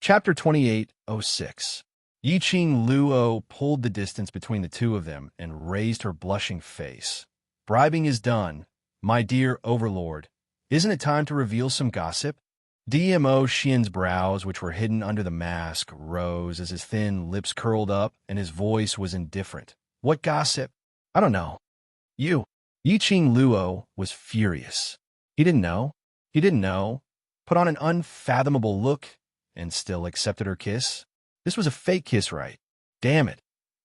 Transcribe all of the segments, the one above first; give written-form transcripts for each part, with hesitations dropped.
Chapter 28:06. Yiqing Luo pulled the distance between the two of them and raised her blushing face. Bribing is done, my dear Overlord. Isn't it time to reveal some gossip? Dmo Xian's brows, which were hidden under the mask, rose as his thin lips curled up and his voice was indifferent. What gossip? I don't know. You. Yiqing Luo was furious. He didn't know. He didn't know. Put on an unfathomable look and still accepted her kiss. This was a fake kiss, right? Damn it.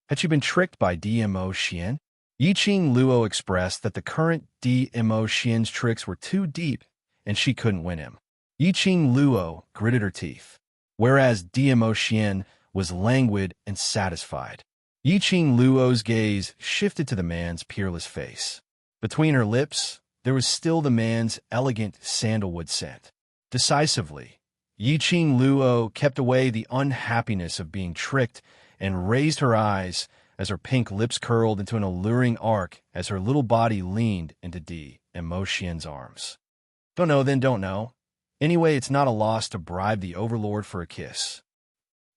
Had she been tricked by Dmo Xian? Yiqing Luo expressed that the current Dmo Xian's tricks were too deep and she couldn't win him. Yiqing Luo gritted her teeth, whereas Dmo Xian was languid and satisfied. Yiqing Luo's gaze shifted to the man's peerless face. Between her lips, there was still the man's elegant sandalwood scent. Decisively, Yiqing Luo kept away the unhappiness of being tricked and raised her eyes as her pink lips curled into an alluring arc as her little body leaned into Dmo Xian's arms. Don't know, then don't know. Anyway, it's not a loss to bribe the Overlord for a kiss.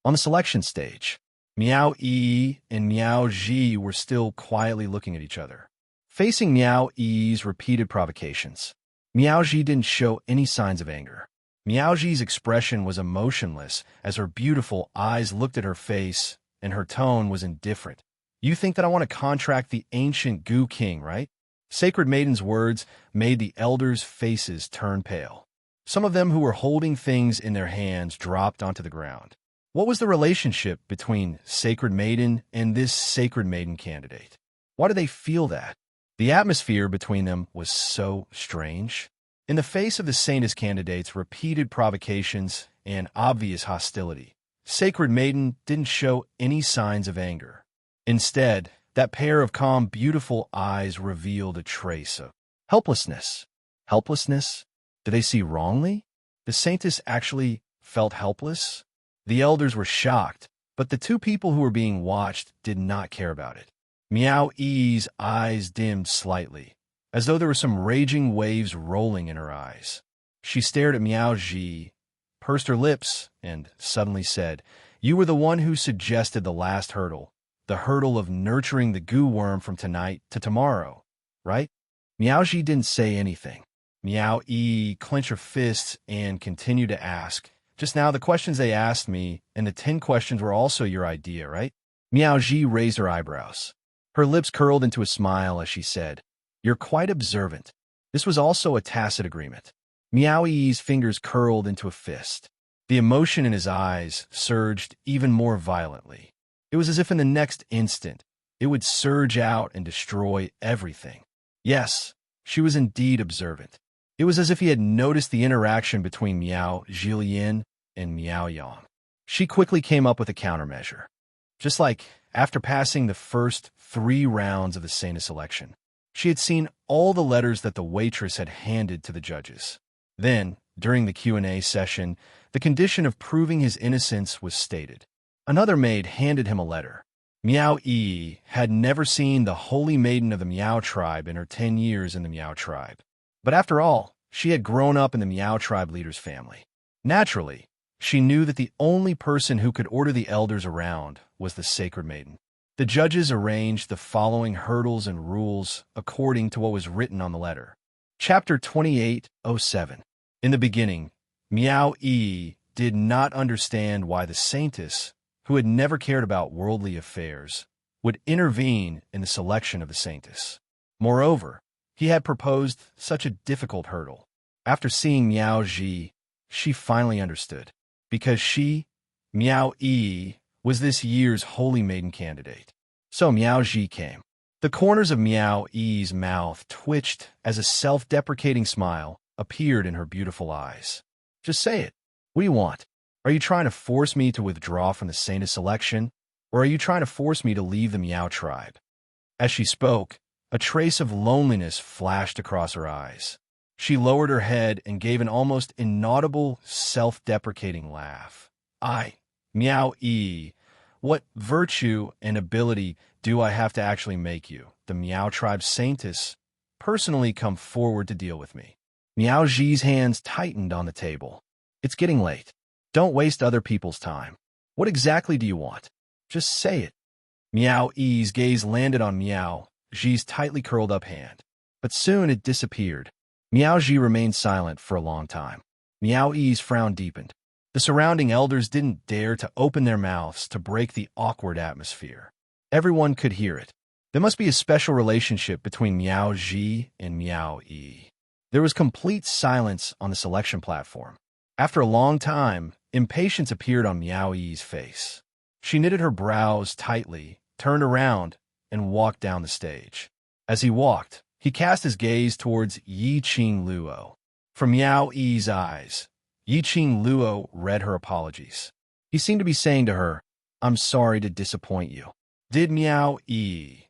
On the selection stage, Miao Yi and Miao Ji were still quietly looking at each other. Facing Miao Yi's repeated provocations, Miao Ji didn't show any signs of anger. Miao Ji's expression was emotionless as her beautiful eyes looked at her face and her tone was indifferent. You think that I want to contract the ancient Gu King, right? Sacred Maiden's words made the elders' faces turn pale. Some of them who were holding things in their hands dropped onto the ground. What was the relationship between Sacred Maiden and this Sacred Maiden candidate? Why did they feel that? The atmosphere between them was so strange. In the face of the Saintess candidate's repeated provocations and obvious hostility, Sacred Maiden didn't show any signs of anger. Instead, that pair of calm, beautiful eyes revealed a trace of helplessness. Helplessness? Did they see wrongly? The Saintess actually felt helpless? The elders were shocked, but the two people who were being watched did not care about it. Miao Yi's eyes dimmed slightly, as though there were some raging waves rolling in her eyes. She stared at Miao Ji, pursed her lips, and suddenly said, "You were the one who suggested the last hurdle, the hurdle of nurturing the goo worm from tonight to tomorrow, right?" Miao Ji didn't say anything. Miao Yi clenched her fists and continued to ask, "Just now the questions they asked me and the 10 questions were also your idea, right?" Miao Ji raised her eyebrows. Her lips curled into a smile as she said, "You're quite observant. This was also a tacit agreement." Miao Yi's fingers curled into a fist. The emotion in his eyes surged even more violently. It was as if in the next instant, it would surge out and destroy everything. Yes, she was indeed observant. It was as if he had noticed the interaction between Miao Zhilian and Miao Yang. She quickly came up with a countermeasure. Just like after passing the first 3 rounds of the Saintess election, she had seen all the letters that the waitress had handed to the judges. Then, during the Q&A session, the condition of proving his innocence was stated. Another maid handed him a letter. Miao Yi had never seen the holy maiden of the Miao tribe in her 10 years in the Miao tribe. But after all, she had grown up in the Miao tribe leader's family. Naturally, she knew that the only person who could order the elders around was the Sacred Maiden. The judges arranged the following hurdles and rules according to what was written on the letter. Chapter 28:07. In the beginning, Miao Yi did not understand why the Saintess, who had never cared about worldly affairs, would intervene in the selection of the Saintess. Moreover, he had proposed such a difficult hurdle. After seeing Miao Ji, she finally understood. Because she, Miao Yi, was this year's Holy Maiden candidate. So Miao Ji came. The corners of Miao Yi's mouth twitched as a self-deprecating smile appeared in her beautiful eyes. Just say it. What do you want? Are you trying to force me to withdraw from the Saintess election, or are you trying to force me to leave the Miao tribe? As she spoke, a trace of loneliness flashed across her eyes. She lowered her head and gave an almost inaudible, self-deprecating laugh. Miao Yi, what virtue and ability do I have to actually make you, the Miao tribe Saintess, personally come forward to deal with me? Miao Ji's hands tightened on the table. It's getting late. Don't waste other people's time. What exactly do you want? Just say it. Miao Yi's gaze landed on Miao Ji's tightly curled up hand. But soon it disappeared. Miao Ji remained silent for a long time. Miao Yi's frown deepened. The surrounding elders didn't dare to open their mouths to break the awkward atmosphere. Everyone could hear it. There must be a special relationship between Miao Ji and Miao Yi. There was complete silence on the selection platform. After a long time, impatience appeared on Miao Yi's face. She knitted her brows tightly, turned around, and walked down the stage. As he walked, he cast his gaze towards Yiqing Luo. From Miao Yi's eyes, Yiqing Luo read her apologies. He seemed to be saying to her, "I'm sorry to disappoint you." Did Miao Yi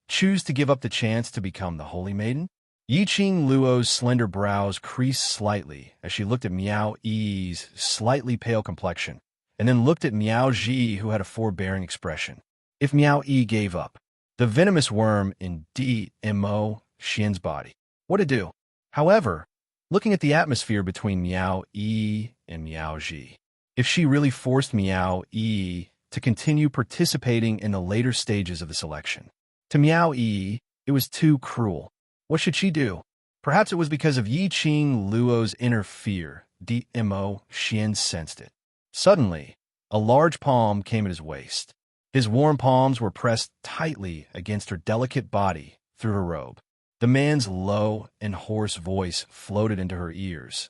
choose to give up the chance to become the Holy Maiden? Yiqing Luo's slender brows creased slightly as she looked at Miao Yi's slightly pale complexion, and then looked at Miao Ji, who had a forbearing expression. If Miao Yi gave up, the venomous worm in Dmo Xian's body, what to do? However, looking at the atmosphere between Miao Yi and Miao Ji, if she really forced Miao Yi to continue participating in the later stages of the selection, to Miao Yi, it was too cruel. What should she do? Perhaps it was because of Yiqing Luo's inner fear. Dmo Xian sensed it. Suddenly, a large palm came at his waist. His warm palms were pressed tightly against her delicate body through her robe. The man's low and hoarse voice floated into her ears.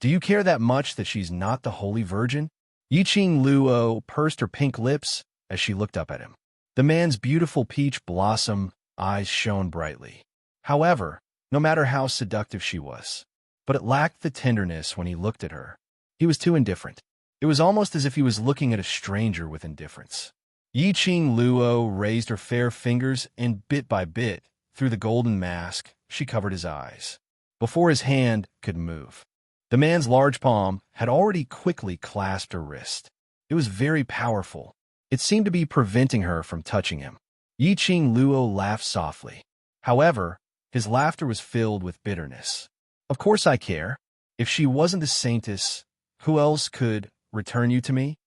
"Do you care that much that she's not the Holy Virgin?" Yiqing Luo pursed her pink lips as she looked up at him. The man's beautiful peach blossom eyes shone brightly. However, no matter how seductive she was, but it lacked the tenderness when he looked at her. He was too indifferent. It was almost as if he was looking at a stranger with indifference. Yiqing Luo raised her fair fingers, and bit by bit, through the golden mask, she covered his eyes. Before his hand could move, the man's large palm had already quickly clasped her wrist. It was very powerful. It seemed to be preventing her from touching him. Yiqing Luo laughed softly. However, his laughter was filled with bitterness. "Of course I care. If she wasn't the saintess, who else could return you to me?"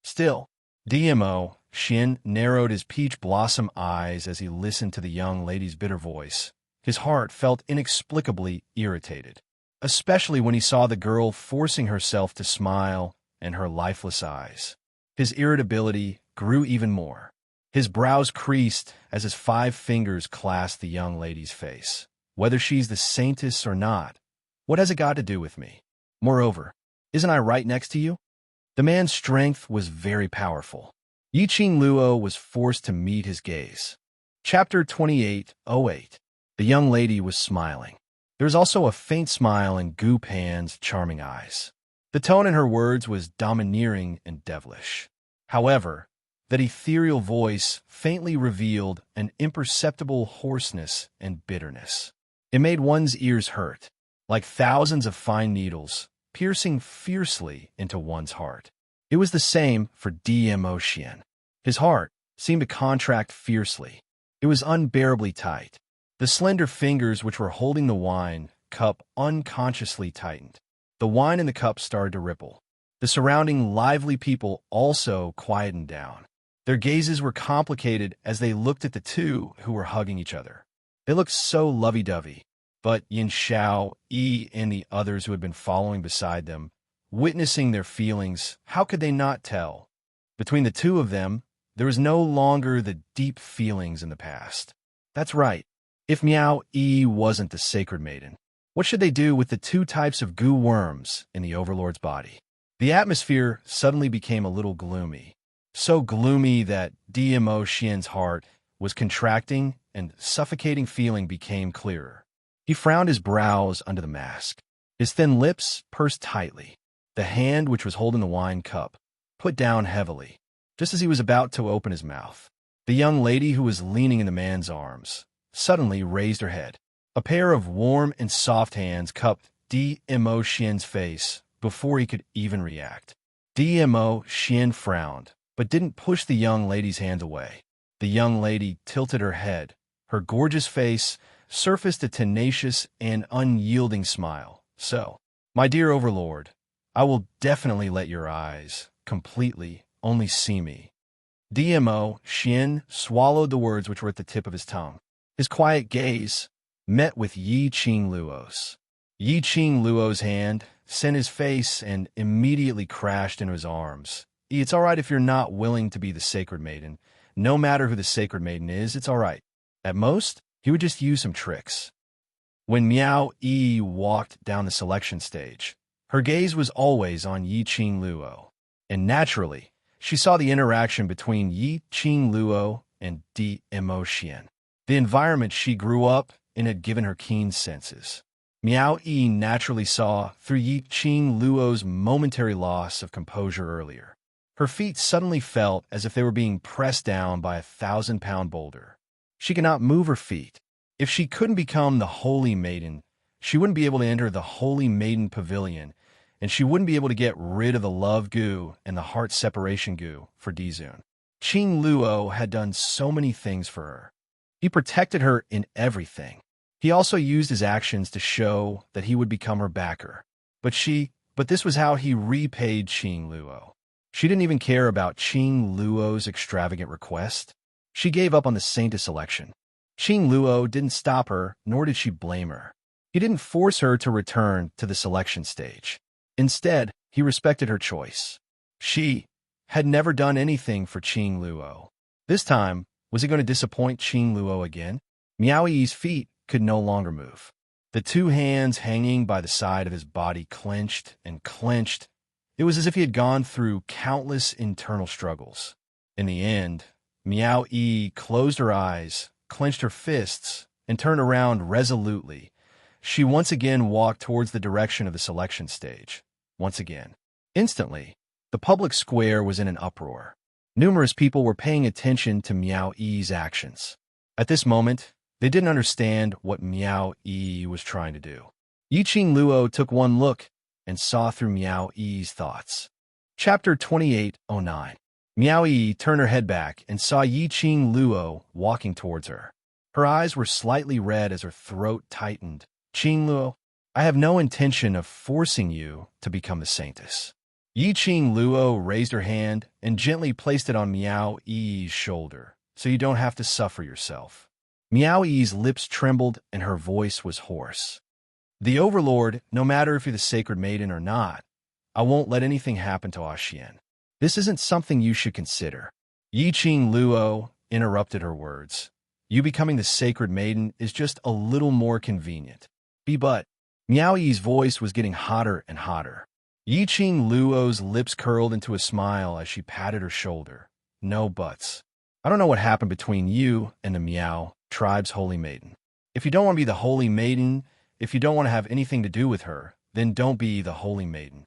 Still, Dmo Xian narrowed his peach blossom eyes as he listened to the young lady's bitter voice. His heart felt inexplicably irritated, especially when he saw the girl forcing herself to smile in her lifeless eyes. His irritability grew even more. His brows creased as his 5 fingers clasped the young lady's face. "Whether she's the saintess or not, what has it got to do with me? Moreover, isn't I right next to you?" The man's strength was very powerful. Yiqing Luo was forced to meet his gaze. Chapter 28:08. The young lady was smiling. There was also a faint smile in Gu Pan's charming eyes. The tone in her words was domineering and devilish. However, that ethereal voice faintly revealed an imperceptible hoarseness and bitterness. It made one's ears hurt, like thousands of fine needles, piercing fiercely into one's heart. It was the same for Dmo Xian. His heart seemed to contract fiercely. It was unbearably tight. The slender fingers which were holding the wine cup unconsciously tightened. The wine in the cup started to ripple. The surrounding lively people also quietened down. Their gazes were complicated as they looked at the two who were hugging each other. They looked so lovey-dovey, but Yin Xiao, Yi, and the others who had been following beside them, witnessing their feelings, how could they not tell? Between the two of them, there was no longer the deep feelings in the past. That's right. If Miao Yi wasn't the sacred maiden, what should they do with the 2 types of goo worms in the Overlord's body? The atmosphere suddenly became a little gloomy. So gloomy that Dmo Xian's heart was contracting and suffocating feeling became clearer. He frowned his brows under the mask. His thin lips pursed tightly. The hand which was holding the wine cup put down heavily, just as he was about to open his mouth. The young lady who was leaning in the man's arms suddenly raised her head. A pair of warm and soft hands cupped Dmo Xian's face before he could even react. Dmo Xian frowned, but didn't push the young lady's hand away. The young lady tilted her head. Her gorgeous face surfaced a tenacious and unyielding smile. "So, my dear Overlord, I will definitely let your eyes completely only see me. DMO, Xian swallowed the words which were at the tip of his tongue. His quiet gaze met with Yi Qing Luo's. Yi Qing Luo's hand sent his face and immediately crashed into his arms. It's all right if you're not willing to be the sacred maiden. No matter who the sacred maiden is, it's all right. At most, he would just use some tricks. When Miao Yi walked down the selection stage, her gaze was always on Yi Qing Luo. And naturally, she saw the interaction between Yi Qing Luo and DMO Xian. The environment she grew up in had given her keen senses. Miao Yi naturally saw through Yi Qing Luo's momentary loss of composure earlier. Her feet suddenly felt as if they were being pressed down by a 1,000-pound boulder. She could not move her feet. If she couldn't become the Holy Maiden, she wouldn't be able to enter the Holy Maiden Pavilion, and she wouldn't be able to get rid of the love goo and the heart separation goo for Dizun. Qing Luo had done so many things for her. He protected her in everything. He also used his actions to show that he would become her backer. But this was how he repaid Qing Luo. She didn't even care about Qing Luo's extravagant request. She gave up on the Saintess election. Qing Luo didn't stop her, nor did she blame her. He didn't force her to return to the selection stage. Instead, he respected her choice. She had never done anything for Qing Luo. This time, was he going to disappoint Qing Luo again? Miao Yi's feet could no longer move. The two hands hanging by the side of his body clenched and clenched. It was as if he had gone through countless internal struggles. In the end, Miao Yi closed her eyes, clenched her fists, and turned around resolutely. She once again walked towards the direction of the selection stage. Once again. Instantly, the public square was in an uproar. Numerous people were paying attention to Miao Yi's actions. At this moment, they didn't understand what Miao Yi was trying to do. Yi Qing Luo took one look and saw through Miao Yi's thoughts. Chapter 2809. Miao Yi turned her head back and saw Yi Qing Luo walking towards her. Her eyes were slightly red as her throat tightened. Qing Luo, I have no intention of forcing you to become the Saintess. Yi Qing Luo raised her hand and gently placed it on Miao Yi's shoulder, so you don't have to suffer yourself. Miao Yi's lips trembled and her voice was hoarse. The Overlord, no matter if you're the sacred maiden or not, I won't let anything happen to Xian. This isn't something you should consider. Yi Qing Luo interrupted her words. You becoming the sacred maiden is just a little more convenient. But Miao Yi's voice was getting hotter and hotter. Yi Qing Luo's lips curled into a smile as she patted her shoulder. No buts. I don't know what happened between you and the Miao tribe's holy maiden. If you don't want to be the holy maiden, if you don't want to have anything to do with her, then don't be the holy maiden.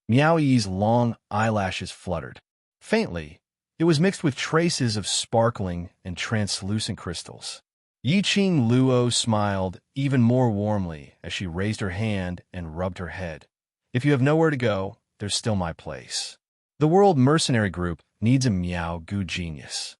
Miao Yi's long eyelashes fluttered. Faintly, it was mixed with traces of sparkling and translucent crystals. Yi Qing Luo smiled even more warmly as she raised her hand and rubbed her head. If you have nowhere to go, there's still my place. The World Mercenary Group needs a Miao Gu genius.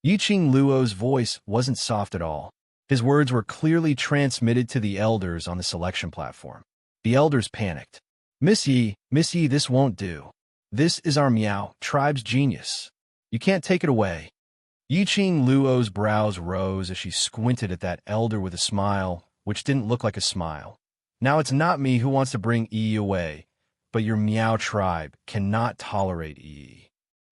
Yi Qing Luo's voice wasn't soft at all. His words were clearly transmitted to the elders on the selection platform. The elders panicked. Miss Yi, this won't do. This is our Miao tribe's genius. You can't take it away. Yi Qing Luo's brows rose as she squinted at that elder with a smile, which didn't look like a smile. Now it's not me who wants to bring Yi away, but your Miao tribe cannot tolerate Yi.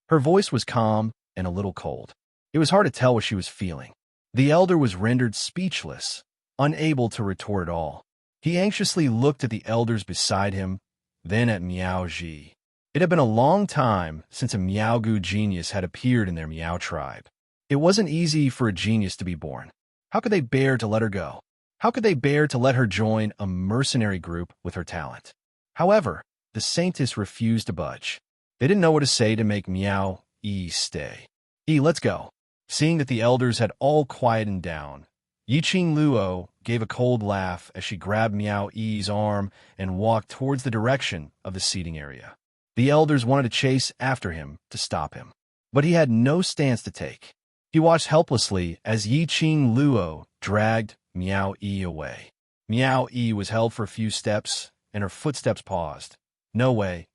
Her voice was calm and a little cold. It was hard to tell what she was feeling. The elder was rendered speechless, unable to retort at all. He anxiously looked at the elders beside him, then at Miao Ji. It had been a long time since a Miao Gu genius had appeared in their Miao tribe. It wasn't easy for a genius to be born. How could they bear to let her go? How could they bear to let her join a mercenary group with her talent? However, the Saintess refused to budge. They didn't know what to say to make Miao Yi stay. Let's go. Seeing that the elders had all quietened down, Yi Qing Luo gave a cold laugh as she grabbed Miao Yi's arm and walked towards the direction of the seating area. The elders wanted to chase after him to stop him, but he had no stance to take. He watched helplessly as Yi Qing Luo dragged Miao Yi away. Miao Yi was held for a few steps, and her footsteps paused. No way.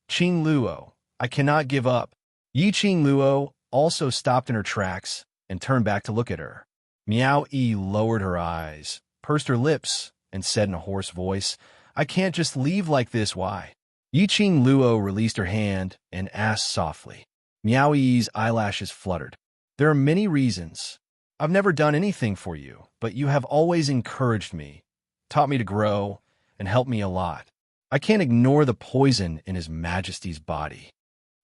Qing Luo, I cannot give up. Yi Qing Luo also stopped in her tracks and turned back to look at her. Miao Yi lowered her eyes, pursed her lips, and said in a hoarse voice, I can't just leave like this, why? Yi Qing Luo released her hand and asked softly. Miao Yi's eyelashes fluttered. There are many reasons. I've never done anything for you, but you have always encouraged me, taught me to grow, and helped me a lot. I can't ignore the poison in His Majesty's body.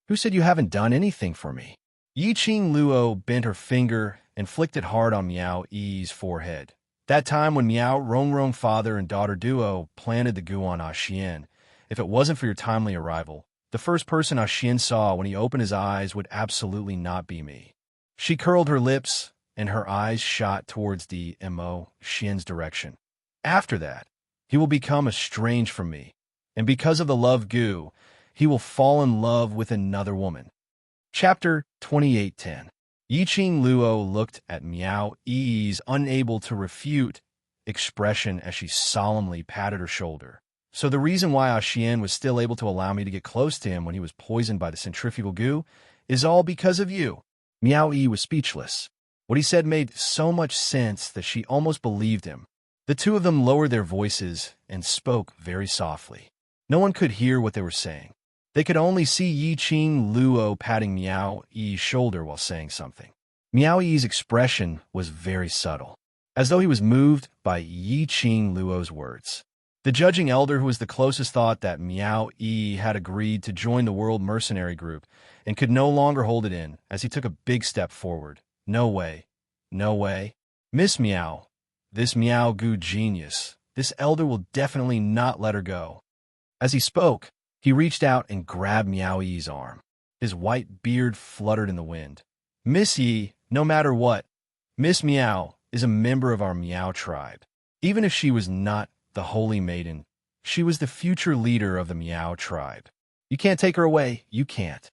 Who said you haven't done anything for me? Yi Qing Luo bent her finger and flicked it hard on Miao Yi's forehead. That time when Miao Rongrong father and daughter duo planted the goo on Xian, if it wasn't for your timely arrival, the first person Xian saw when he opened his eyes would absolutely not be me. She curled her lips, and her eyes shot towards the Mo Xian's direction. After that, he will become estranged from me, and because of the love goo, he will fall in love with another woman. Chapter 28:10. Yi Qing Luo looked at Miao Yi's unable to refute expression as she solemnly patted her shoulder. So the reason why Xian was still able to allow me to get close to him when he was poisoned by the centrifugal goo is all because of you. Miao Yi was speechless. What he said made so much sense that she almost believed him. The two of them lowered their voices and spoke very softly. No one could hear what they were saying. They could only see Yi Qing Luo patting Miao Yi's shoulder while saying something. Miao Yi's expression was very subtle, as though he was moved by Yi Qing Luo's words. The judging elder who was the closest thought that Miao Yi had agreed to join the World Mercenary Group and could no longer hold it in as he took a big step forward. No way. No way. Miss Miao, this Miao Gu genius, this elder will definitely not let her go. As he spoke, he reached out and grabbed Miao Yi's arm. His white beard fluttered in the wind. Miss Yi, no matter what, Miss Miao is a member of our Miao tribe. Even if she was not the Holy Maiden, she was the future leader of the Miao tribe. You can't take her away, you can't.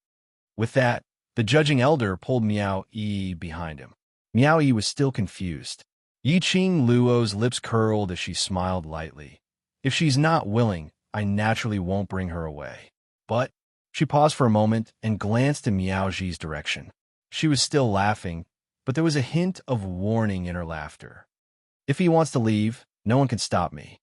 With that, the judging elder pulled Miao Yi behind him. Miao Yi was still confused. Yi Qing Luo's lips curled as she smiled lightly. If she's not willing, I naturally won't bring her away. But she paused for a moment and glanced in Miao Ji's direction. She was still laughing, but there was a hint of warning in her laughter. If he wants to leave, no one can stop me.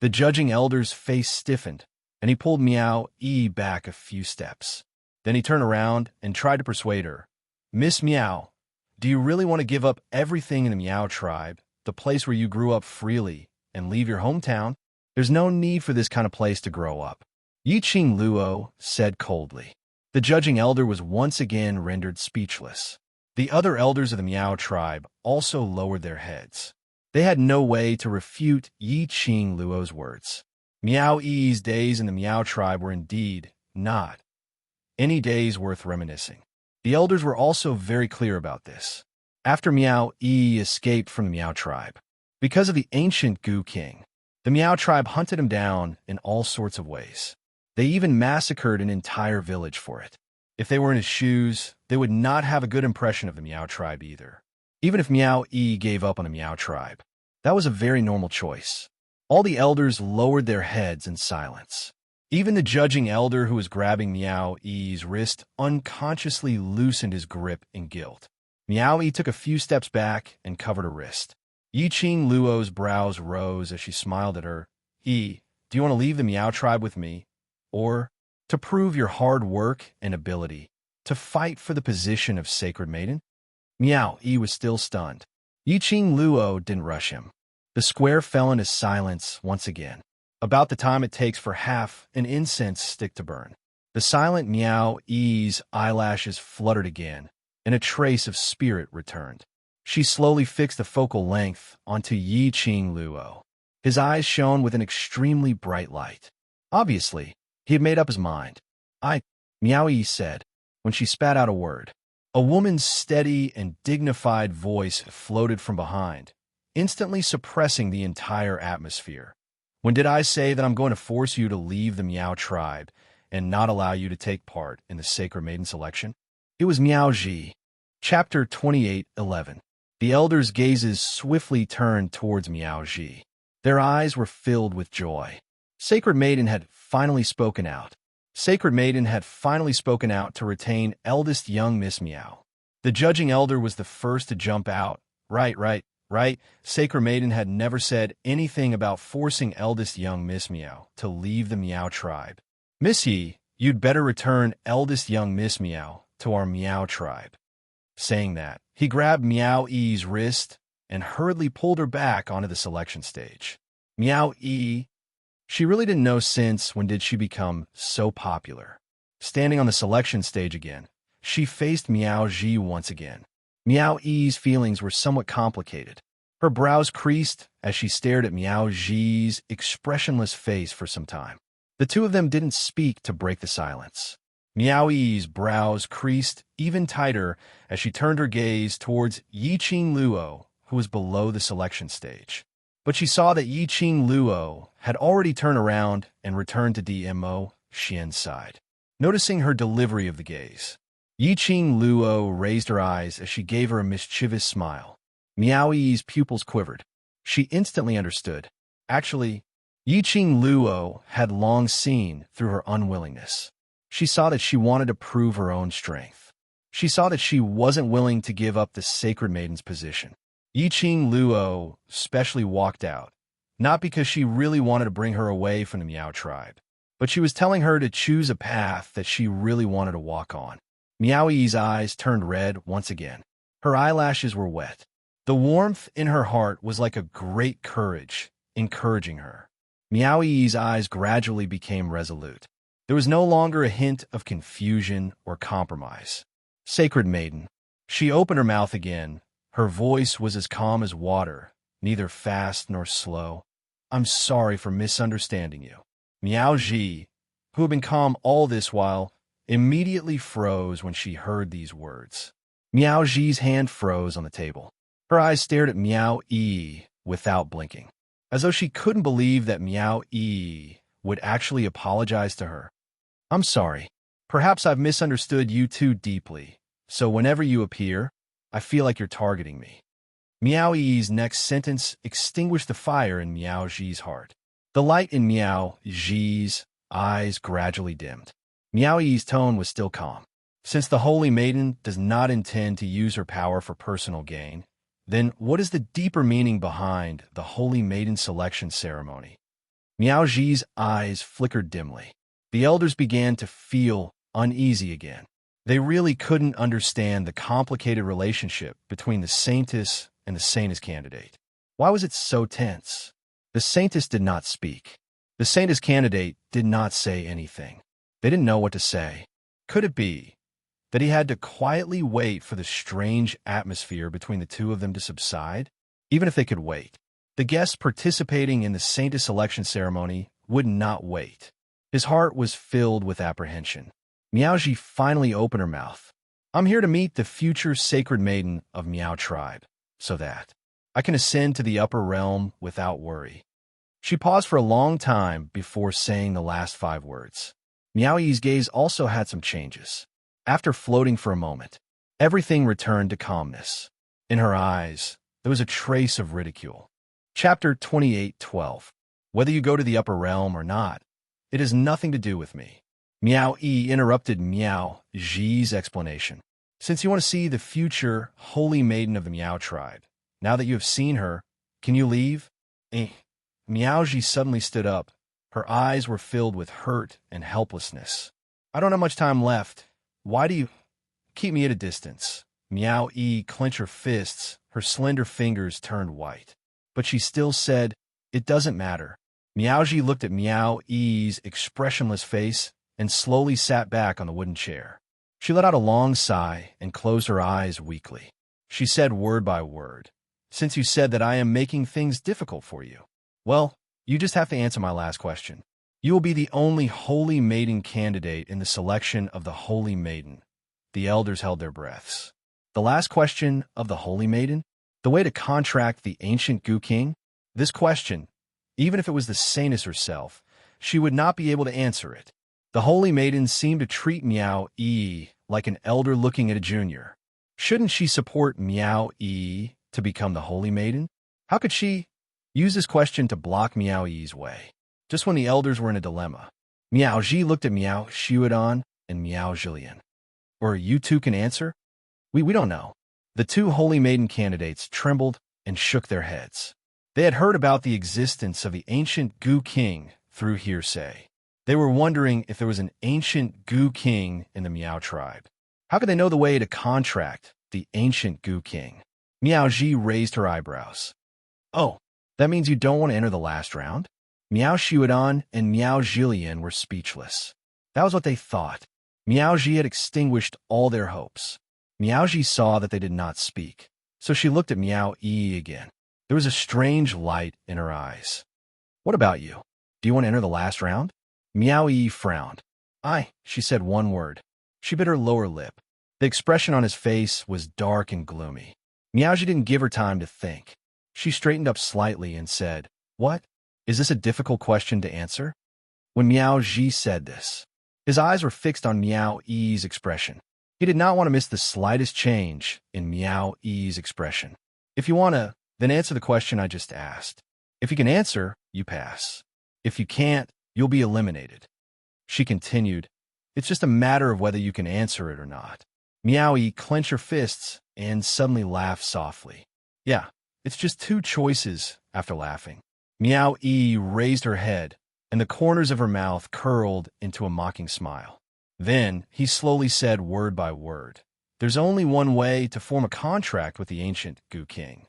The judging elder's face stiffened, and he pulled Miao Yi back a few steps. Then he turned around and tried to persuade her. Miss Miao, do you really want to give up everything in the Miao tribe, the place where you grew up freely, and leave your hometown? There's no need for this kind of place to grow up. Yi Qing Luo said coldly. The judging elder was once again rendered speechless. The other elders of the Miao tribe also lowered their heads. They had no way to refute Yi Qing Luo's words. Miao Yi's days in the Miao tribe were indeed not any days worth reminiscing. The elders were also very clear about this. After Miao Yi escaped from the Miao tribe, because of the ancient Gu King, the Miao tribe hunted him down in all sorts of ways. They even massacred an entire village for it. If they were in his shoes, they would not have a good impression of the Miao tribe either. Even if Miao Yi gave up on the Miao tribe, that was a very normal choice. All the elders lowered their heads in silence. Even the judging elder who was grabbing Miao Yi's wrist unconsciously loosened his grip in guilt. Miao Yi took a few steps back and covered her wrist. Yi Qing Luo's brows rose as she smiled at her. Yi, do you want to leave the Miao tribe with me? Or, to prove your hard work and ability, to fight for the position of Sacred Maiden? Miao Yi was still stunned. Yi Qing Luo didn't rush him. The square fell into silence once again, about the time it takes for half an incense stick to burn. The silent Miao Yi's eyelashes fluttered again, and a trace of spirit returned. She slowly fixed the focal length onto Yi Qing Luo. His eyes shone with an extremely bright light. Obviously, he had made up his mind. Miao Yi said, when she spat out a word. A woman's steady and dignified voice floated from behind, instantly suppressing the entire atmosphere. When did I say that I'm going to force you to leave the Miao tribe and not allow you to take part in the Sacred Maiden selection? It was Miao Ji. Chapter 28:11. The elders' gazes swiftly turned towards Miao Ji. Their eyes were filled with joy. Sacred Maiden had finally spoken out. Sacred Maiden had finally spoken out to retain eldest young Miss Meow. The judging elder was the first to jump out. Right. Sacred Maiden had never said anything about forcing eldest young Miss Meow to leave the Meow tribe. Missy, you'd better return eldest young Miss Meow to our Meow tribe. Saying that, he grabbed Meow-E's wrist and hurriedly pulled her back onto the selection stage. Meow-E, she really didn't know since when did she become so popular. Standing on the selection stage again, she faced Meow-G once again. Meow-E's feelings were somewhat complicated. Her brows creased as she stared at Meow-G's expressionless face for some time. The two of them didn't speak to break the silence. Meow-E's brows creased even tighter as she turned her gaze towards Yiqing Luo, who was below the selection stage. But she saw that Yiqing Luo had already turned around and returned to DMO Xian's side. Noticing her delivery of the gaze, Yiqing Luo raised her eyes as she gave her a mischievous smile. Meow-E's pupils quivered. She instantly understood. Actually, Yiqing Luo had long seen through her unwillingness. She saw that she wanted to prove her own strength. She saw that she wasn't willing to give up the Sacred Maiden's position. Yiqing Luo specially walked out, not because she really wanted to bring her away from the Meow tribe, but she was telling her to choose a path that she really wanted to walk on. Meow-E's eyes turned red once again. Her eyelashes were wet. The warmth in her heart was like a great courage, encouraging her. Meow-E's eyes gradually became resolute. There was no longer a hint of confusion or compromise. Sacred Maiden. She opened her mouth again. Her voice was as calm as water, neither fast nor slow. I'm sorry for misunderstanding you. Meow-G, who had been calm all this while, immediately froze when she heard these words. Meow-G's hand froze on the table. Her eyes stared at Meow-E without blinking, as though she couldn't believe that Meow-E would actually apologize to her. I'm sorry. Perhaps I've misunderstood you too deeply, so whenever you appear, I feel like you're targeting me. Meow-E's next sentence extinguished the fire in Meow-G's heart. The light in Meow-G's eyes gradually dimmed. Meow-E's tone was still calm. Since the Holy Maiden does not intend to use her power for personal gain, then what is the deeper meaning behind the Holy Maiden selection ceremony? Meow-G's eyes flickered dimly. The elders began to feel uneasy again. They really couldn't understand the complicated relationship between the Saintess and the Saintess candidate. Why was it so tense? The Saintess did not speak. The Saintess candidate did not say anything. They didn't know what to say. Could it be that he had to quietly wait for the strange atmosphere between the two of them to subside? Even if they could wait, the guests participating in the Saintess selection ceremony would not wait. His heart was filled with apprehension. Meow-G finally opened her mouth. I'm here to meet the future Sacred Maiden of Meow Tribe, so that I can ascend to the upper realm without worry. She paused for a long time before saying the last 5 words. Meow-E's gaze also had some changes. After floating for a moment, everything returned to calmness. In her eyes, there was a trace of ridicule. Chapter 28:12. Whether you go to the upper realm or not, it has nothing to do with me. Meow-E interrupted Meow-G's explanation. Since you want to see the future Holy Maiden of the Meow tribe, now that you have seen her, can you leave? Meow-G suddenly stood up. Her eyes were filled with hurt and helplessness. I don't have much time left. Why do you keep me at a distance? Meow-E clenched her fists. Her slender fingers turned white. But she still said, it doesn't matter. Meow-G looked at Meow-E's expressionless face and slowly sat back on the wooden chair. She let out a long sigh and closed her eyes weakly. She said word by word, since you said that I am making things difficult for you, well, you just have to answer my last question. You will be the only Holy Maiden candidate in the selection of the Holy Maiden. The elders held their breaths. The last question of the Holy Maiden? The way to contract the ancient Gu King? This question, even if it was the Saintess herself, she would not be able to answer it. The Holy Maiden seemed to treat Meow-E like an elder looking at a junior. Shouldn't she support Meow-E to become the Holy Maiden? How could she use this question to block Meow-E's way? just when the elders were in a dilemma. Miao Ji looked at Miao Xuedan and Miao Jillian. Or you two can answer? We don't know. The two holy maiden candidates trembled and shook their heads. They had heard about the existence of the ancient Gu King through hearsay. They were wondering if there was an ancient Gu King in the Miao tribe. How could they know the way to contract the ancient Gu King? Miao Ji raised her eyebrows. Oh, that means you don't want to enter the last round? Miao Xuedan and Miao Jillian were speechless. That was what they thought. Miao Ji had extinguished all their hopes. Miao Ji saw that they did not speak, so she looked at Miao Yi again. There was a strange light in her eyes. What about you? Do you want to enter the last round? Miao Yi frowned. She said one word. She bit her lower lip. The expression on his face was dark and gloomy. Miao Ji didn't give her time to think. She straightened up slightly and said, What? Is this a difficult question to answer? When Miao Ji said this, his eyes were fixed on Miao Yi's expression. He did not want to miss the slightest change in Miao Yi's expression. If you want to, then answer the question I just asked. If you can answer, you pass. If you can't, you'll be eliminated. She continued, It's just a matter of whether you can answer it or not. Miao Yi clenched her fists and suddenly laughed softly. Yeah, it's just two choices after laughing. Miao Yi raised her head, and the corners of her mouth curled into a mocking smile. Then he slowly said word by word, There's only one way to form a contract with the ancient Gu King.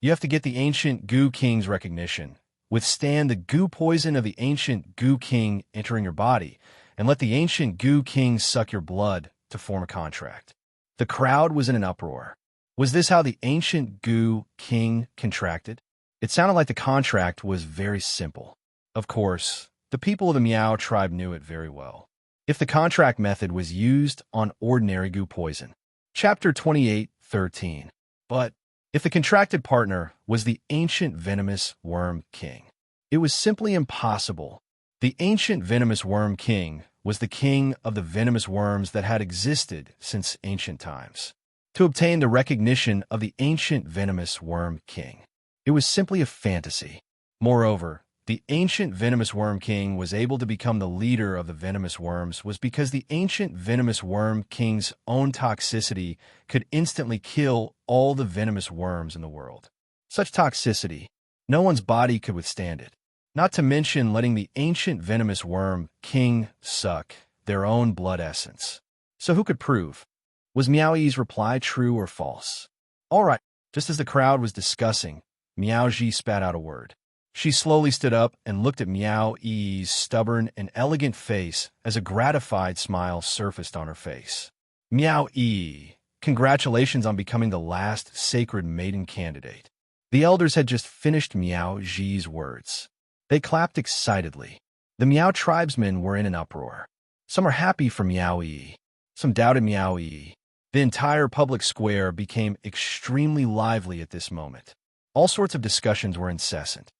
You have to get the ancient Gu King's recognition, withstand the Gu poison of the ancient Gu King entering your body, and let the ancient Gu King suck your blood to form a contract. The crowd was in an uproar. Was this how the ancient Gu King contracted? It sounded like the contract was very simple. Of course, the people of the Miao tribe knew it very well. If the contract method was used on ordinary Gu poison. Chapter 28:13. But if the contracted partner was the ancient venomous worm king, it was simply impossible. The ancient venomous worm king was the king of the venomous worms that had existed since ancient times. To obtain the recognition of the ancient venomous worm king, it was simply a fantasy. Moreover, the ancient venomous worm king was able to become the leader of the venomous worms was because the ancient venomous worm king's own toxicity could instantly kill all the venomous worms in the world. Such toxicity, no one's body could withstand it, not to mention letting the ancient venomous worm king suck their own blood essence. So who could prove? Was Miao Yi's reply true or false? All right, just as the crowd was discussing, Miao Ji spat out a word. She slowly stood up and looked at Miao Yi's stubborn and elegant face as a gratified smile surfaced on her face. Miao Yi, congratulations on becoming the last sacred maiden candidate. The elders had just finished Miao Ji's words. They clapped excitedly. The Miao tribesmen were in an uproar. Some are happy for Miao Yi. Some doubted Miao Yi. The entire public square became extremely lively at this moment. All sorts of discussions were incessant.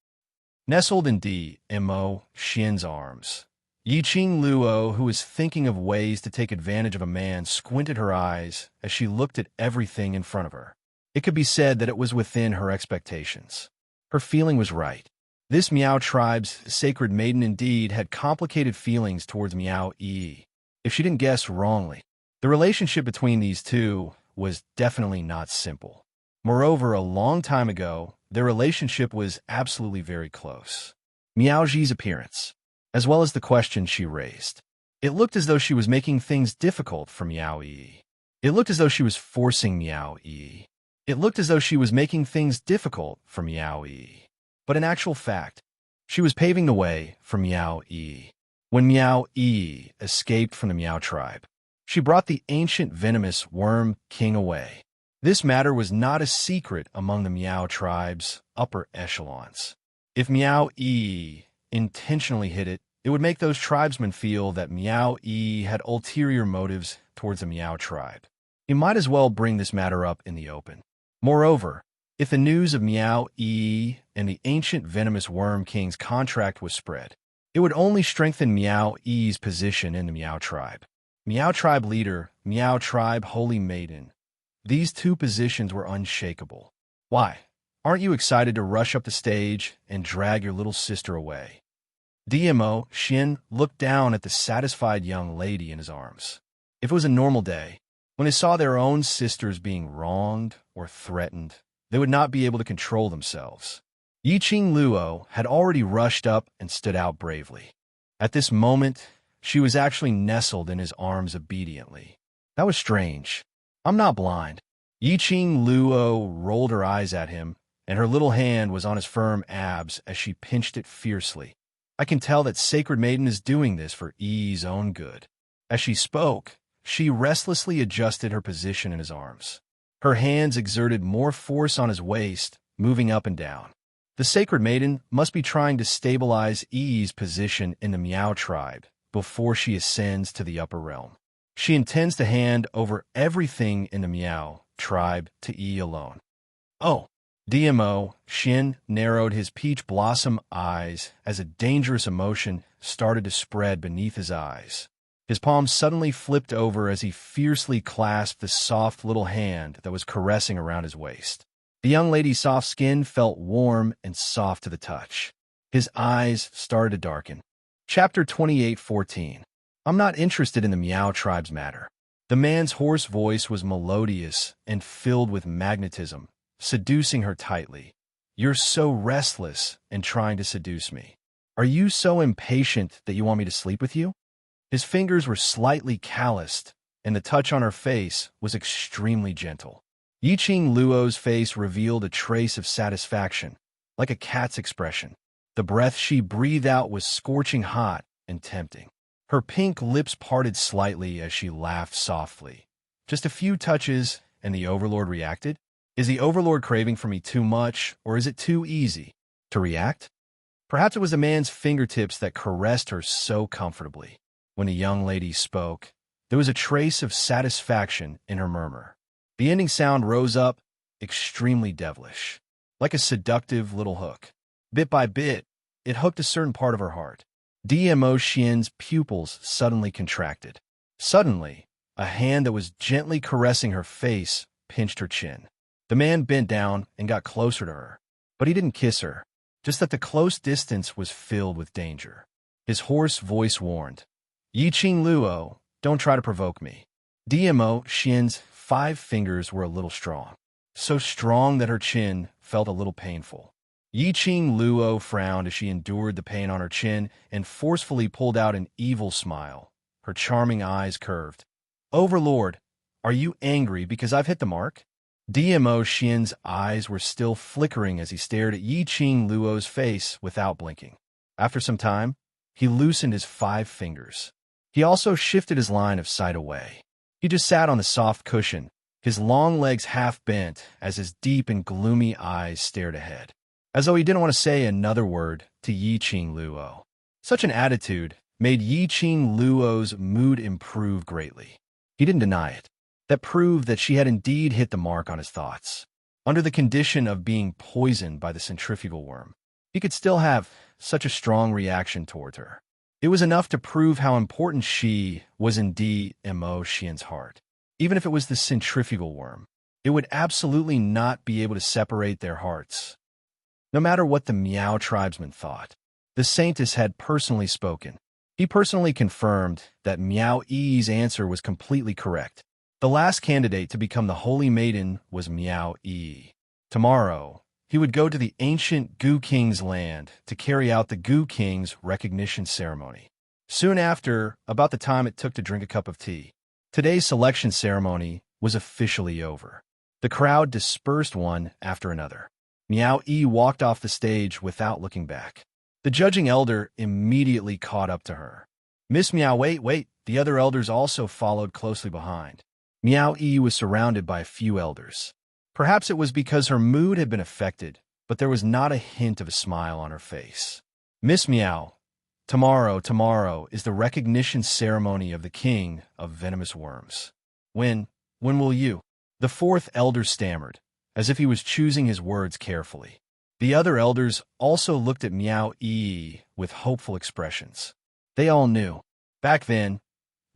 Nestled in D.M.O. Xian's arms, Yiqing Luo, who was thinking of ways to take advantage of a man, squinted her eyes as she looked at everything in front of her. It could be said that it was within her expectations. Her feeling was right. This Miao tribe's sacred maiden indeed had complicated feelings towards Miao Yi. If she didn't guess wrongly, the relationship between these two was definitely not simple. Moreover, a long time ago, their relationship was absolutely very close. Miao Ji's appearance, as well as the question she raised. It looked as though she was making things difficult for Miao Yi. It looked as though she was forcing Miao Yi. It looked as though she was making things difficult for Miao Yi. But in actual fact, she was paving the way for Miao Yi. When Miao Yi escaped from the Miao tribe, she brought the ancient venomous worm king away. This matter was not a secret among the Miao tribe's upper echelons. If Miao Yi intentionally hid it, it would make those tribesmen feel that Miao Yi had ulterior motives towards the Miao tribe. He might as well bring this matter up in the open. Moreover, if the news of Miao Yi and the ancient venomous worm king's contract was spread, it would only strengthen Miao Yi's position in the Miao tribe. Miao tribe leader, Miao tribe holy maiden. These two positions were unshakable. Why? Aren't you excited to rush up the stage and drag your little sister away? DMO Shin looked down at the satisfied young lady in his arms. If it was a normal day, when they saw their own sisters being wronged or threatened, they would not be able to control themselves. Yiqing Luo had already rushed up and stood out bravely. At this moment, she was actually nestled in his arms obediently. That was strange. I'm not blind. Yiqing Luo rolled her eyes at him, and her little hand was on his firm abs as she pinched it fiercely. I can tell that Sacred Maiden is doing this for Yi's own good. As she spoke, she restlessly adjusted her position in his arms. Her hands exerted more force on his waist, moving up and down. The Sacred Maiden must be trying to stabilize Yi's position in the Miao tribe before she ascends to the upper realm. She intends to hand over everything in the Miao tribe to Yi alone. Oh! DMO Shin narrowed his peach blossom eyes as a dangerous emotion started to spread beneath his eyes. His palms suddenly flipped over as he fiercely clasped the soft little hand that was caressing around his waist. The young lady's soft skin felt warm and soft to the touch. His eyes started to darken. Chapter 28:14. I'm not interested in the Miao tribe's matter. The man's hoarse voice was melodious and filled with magnetism, seducing her tightly. You're so restless and trying to seduce me. Are you so impatient that you want me to sleep with you? His fingers were slightly calloused, and the touch on her face was extremely gentle. Yiqing Luo's face revealed a trace of satisfaction, like a cat's expression. The breath she breathed out was scorching hot and tempting. Her pink lips parted slightly as she laughed softly. Just a few touches, and the Overlord reacted? Is the Overlord craving for me too much, or is it too easy to react? Perhaps it was the man's fingertips that caressed her so comfortably. When the young lady spoke, there was a trace of satisfaction in her murmur. The ending sound rose up, extremely devilish, like a seductive little hook. Bit by bit, it hooked a certain part of her heart. DMO Shin's pupils suddenly contracted. Suddenly, a hand that was gently caressing her face pinched her chin. The man bent down and got closer to her, but he didn't kiss her, just that the close distance was filled with danger. His hoarse voice warned, Yiqing Luo, don't try to provoke me. DMO Shin's 5 fingers were a little strong, so strong that her chin felt a little painful. Yiqing Luo frowned as she endured the pain on her chin and forcefully pulled out an evil smile. Her charming eyes curved. Overlord, are you angry because I've hit the mark? DMO Shin's eyes were still flickering as he stared at Yiqing Luo's face without blinking. After some time, he loosened his 5 fingers. He also shifted his line of sight away. He just sat on the soft cushion, his long legs half bent as his deep and gloomy eyes stared ahead, as though he didn't want to say another word to Yiqing Luo. Such an attitude made Yiqing Luo's mood improve greatly. He didn't deny it. That proved that she had indeed hit the mark on his thoughts. Under the condition of being poisoned by the centrifugal worm, he could still have such a strong reaction towards her. It was enough to prove how important she was in DMO Shin's heart. Even if it was the centrifugal worm, it would absolutely not be able to separate their hearts. No matter what the Miao tribesmen thought, the Saintess had personally spoken. He personally confirmed that Miao Yi's answer was completely correct. The last candidate to become the Holy Maiden was Miao Yi. Tomorrow, he would go to the ancient Gu King's land to carry out the Gu King's recognition ceremony. Soon after, about the time it took to drink a cup of tea, today's selection ceremony was officially over. The crowd dispersed one after another. Miao Yi walked off the stage without looking back. The judging elder immediately caught up to her. Miss Miao, wait. The other elders also followed closely behind. Miao Yi was surrounded by a few elders. Perhaps it was because her mood had been affected, but there was not a hint of a smile on her face. Miss Miao, tomorrow is the recognition ceremony of the King of Venomous Worms. When will you? The 4th elder stammered, as if he was choosing his words carefully. The other elders also looked at Miao Yi with hopeful expressions. They all knew. Back then,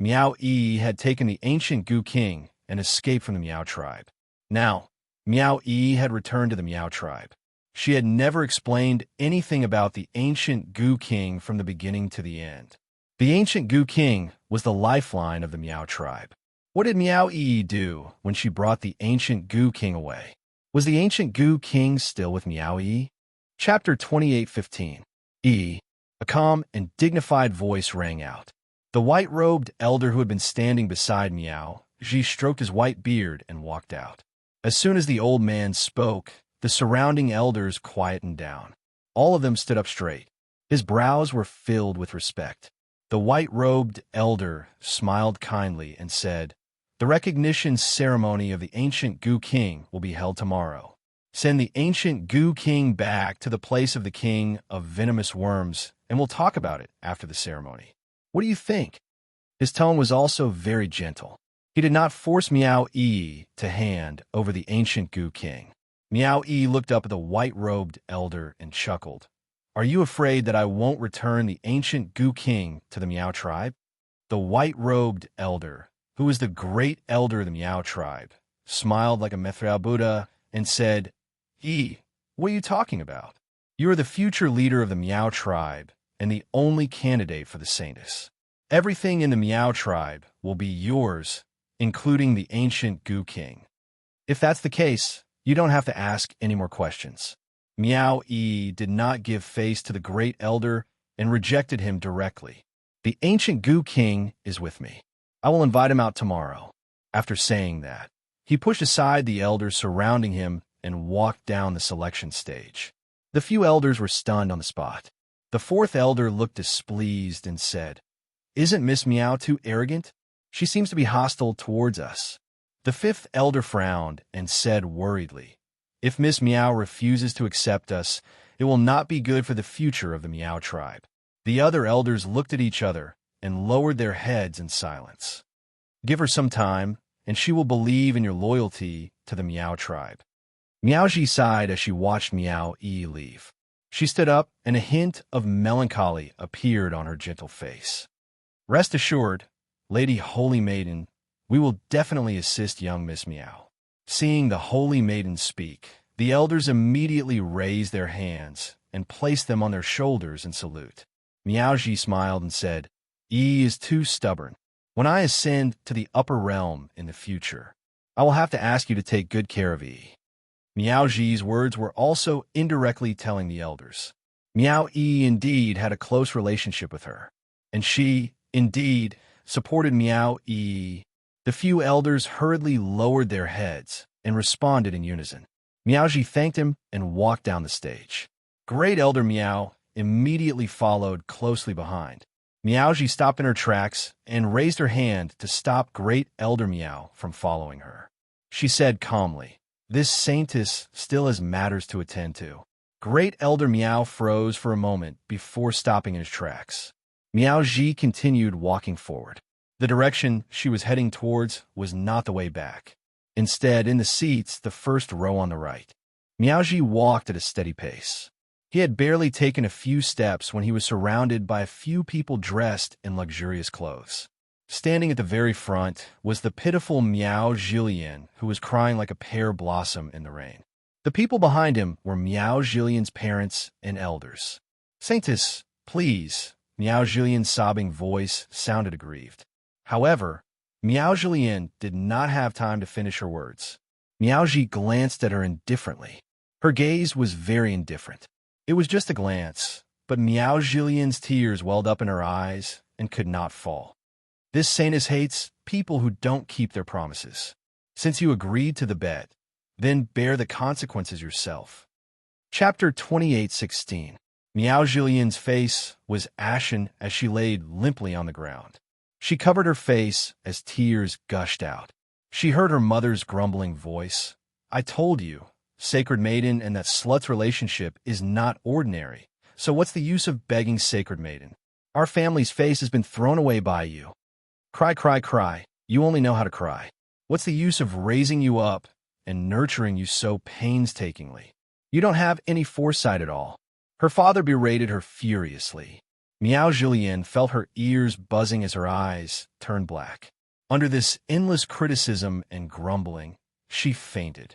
Miao Yi had taken the ancient Gu King and escaped from the Miao tribe. Now, Miao Yi had returned to the Miao tribe. She had never explained anything about the ancient Goo King from the beginning to the end. The ancient Goo King was the lifeline of the Meow tribe. What did Meow Yi do when she brought the ancient Goo King away? Was the ancient Goo King still with Meow Yi? Chapter 28:15. A calm and dignified voice rang out. The white-robed elder who had been standing beside Meow Ji stroked his white beard and walked out. As soon as the old man spoke, the surrounding elders quietened down. All of them stood up straight. His brows were filled with respect. The white-robed elder smiled kindly and said, "The recognition ceremony of the ancient Goo King will be held tomorrow. Send the ancient Goo King back to the place of the king of venomous worms, and we'll talk about it after the ceremony. What do you think?" His tone was also very gentle. He did not force Meow Yi to hand over the ancient Goo King. Meow Yi looked up at the white-robed elder and chuckled. "Are you afraid that I won't return the ancient Goo King to the Meow tribe?" The white-robed elder, who was the great elder of the Meow tribe, smiled like a Mithril Buddha and said, "Yi, what are you talking about? You are the future leader of the Meow tribe and the only candidate for the saintess. Everything in the Meow tribe will be yours, including the ancient Goo King. If that's the case, you don't have to ask any more questions." Meow Yi did not give face to the great elder and rejected him directly. "The ancient Goo King is with me. I will invite him out tomorrow." After saying that, he pushed aside the elders surrounding him and walked down the selection stage. The few elders were stunned on the spot. The fourth elder looked displeased and said, "Isn't Miss Meow too arrogant? She seems to be hostile towards us." The fifth elder frowned and said worriedly, "If Miss Meow refuses to accept us, it will not be good for the future of the Meow tribe." The other elders looked at each other and lowered their heads in silence. "Give her some time, and she will believe in your loyalty to the Meow tribe." Meow Ji sighed as she watched Meow Yi leave. She stood up, and a hint of melancholy appeared on her gentle face. "Rest assured, Lady Holy Maiden, we will definitely assist young Miss Meow." Seeing the Holy Maiden speak, the elders immediately raised their hands and placed them on their shoulders in salute. Meow Ji smiled and said, "Yi is too stubborn. When I ascend to the upper realm in the future, I will have to ask you to take good care of Yi." Meow Ji's words were also indirectly telling the elders. Meow Yi indeed had a close relationship with her, and she, indeed, supported Meow Yi. The few elders hurriedly lowered their heads and responded in unison. Meow Ji thanked him and walked down the stage. Great Elder Meow immediately followed closely behind. Meow Ji stopped in her tracks and raised her hand to stop Great Elder Meow from following her. She said calmly, "This saintess still has matters to attend to." Great Elder Meow froze for a moment before stopping in his tracks. Meow Ji continued walking forward. The direction she was heading towards was not the way back. Instead, in the seats, the first row on the right, Meow Ji walked at a steady pace. He had barely taken a few steps when he was surrounded by a few people dressed in luxurious clothes. Standing at the very front was the pitiful Meow Jillian, who was crying like a pear blossom in the rain. The people behind him were Meow Jillian's parents and elders. "Saintess, please," Meow Jillian's sobbing voice sounded aggrieved. However, Meow Jillian did not have time to finish her words. Meow Ji glanced at her indifferently. Her gaze was very indifferent. It was just a glance, but Meow Jillian's tears welled up in her eyes and could not fall. "This saintess hates people who don't keep their promises. Since you agreed to the bet, then bear the consequences yourself." Chapter 28:16. Meow Jillian's face was ashen as she laid limply on the ground. She covered her face as tears gushed out. She heard her mother's grumbling voice. "I told you, Sacred Maiden and that slut's relationship is not ordinary. So what's the use of begging, Sacred Maiden? Our family's face has been thrown away by you. Cry, cry, cry. You only know how to cry. What's the use of raising you up and nurturing you so painstakingly? You don't have any foresight at all." Her father berated her furiously. Meow Jillian felt her ears buzzing as her eyes turned black. Under this endless criticism and grumbling, she fainted.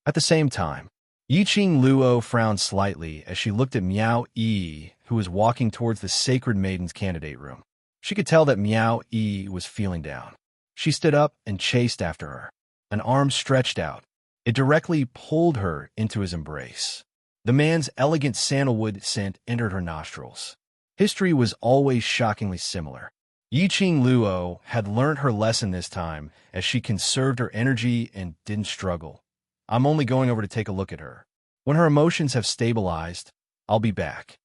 At the same time, Yiqing Luo frowned slightly as she looked at Miao Yi, who was walking towards the Sacred Maiden's candidate room. She could tell that Miao Yi was feeling down. She stood up and chased after her. An arm stretched out. It directly pulled her into his embrace. The man's elegant sandalwood scent entered her nostrils. History was always shockingly similar. Yiqing Luo had learned her lesson this time as she conserved her energy and didn't struggle. I'm only going over to take a look at her. When her emotions have stabilized, I'll be back.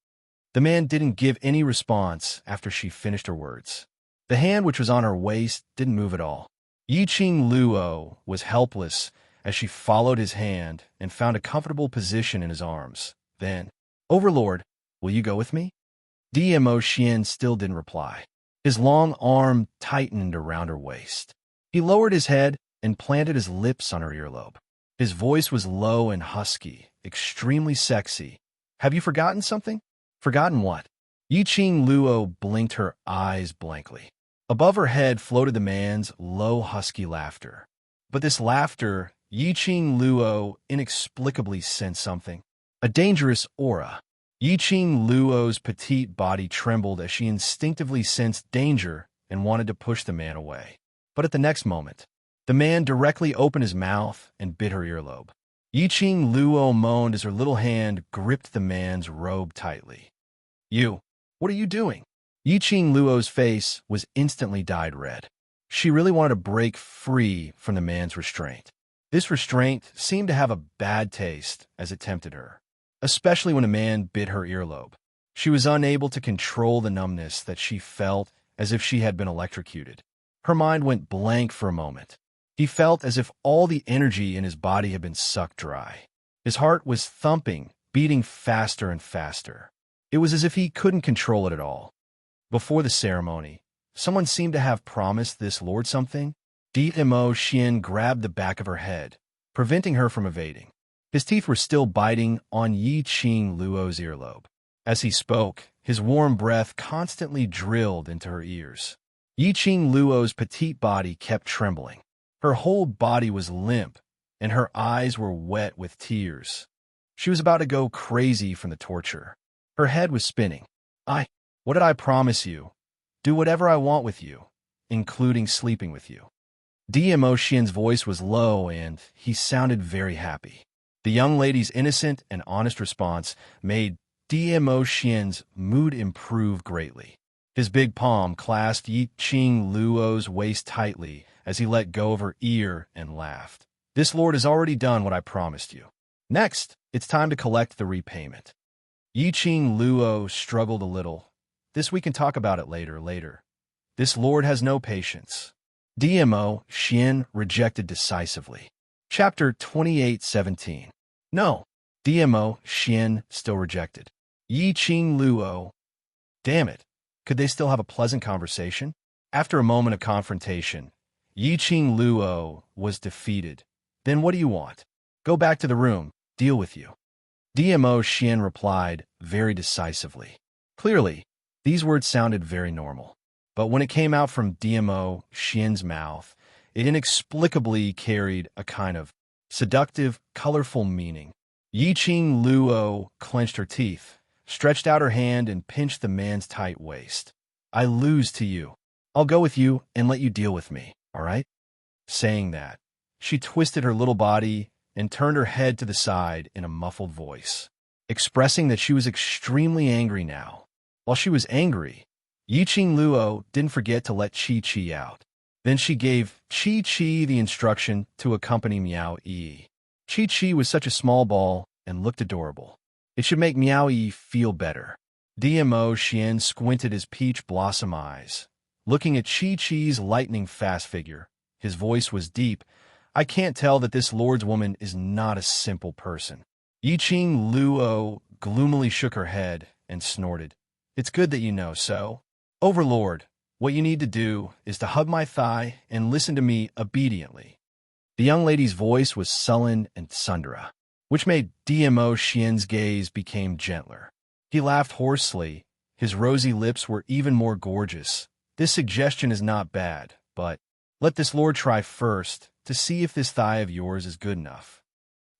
The man didn't give any response after she finished her words. The hand which was on her waist didn't move at all. Yiqing Luo was helpless as she followed his hand and found a comfortable position in his arms. Then, Overlord, will you go with me? DMO Xian still didn't reply. His long arm tightened around her waist. He lowered his head and planted his lips on her earlobe. His voice was low and husky, extremely sexy. Have you forgotten something? Forgotten what? Yiqing Luo blinked her eyes blankly. Above her head floated the man's low, husky laughter. But this laughter, Yiqing Luo inexplicably sensed something. A dangerous aura. Yiqing Luo's petite body trembled as she instinctively sensed danger and wanted to push the man away. But at the next moment, the man directly opened his mouth and bit her earlobe. Yiqing Luo moaned as her little hand gripped the man's robe tightly. You, what are you doing? Yiqing Luo's face was instantly dyed red. She really wanted to break free from the man's restraint. This restraint seemed to have a bad taste as it tempted her, especially when a man bit her earlobe. She was unable to control the numbness that she felt as if she had been electrocuted. Her mind went blank for a moment. He felt as if all the energy in his body had been sucked dry. His heart was thumping, beating faster and faster. It was as if he couldn't control it at all. Before the ceremony, someone seemed to have promised this lord something. DMO Xian grabbed the back of her head, preventing her from evading. His teeth were still biting on Yiqing Luo's earlobe. As he spoke, his warm breath constantly drilled into her ears. Yiqing Luo's petite body kept trembling. Her whole body was limp, and her eyes were wet with tears. She was about to go crazy from the torture. Her head was spinning. What did I promise you? Do whatever I want with you, including sleeping with you. DMO Xian's voice was low, and he sounded very happy. The young lady's innocent and honest response made DMO Xian's mood improve greatly. His big palm clasped Yiqing Luo's waist tightly as he let go of her ear and laughed. This lord has already done what I promised you. Next, it's time to collect the repayment. Yiqing Luo struggled a little. This we can talk about it later. This lord has no patience. DMO Xian rejected decisively. Chapter 28:17. No. DMO Xian still rejected. Yiqing Luo. Damn it. Could they still have a pleasant conversation? After a moment of confrontation, Yiqing Luo was defeated. Then what do you want? Go back to the room. Deal with you. DMO Xian replied very decisively. Clearly, these words sounded very normal. But when it came out from DMO Xian's mouth, it inexplicably carried a kind of seductive, colorful meaning. Yiqing Luo clenched her teeth, stretched out her hand, and pinched the man's tight waist. I lose to you. I'll go with you and let you deal with me, all right? Saying that, she twisted her little body and turned her head to the side in a muffled voice, expressing that she was extremely angry now. While she was angry, Yiqing Luo didn't forget to let Chi out. Then she gave Chi the instruction to accompany Miao Yi. Chi was such a small ball and looked adorable. It should make Miao Yi feel better. DMO Xian squinted his peach blossom eyes, looking at Chi's lightning-fast figure. His voice was deep. I can't tell that this lord's woman is not a simple person. Yiqing Luo gloomily shook her head and snorted. It's good that you know so. Overlord, what you need to do is to hug my thigh and listen to me obediently. The young lady's voice was sullen and tsundere, which made DMO Xian's gaze became gentler. He laughed hoarsely. His rosy lips were even more gorgeous. This suggestion is not bad, but let this lord try first to see if this thigh of yours is good enough.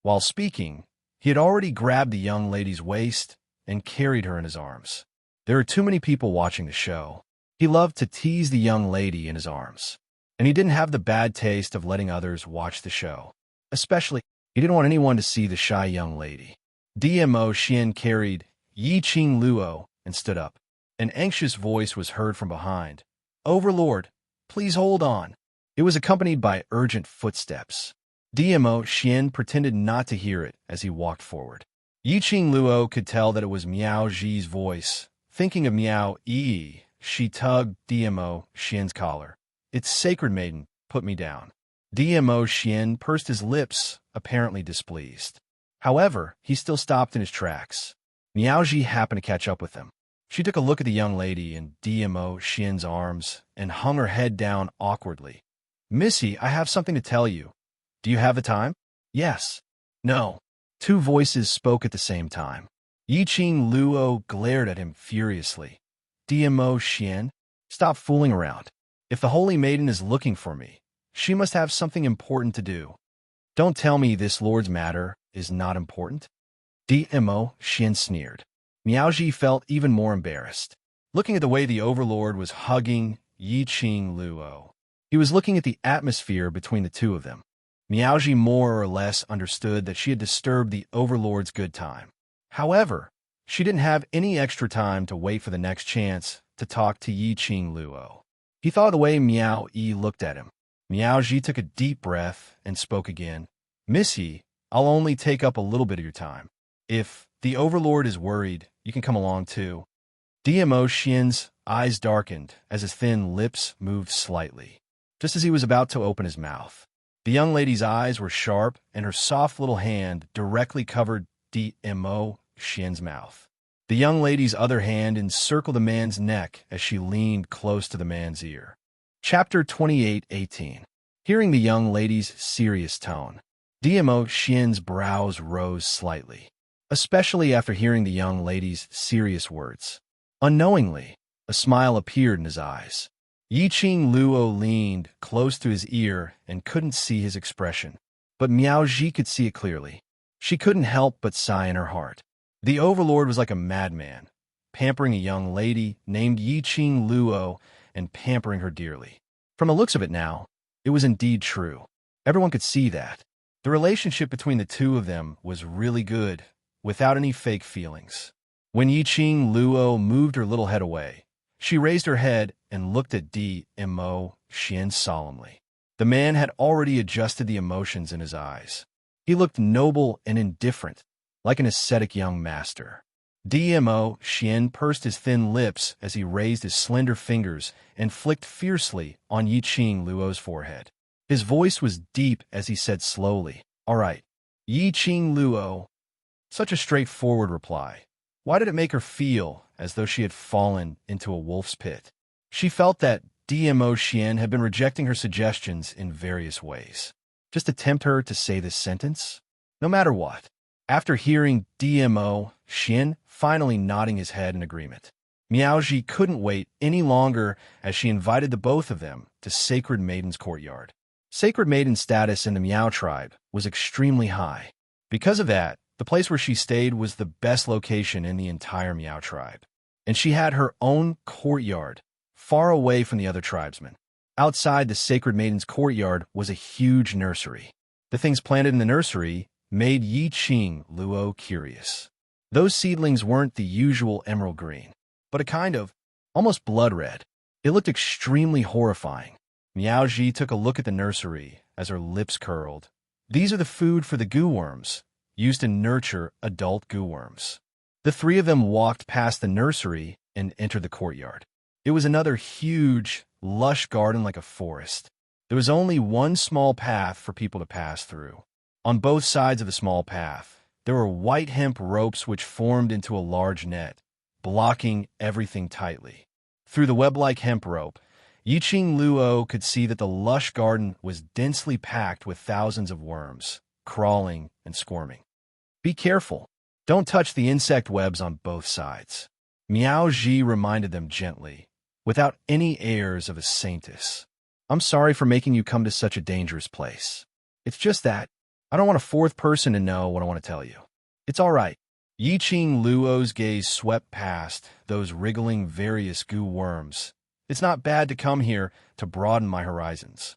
While speaking, He had already grabbed the young lady's waist and carried her in his arms. There are too many people watching the show. He loved to tease the young lady in his arms, and he didn't have the bad taste of letting others watch the show. Especially, he didn't want anyone to see the shy young lady. Dmo Xian carried Yi Qing Luo and stood up. An anxious voice was heard from behind. "Overlord, please hold on." It was accompanied by urgent footsteps. Dmo Xian pretended not to hear it as he walked forward. Yi Qing Luo could tell that it was Miao Zhi's voice. Thinking of Miao Yi, she tugged Dmo Xian's collar. "It's sacred, maiden. Put me down." Dmo Xian pursed his lips, apparently displeased. However, he still stopped in his tracks. Miao Zhi happened to catch up with him. She took a look at the young lady in Dmo Xian's arms and hung her head down awkwardly. "Missy, I have something to tell you. Do you have the time?" "Yes." "No." Two voices spoke at the same time. Yi Qing Luo glared at him furiously. "Dmo Xian, stop fooling around. If the Holy Maiden is looking for me, she must have something important to do. Don't tell me this Lord's matter is not important." Dmo Xian sneered. Miao Zhi felt even more embarrassed, looking at the way the Overlord was hugging Yi Qing Luo. He was looking at the atmosphere between the two of them. Miao Zhi more or less understood that she had disturbed the Overlord's good time. However, she didn't have any extra time to wait for the next chance to talk to Yi Qing Luo. He thought of the way Miao Yi looked at him. Miao Zhi took a deep breath and spoke again. "Miss Yi, I'll only take up a little bit of your time. If the Overlord is worried, you can come along too." Dmo Xian's eyes darkened as his thin lips moved slightly, just as he was about to open his mouth. The young lady's eyes were sharp, and her soft little hand directly covered Dmo Xian's mouth. The young lady's other hand encircled the man's neck as she leaned close to the man's ear. Chapter 28:18. Hearing the young lady's serious tone, Dmo Xian's brows rose slightly, especially after hearing the young lady's serious words. Unknowingly, a smile appeared in his eyes. Yi Qing Luo leaned close to his ear and couldn't see his expression, but Miao Zhi could see it clearly. She couldn't help but sigh in her heart. The Overlord was like a madman, pampering a young lady named Yi Qing Luo and pampering her dearly. From the looks of it now, it was indeed true. Everyone could see that. The relationship between the two of them was really good, without any fake feelings. When Yi Qing Luo moved her little head away, she raised her head and looked at Dmo Xian solemnly. The man had already adjusted the emotions in his eyes. He looked noble and indifferent, like an ascetic young master. Dmo Xian pursed his thin lips as he raised his slender fingers and flicked fiercely on Yi Qing Luo's forehead. His voice was deep as he said slowly, "All right, Yi Qing Luo." Such a straightforward reply. Why did it make her feel as though she had fallen into a wolf's pit? She felt that Dmo Xian had been rejecting her suggestions in various ways, just to tempt her to say this sentence. No matter what. After hearing Dmo Xian finally nodding his head in agreement, Miao Zhi couldn't wait any longer as she invited the both of them to Sacred Maiden's courtyard. Sacred Maiden's status in the Miao tribe was extremely high. Because of that, the place where she stayed was the best location in the entire Miao tribe, and she had her own courtyard, far away from the other tribesmen. Outside the Sacred Maiden's courtyard was a huge nursery. The things planted in the nursery made Yi Qing Luo curious. Those seedlings weren't the usual emerald green, but a kind of almost blood red. It looked extremely horrifying. Miao Zhi took a look at the nursery as her lips curled. These are the food for the goo worms, used to nurture adult goo worms. The three of them walked past the nursery and entered the courtyard. It was another huge, lush garden like a forest. There was only one small path for people to pass through. On both sides of the small path, there were white hemp ropes which formed into a large net, blocking everything tightly. Through the web-like hemp rope, Yi Qing Luo could see that the lush garden was densely packed with thousands of worms, crawling and squirming. "Be careful. Don't touch the insect webs on both sides," Miao Zhi reminded them gently, without any airs of a saintess. "I'm sorry for making you come to such a dangerous place. It's just that I don't want a fourth person to know what I want to tell you." It's all right. Yiqing Luo's gaze swept past those wriggling various goo worms. It's not bad to come here to broaden my horizons.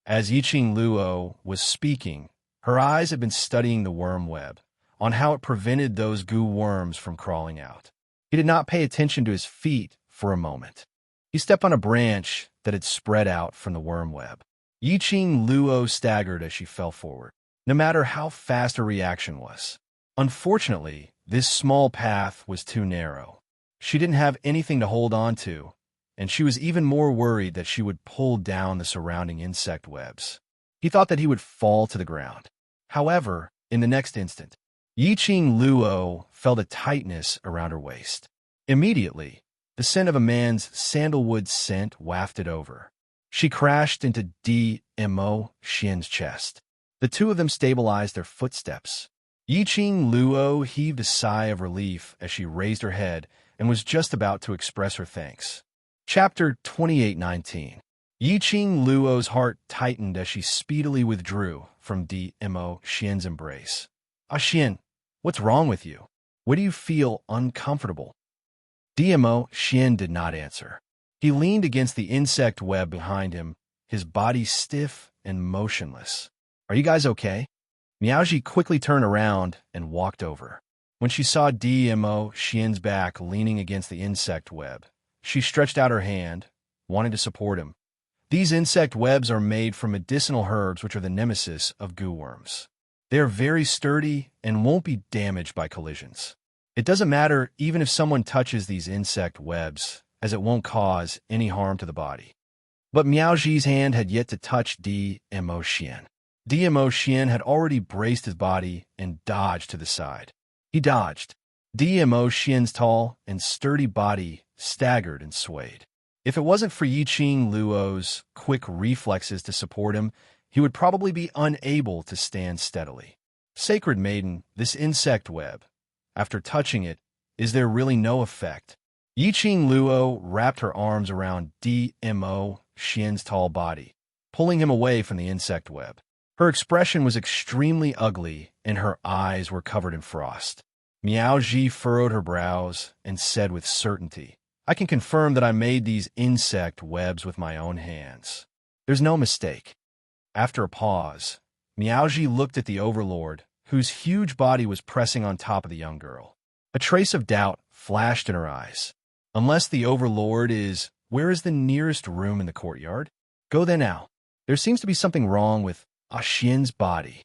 As Yiqing Luo was speaking, her eyes had been studying the worm web, on how it prevented those goo worms from crawling out. He did not pay attention to his feet for a moment. He stepped on a branch that had spread out from the worm web. Yiqing Luo staggered as she fell forward, no matter how fast her reaction was. Unfortunately, this small path was too narrow. She didn't have anything to hold on to, and she was even more worried that she would pull down the surrounding insect webs. He thought that he would fall to the ground. However, in the next instant, Yiqing Luo felt a tightness around her waist. Immediately, the scent of a man's sandalwood scent wafted over. She crashed into Dmo Xian's chest. The two of them stabilized their footsteps. Yiqing Luo heaved a sigh of relief as she raised her head and was just about to express her thanks. Chapter 28:19. Yiqing Luo's heart tightened as she speedily withdrew from Dmo Xian's embrace. Xian, what's wrong with you? Why do you feel uncomfortable? Dmo Xian did not answer. He leaned against the insect web behind him, his body stiff and motionless. Are you guys okay? Miaoji quickly turned around and walked over. When she saw Dmo Xian's back leaning against the insect web, she stretched out her hand, wanting to support him. These insect webs are made from medicinal herbs, which are the nemesis of goo worms. They are very sturdy and won't be damaged by collisions. It doesn't matter even if someone touches these insect webs, as it won't cause any harm to the body. But Miaoji's hand had yet to touch Dmo Xian. Dmo Xian had already braced his body and dodged to the side. He dodged. Dmo Xian's tall and sturdy body staggered and swayed. If it wasn't for Yiqing Luo's quick reflexes to support him, he would probably be unable to stand steadily. Sacred Maiden, this insect web, after touching it, is there really no effect? Yiqing Luo wrapped her arms around Dmo Xian's tall body, pulling him away from the insect web. Her expression was extremely ugly, and her eyes were covered in frost. Miaoji furrowed her brows and said with certainty, I can confirm that I made these insect webs with my own hands. There's no mistake. After a pause, Miaoji looked at the Overlord, whose huge body was pressing on top of the young girl. A trace of doubt flashed in her eyes. Unless the Overlord is, where is the nearest room in the courtyard? Go there now. There seems to be something wrong with Xian's body.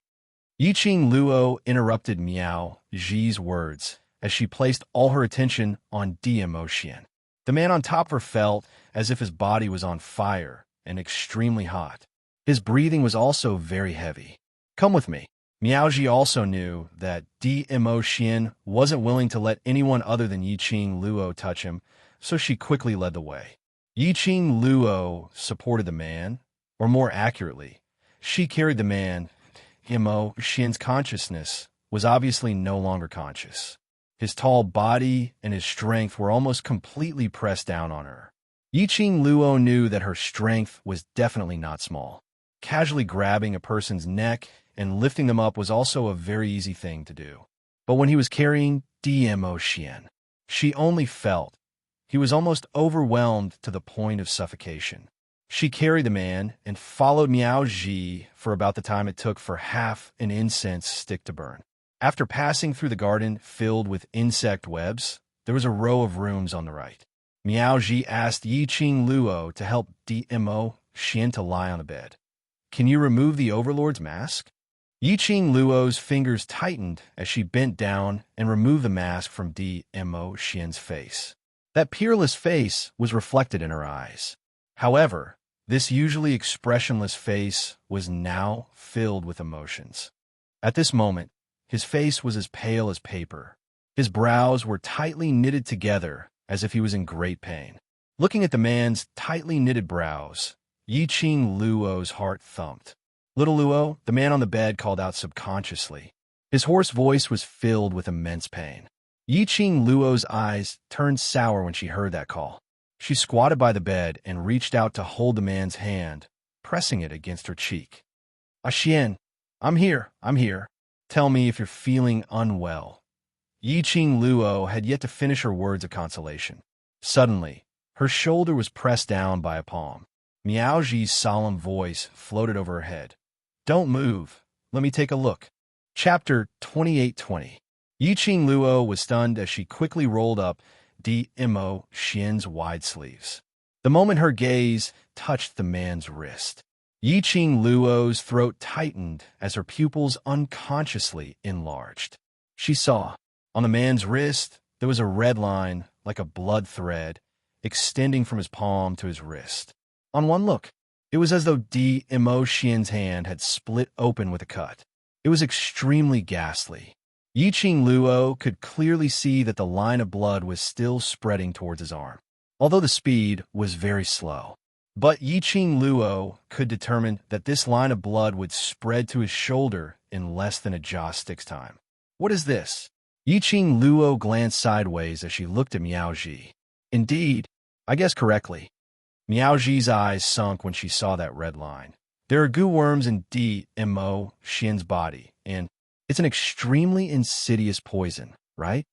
Yiqing Luo interrupted Miao Ji's words as she placed all her attention on Dmo Xian. The man on top of her felt as if his body was on fire and extremely hot. His breathing was also very heavy. Come with me. Miaoji also knew that Dmo Xian wasn't willing to let anyone other than Yiqing Luo touch him, so she quickly led the way. Yiqing Luo supported the man, or more accurately, she carried the man. Dmo Xian's consciousness was obviously no longer conscious. His tall body and his strength were almost completely pressed down on her. Yiqing Luo knew that her strength was definitely not small. Casually grabbing a person's neck and lifting them up was also a very easy thing to do. But when he was carrying Dmo Xian, she only felt he was almost overwhelmed to the point of suffocation. She carried the man and followed Miaoji for about the time it took for half an incense stick to burn. After passing through the garden filled with insect webs, there was a row of rooms on the right. Miaoji asked Yiqing Luo to help Dmo Xian to lie on the bed. Can you remove the Overlord's mask? Yiqing Luo's fingers tightened as she bent down and removed the mask from Dmo Xian's face. That peerless face was reflected in her eyes. However, this usually expressionless face was now filled with emotions. At this moment, his face was as pale as paper. His brows were tightly knitted together as if he was in great pain. Looking at the man's tightly knitted brows, Yiqing Luo's heart thumped. Little Luo, the man on the bed, called out subconsciously. His hoarse voice was filled with immense pain. Yiqing Luo's eyes turned sour when she heard that call. She squatted by the bed and reached out to hold the man's hand, pressing it against her cheek. Xian, I'm here. Tell me if you're feeling unwell. Yiqing Luo had yet to finish her words of consolation. Suddenly, her shoulder was pressed down by a palm. Miaoji's solemn voice floated over her head. "Don't move. Let me take a look." Chapter 28:20. Yiqing Luo was stunned as she quickly rolled up Dmo Xian's wide sleeves. The moment her gaze touched the man's wrist, Yiqing Luo's throat tightened as her pupils unconsciously enlarged. She saw, on the man's wrist, there was a red line, like a blood thread, extending from his palm to his wrist. On one look, it was as though Dmo Xian's hand had split open with a cut. It was extremely ghastly. Yiqing Luo could clearly see that the line of blood was still spreading towards his arm, although the speed was very slow. But Yiqing Luo could determine that this line of blood would spread to his shoulder in less than a jaw stick's time. "What is this?" Yiqing Luo glanced sideways as she looked at Miaoji. Indeed, I guessed correctly. Miaoji's eyes sunk when she saw that red line. There are goo worms in Dmo Xian's body, and it's an extremely insidious poison, right?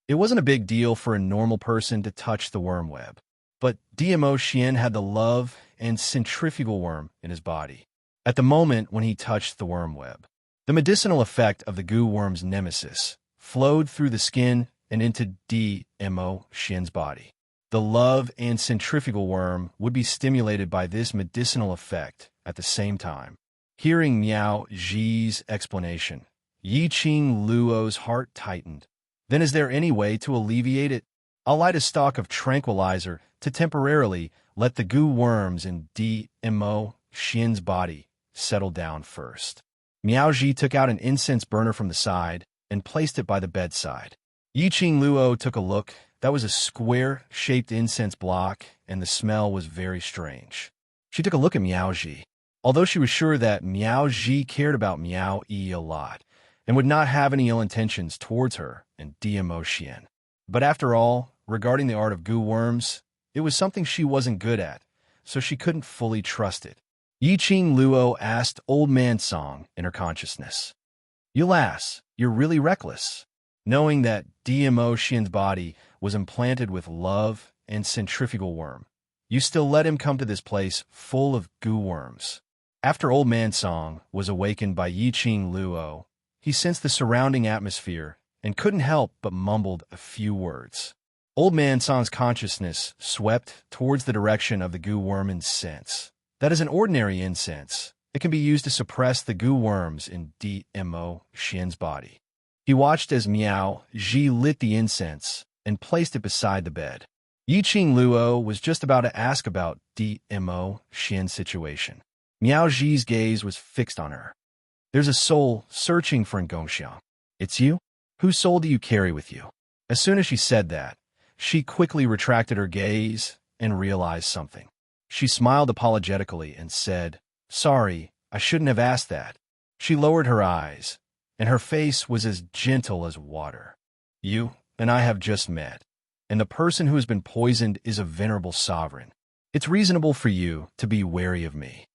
It wasn't a big deal for a normal person to touch the worm web, but Dmo Xian had the love and centrifugal worm in his body. At the moment when he touched the worm web, the medicinal effect of the goo worm's nemesis flowed through the skin and into Dmo Xian's body. The love and centrifugal worm would be stimulated by this medicinal effect at the same time. Hearing Miao Ji's explanation, Yiqing Luo's heart tightened. Then is there any way to alleviate it? I'll light a stalk of tranquilizer to temporarily let the goo worms in Dmo Xian's body settle down first. Miao Ji took out an incense burner from the side and placed it by the bedside. Yiqing Luo took a look. That was a square-shaped incense block, and the smell was very strange. She took a look at Miao Ji. Although she was sure that Miao Ji cared about Miao Yi a lot, and would not have any ill intentions towards her and Dmo Xian. But after all, regarding the art of goo worms, it was something she wasn't good at, so she couldn't fully trust it. Yiqing Luo asked Old Man Song in her consciousness. "You lass, you're really reckless." Knowing that Dmo Xian's body was implanted with love and centrifugal worm, you still let him come to this place full of goo worms. After Old Man Song was awakened by Yiqing Luo, he sensed the surrounding atmosphere and couldn't help but mumbled a few words. Old Man Song's consciousness swept towards the direction of the goo worm incense. That is an ordinary incense. It can be used to suppress the goo worms in Dmo Xian's body. He watched as Miao Ji lit the incense and placed it beside the bed. Yiqing Luo was just about to ask about Dmo Xian's situation. Miao Ji's gaze was fixed on her. "There's a soul searching for Ngongxiang. It's you? Whose soul do you carry with you?" As soon as she said that, she quickly retracted her gaze and realized something. She smiled apologetically and said, "Sorry, I shouldn't have asked that." She lowered her eyes, and her face was as gentle as water. "You and I have just met, and the person who has been poisoned is a venerable sovereign. It's reasonable for you to be wary of me."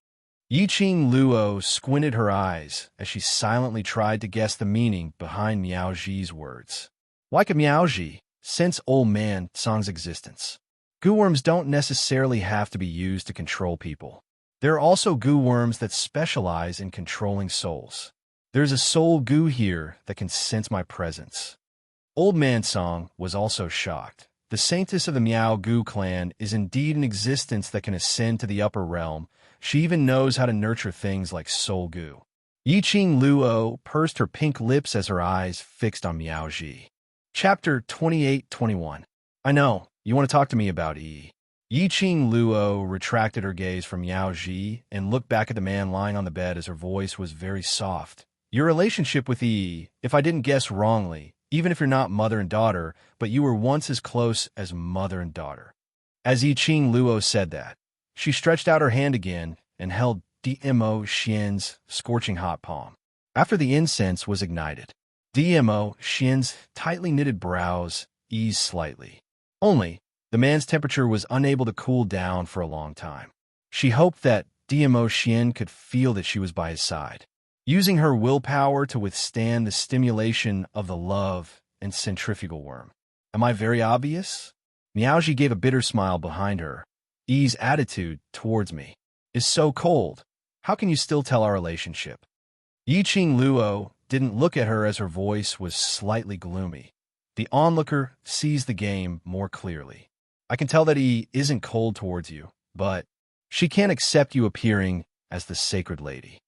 Yiqing Luo squinted her eyes as she silently tried to guess the meaning behind Miao Ji's words. Why could Miao Ji sense Old Man Song's existence? Goo worms don't necessarily have to be used to control people. There are also goo worms that specialize in controlling souls. There's a soul goo here that can sense my presence. Old Man Song was also shocked. The saintess of the Miao Goo clan is indeed an existence that can ascend to the upper realm. She even knows how to nurture things like soul goo. Yiqing Luo pursed her pink lips as her eyes fixed on Miao Ji. Chapter 28:21. I know, you want to talk to me about Yi. Yiqing Luo retracted her gaze from Miao Ji and looked back at the man lying on the bed as her voice was very soft. Your relationship with Yi, if I didn't guess wrongly, even if you're not mother and daughter, but you were once as close as mother and daughter. As Yiqing Luo said that, she stretched out her hand again and held Dmo Xian's scorching hot palm. After the incense was ignited, Dmo Xian's tightly knitted brows eased slightly. Only, the man's temperature was unable to cool down for a long time. She hoped that Dmo Xian could feel that she was by his side. Using her willpower to withstand the stimulation of the love and centrifugal worm. Am I very obvious? Miaoji gave a bitter smile behind her. Yi's attitude towards me is so cold. How can you still tell our relationship? Yiqing Luo didn't look at her as her voice was slightly gloomy. The onlooker sees the game more clearly. I can tell that he isn't cold towards you, but she can't accept you appearing as the sacred lady.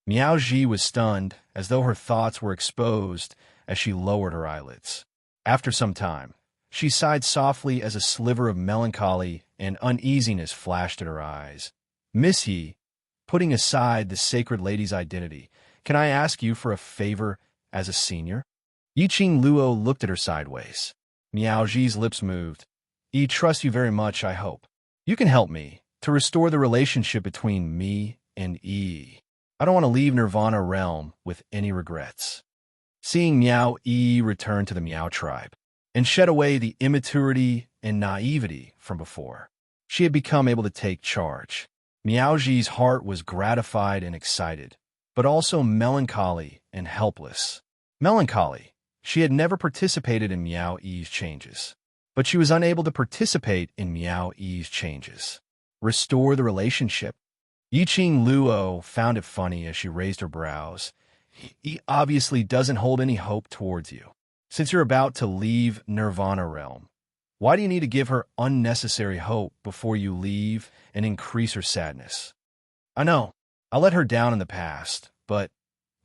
Miaoji was stunned, as though her thoughts were exposed as she lowered her eyelids. After some time, she sighed softly as a sliver of melancholy and uneasiness flashed at her eyes. Miss Yi, putting aside the sacred lady's identity, can I ask you for a favor as a senior? Yiqing Luo looked at her sideways. Miaoji's lips moved. Yi trusts you very much, I hope. You can help me to restore the relationship between me and Yi. I don't want to leave Nirvana realm with any regrets. Seeing Miao Yi return to the Miao tribe and shed away the immaturity and naivety from before, she had become able to take charge. Miaoji's heart was gratified and excited, but also melancholy and helpless. Melancholy. She had never participated in Miao Yi's changes, but she was unable to participate in Miao Yi's changes. Restore the relationship. Yiqing Luo found it funny as she raised her brows. He obviously doesn't hold any hope towards you. Since you're about to leave Nirvana realm, why do you need to give her unnecessary hope before you leave and increase her sadness? I know, I let her down in the past, but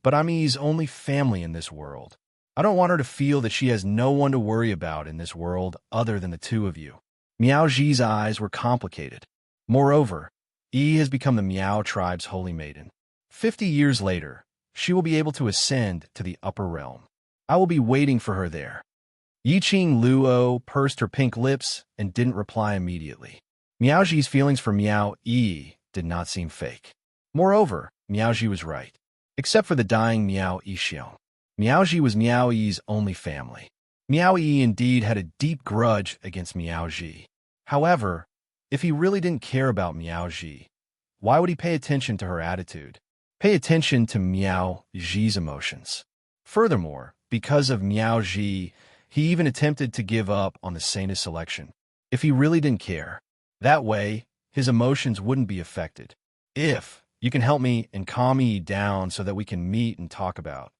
I'm Yi's only family in this world. I don't want her to feel that she has no one to worry about in this world other than the two of you. Miaoji's eyes were complicated. Moreover, Yi has become the Miao tribe's holy maiden. 50 years later, she will be able to ascend to the upper realm. I will be waiting for her there. Yiqing Luo pursed her pink lips and didn't reply immediately. Miaoji's feelings for Miao Yi did not seem fake. Moreover, Miaoji was right. Except for the dying Miao Yixiong, Miaoji was Miao Yi's only family. Miao Yi indeed had a deep grudge against Miaoji. However, if he really didn't care about Miaoji, why would he pay attention to her attitude? Pay attention to Miaoji's emotions. Furthermore, because of Miaoji, he even attempted to give up on the saintess selection. If he really didn't care, that way, his emotions wouldn't be affected. If you can help me and calm me down so that we can meet and talk about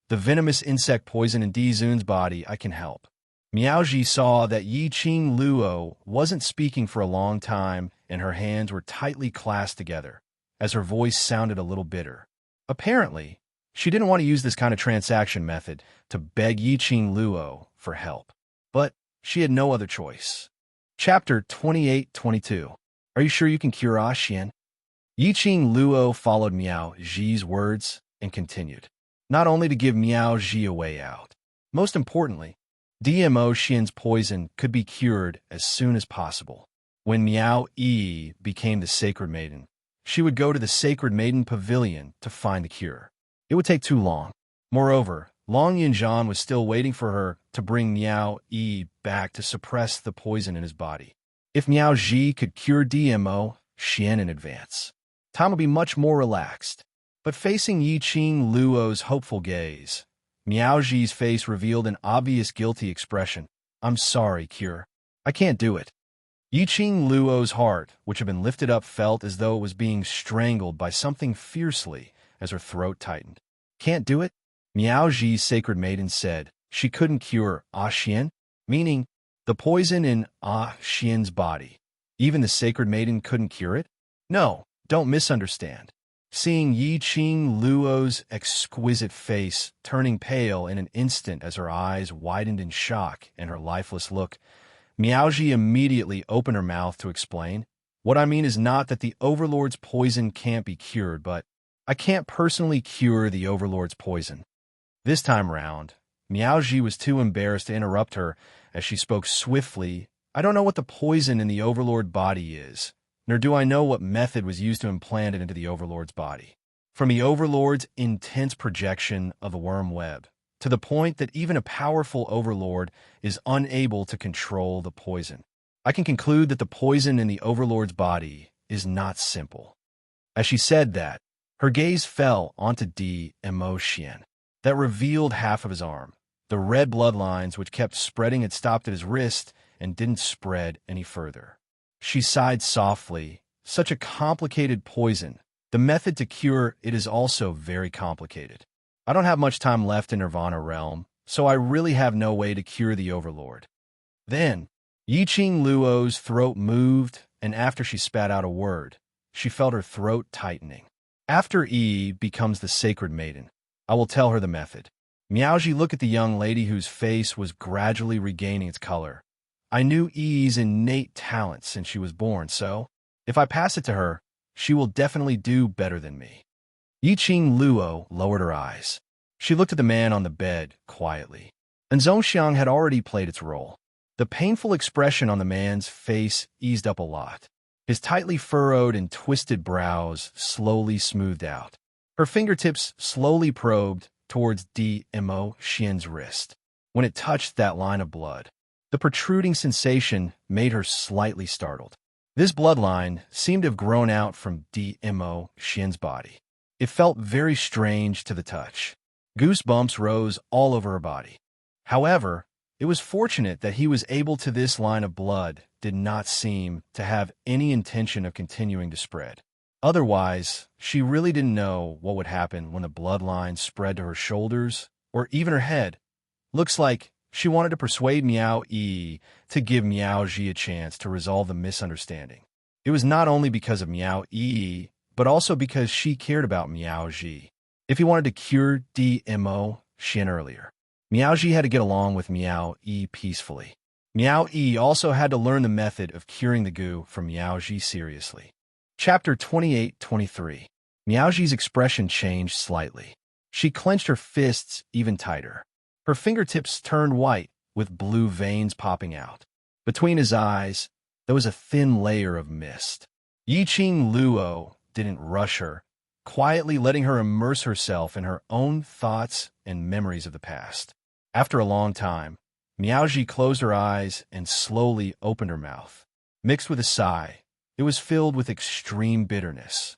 the venomous insect poison in Dizun's body, I can help. Miaoji saw that Yiqing Luo wasn't speaking for a long time, and her hands were tightly clasped together, as her voice sounded a little bitter. Apparently, she didn't want to use this kind of transaction method to beg Yiqing Luo for help. But she had no other choice. Chapter 28-22. Are you sure you can cure Xian? Yiqing Luo followed Miao Ji's words and continued, not only to give Miao Ji a way out. Most importantly, DMO Xian's poison could be cured as soon as possible. When Miao Yi became the Sacred Maiden, she would go to the Sacred Maiden Pavilion to find the cure. It would take too long. Moreover, Long Yinzhan was still waiting for her to bring Miao Yi back to suppress the poison in his body. If Miao Ji could cure DMO Xian in advance, time would be much more relaxed. But facing Yiqing Luo's hopeful gaze, Miaoji's face revealed an obvious guilty expression. I'm sorry, Cure. I can't do it. Yiqing Luo's heart, which had been lifted up, felt as though it was being strangled by something fiercely as her throat tightened. Can't do it? Miaoji's sacred maiden said she couldn't cure Xian, meaning the poison in Xian's body. Even the sacred maiden couldn't cure it? No, don't misunderstand. Seeing Yiqing Luo's exquisite face turning pale in an instant as her eyes widened in shock and her lifeless look, Miaoji immediately opened her mouth to explain. What I mean is not that the Overlord's poison can't be cured, but I can't personally cure the Overlord's poison. This time round, Miaoji was too embarrassed to interrupt her as she spoke swiftly. I don't know what the poison in the Overlord body is, nor do I know what method was used to implant it into the Overlord's body. From the Overlord's intense projection of the worm web, to the point that even a powerful Overlord is unable to control the poison, I can conclude that the poison in the Overlord's body is not simple. As she said that, her gaze fell onto DMO Xian, that revealed half of his arm. The red bloodlines, which kept spreading, had stopped at his wrist and didn't spread any further. She sighed softly. Such a complicated poison. The method to cure it is also very complicated. I don't have much time left in Nirvana realm, so I really have no way to cure the Overlord. Then, Yiqing Luo's throat moved, and after she spat out a word, she felt her throat tightening. After Yi becomes the sacred maiden, I will tell her the method. Miaoji looked at the young lady whose face was gradually regaining its color. I knew Yi's innate talent since she was born, so if I pass it to her, she will definitely do better than me. Yiqing Luo lowered her eyes. She looked at the man on the bed quietly. And Zhongxiang had already played its role. The painful expression on the man's face eased up a lot. His tightly furrowed and twisted brows slowly smoothed out. Her fingertips slowly probed towards Dmo Xian's wrist. When it touched that line of blood, the protruding sensation made her slightly startled. This bloodline seemed to have grown out from Dmo Xian's body. It felt very strange to the touch. Goosebumps rose all over her body. However, it was fortunate that he was able to. This line of blood did not seem to have any intention of continuing to spread. Otherwise, she really didn't know what would happen when the bloodline spread to her shoulders or even her head. Looks like she wanted to persuade Miao Yi to give Miao Ji a chance to resolve the misunderstanding. It was not only because of Miao Yi, but also because she cared about Miao Ji. If he wanted to cure Dmo Xian earlier, Miao Ji had to get along with Miao Yi peacefully. Miao Yi also had to learn the method of curing the goo from Miao Ji seriously. Chapter 28-23. Miao Ji's expression changed slightly. She clenched her fists even tighter. Her fingertips turned white, with blue veins popping out. Between his eyes, there was a thin layer of mist. Yiqing Luo didn't rush her, quietly letting her immerse herself in her own thoughts and memories of the past. After a long time, Miaoji closed her eyes and slowly opened her mouth. Mixed with a sigh, it was filled with extreme bitterness.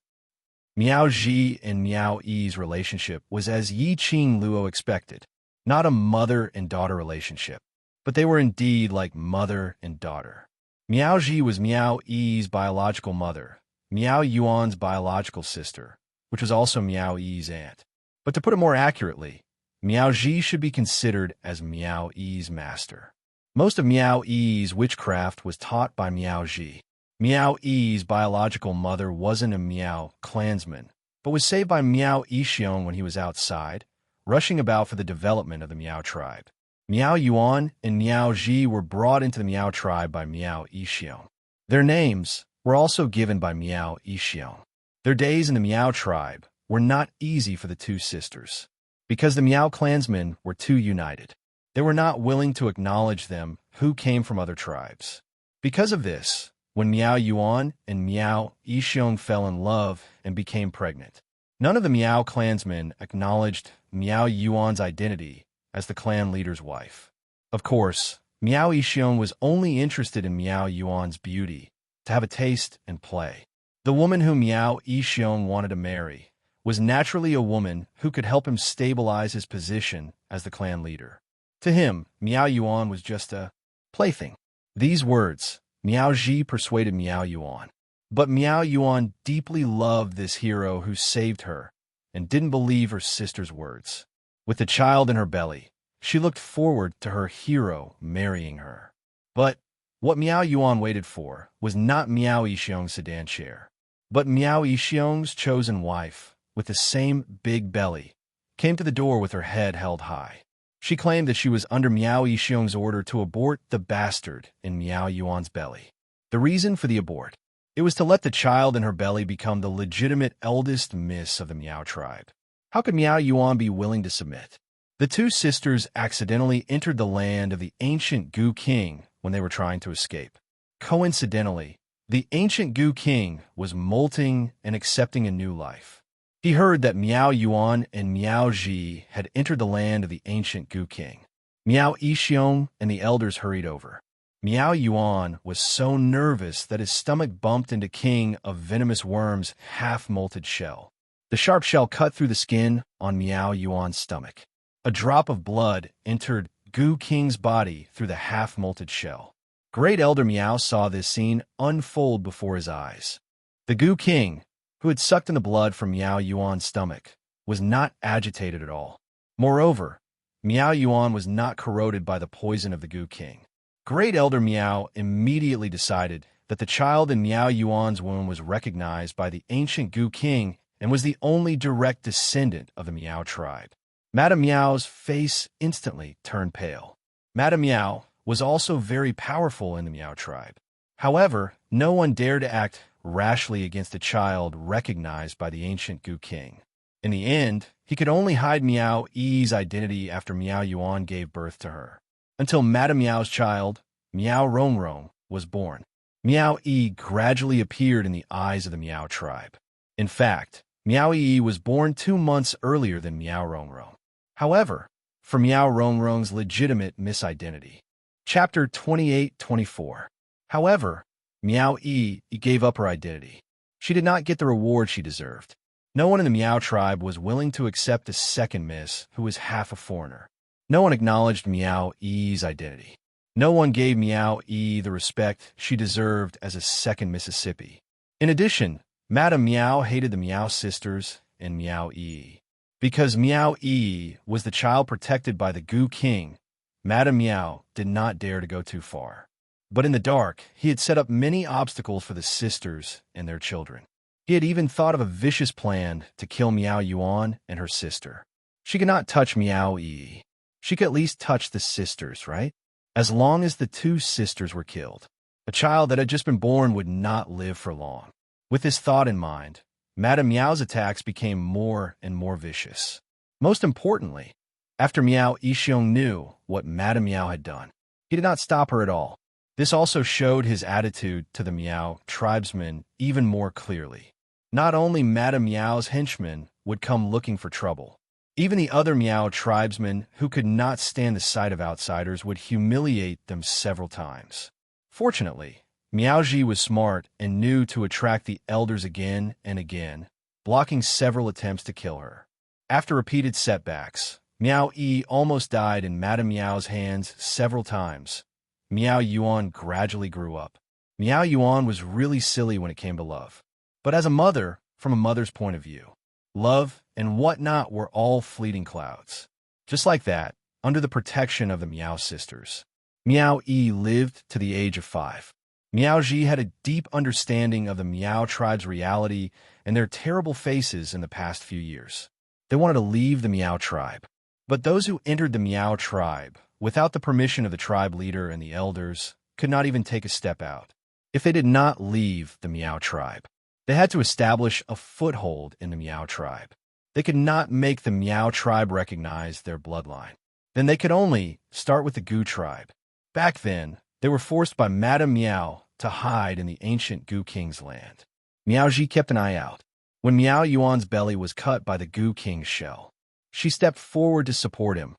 Miaoji and Miao Yi's relationship was as Yiqing Luo expected, not a mother and daughter relationship, but they were indeed like mother and daughter. Miaoji was Miao Yi's biological mother, Miao Yuan's biological sister, which was also Miao Yi's aunt. But to put it more accurately, Miao Ji should be considered as Miao Yi's master. Most of Miao Yi's witchcraft was taught by Miao Ji. Miao Yi's biological mother wasn't a Miao clansman, but was saved by Miao Yixiong when he was outside, rushing about for the development of the Miao tribe. Miao Yuan and Miao Ji were brought into the Miao tribe by Miao Yixiong. Their names were also given by Miao Yixiong. Their days in the Miao tribe were not easy for the two sisters, because the Miao clansmen were too united. They were not willing to acknowledge them who came from other tribes. Because of this, when Miao Yuan and Miao Yixiong fell in love and became pregnant, none of the Miao clansmen acknowledged Miao Yuan's identity as the clan leader's wife. Of course, Miao Yixiong was only interested in Miao Yuan's beauty, to have a taste and play. The woman whom Miao Yixiong wanted to marry was naturally a woman who could help him stabilize his position as the clan leader. To him, Miao Yuan was just a plaything. These words, Miao Ji persuaded Miao Yuan. But Miao Yuan deeply loved this hero who saved her and didn't believe her sister's words. With the child in her belly, she looked forward to her hero marrying her. But what Miao Yuan waited for was not Miao Yixiong's sedan chair, but Miao Yixiong's chosen wife, with the same big belly, came to the door with her head held high. She claimed that she was under Miao Yixiong's order to abort the bastard in Miao Yuan's belly. The reason for the abort, it was to let the child in her belly become the legitimate eldest miss of the Miao tribe. How could Miao Yuan be willing to submit? The two sisters accidentally entered the land of the ancient Gu King when they were trying to escape. Coincidentally, the ancient Gu King was molting and accepting a new life. He heard that Miao Yuan and Miao Ji had entered the land of the ancient Gu King. Miao Yixiong and the elders hurried over. Miao Yuan was so nervous that his stomach bumped into King of Venomous Worm's half-molted shell. The sharp shell cut through the skin on Miao Yuan's stomach. A drop of blood entered Goo King's body through the half-molted shell. Great Elder Meow saw this scene unfold before his eyes. The Goo King, who had sucked in the blood from Meow Yuan's stomach, was not agitated at all. Moreover, Meow Yuan was not corroded by the poison of the Goo King. Great Elder Meow immediately decided that the child in Meow Yuan's womb was recognized by the ancient Goo King and was the only direct descendant of the Meow tribe. Madame Meow's face instantly turned pale. Madame Meow was also very powerful in the Meow tribe. However, no one dared to act rashly against a child recognized by the ancient Goo King. In the end, he could only hide Meow Yi's identity after Meow Yuan gave birth to her, until Madame Meow's child, Meow Rong Rong, was born. Meow Yi gradually appeared in the eyes of the Meow tribe. In fact, Meow Yi was born 2 months earlier than Meow Rong Rong. However, for Meow Rong Rong's legitimate misidentity. Chapter 28-24. However, Meow Yi gave up her identity. She did not get the reward she deserved. No one in the Meow tribe was willing to accept a second miss who was half a foreigner. No one acknowledged Meow Yi's identity. No one gave Meow Yi the respect she deserved as a second Mississippi. In addition, Madame Meow hated the Meow sisters and Meow Yi. Because Meow Yi was the child protected by the Goo King, Madame Meow did not dare to go too far. But in the dark, he had set up many obstacles for the sisters and their children. He had even thought of a vicious plan to kill Meow Yuan and her sister. She could not touch Meow Yi. She could at least touch the sisters, right? As long as the 2 sisters were killed. A child that had just been born would not live for long. With this thought in mind, Madame Meow's attacks became more and more vicious. Most importantly, after Meow Yixiong knew what Madame Meow had done, he did not stop her at all. This also showed his attitude to the Meow tribesmen even more clearly. Not only Madame Meow's henchmen would come looking for trouble, even the other Meow tribesmen who could not stand the sight of outsiders would humiliate them several times. Fortunately, Meowji was smart and knew to attract the elders again and again, blocking several attempts to kill her. After repeated setbacks, Meow Yi almost died in Madame Meow's hands several times. Meow Yuan gradually grew up. Meow Yuan was really silly when it came to love. But as a mother, from a mother's point of view, love and whatnot were all fleeting clouds. Just like that, under the protection of the Meow sisters, Meow Yi lived to the age of 5. Meow Ji had a deep understanding of the Meow tribe's reality and their terrible faces in the past few years. They wanted to leave the Meow tribe. But those who entered the Meow tribe, without the permission of the tribe leader and the elders, could not even take a step out. If they did not leave the Meow tribe, they had to establish a foothold in the Meow tribe. They could not make the Meow tribe recognize their bloodline. Then they could only start with the Goo tribe. Back then, they were forced by Madame Meow to hide in the ancient Goo King's land. Meow Ji kept an eye out. When Meow Yuan's belly was cut by the Goo King's shell, she stepped forward to support him,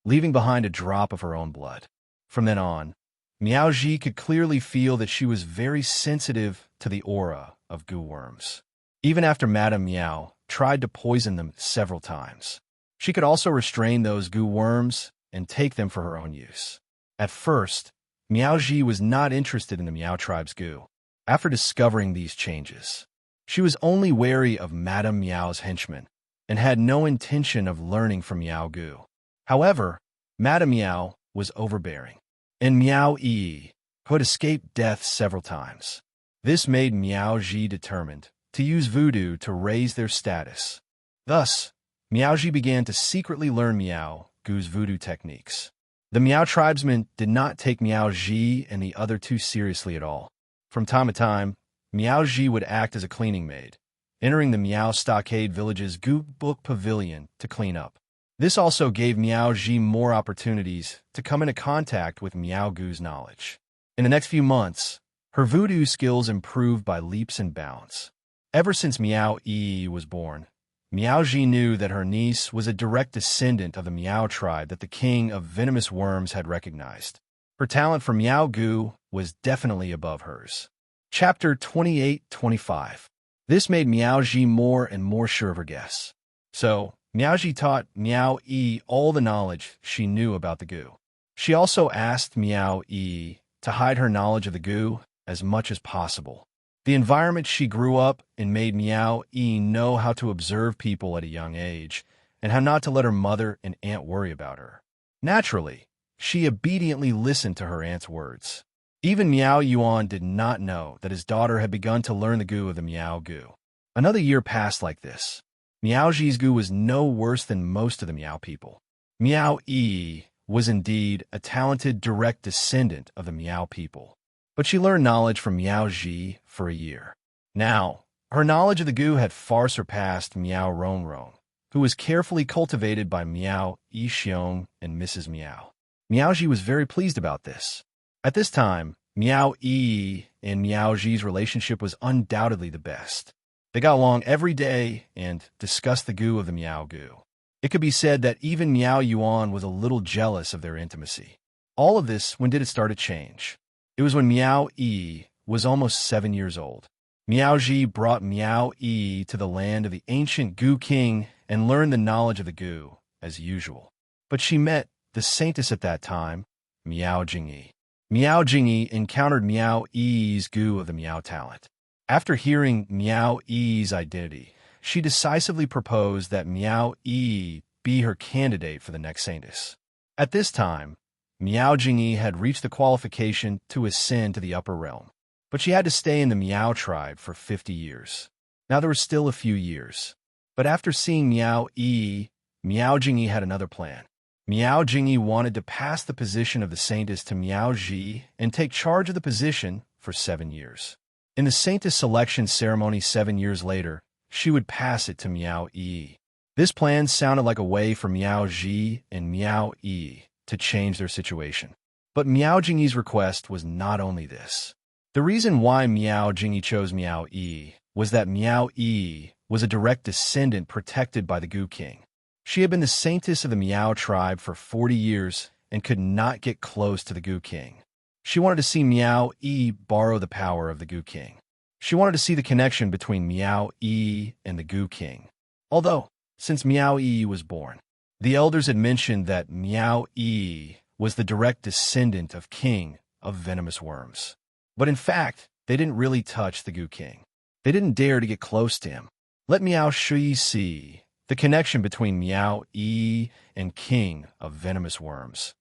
leaving behind a drop of her own blood. From then on, Meow Ji could clearly feel that she was very sensitive to the aura of goo worms. Even after Madame Meow tried to poison them several times, she could also restrain those goo worms and take them for her own use. At first, Meow Ji was not interested in the Meow tribe's goo. After discovering these changes, she was only wary of Madame Meow's henchmen and had no intention of learning from Meow Goo. However, Madame Meow was overbearing, and Meow Yi who had escaped death several times. This made Meow Ji determined to use voodoo to raise their status. Thus, Meow Ji began to secretly learn Meow Goo's voodoo techniques. The Meow tribesmen did not take Meow Ji and the other 2 seriously at all. From time to time, Meow Ji would act as a cleaning maid, entering the Meow Stockade Village's Goo Book Pavilion to clean up. This also gave Meow Ji more opportunities to come into contact with Meow Goo's knowledge. In the next few months, her voodoo skills improved by leaps and bounds. Ever since Meow Yi was born, Meow Ji knew that her niece was a direct descendant of the Meow tribe that the king of venomous worms had recognized. Her talent for Meow Goo was definitely above hers. Chapter 28-25. This made Meow Ji more and more sure of her guess. So, Miaoji taught Miao Yi all the knowledge she knew about the goo. She also asked Miao Yi to hide her knowledge of the goo as much as possible. The environment she grew up in made Miao Yi know how to observe people at a young age and how not to let her mother and aunt worry about her. Naturally, she obediently listened to her aunt's words. Even Miao Yuan did not know that his daughter had begun to learn the goo of the Miao goo. Another year passed like this. Miaoji's goo was no worse than most of the Miao people. Miao Yi was indeed a talented direct descendant of the Miao people, but she learned knowledge from Miao Ji for a year. Now, her knowledge of the goo had far surpassed Miao Ronron, who was carefully cultivated by Miao Yixiong and Mrs. Miao. Miao Ji was very pleased about this. At this time, Miao Yi and Miao Ji's relationship was undoubtedly the best. They got along every day and discussed the goo of the Miao goo. It could be said that even Miao Yuan was a little jealous of their intimacy. All of this, when did it start to change? It was when Miao Yi was almost 7 years old. Miao Ji brought Miao Yi to the land of the ancient Goo King and learned the knowledge of the goo, as usual. But she met the saintess at that time, Miao Jingyi. Miao Jingyi encountered Miao Yi's goo of the Miao talent. After hearing Miao Yi's identity, she decisively proposed that Miao Yi be her candidate for the next saintess. At this time, Miao Jingyi had reached the qualification to ascend to the upper realm, but she had to stay in the Miao tribe for 50 years. Now there were still a few years. But after seeing Miao Yi, Miao Jingyi had another plan. Miao Jingyi wanted to pass the position of the saintess to Miao Ji and take charge of the position for 7 years. In the saintess selection ceremony 7 years later, she would pass it to Miao Yi. This plan sounded like a way for Miao Ji and Miao Yi to change their situation. But Miao Jingyi's request was not only this. The reason why Miao Jingyi chose Miao Yi was that Miao Yi was a direct descendant protected by the Goo King. She had been the saintess of the Miao tribe for 40 years and could not get close to the Goo King. She wanted to see Miao Yi borrow the power of the Goo King. She wanted to see the connection between Miao Yi and the Goo King. Although, since Miao Yi was born, the elders had mentioned that Miao Yi was the direct descendant of King of Venomous Worms. But in fact, they didn't really touch the Goo King. They didn't dare to get close to him. Let Miao Shui see the connection between Miao Yi and King of Venomous Worms.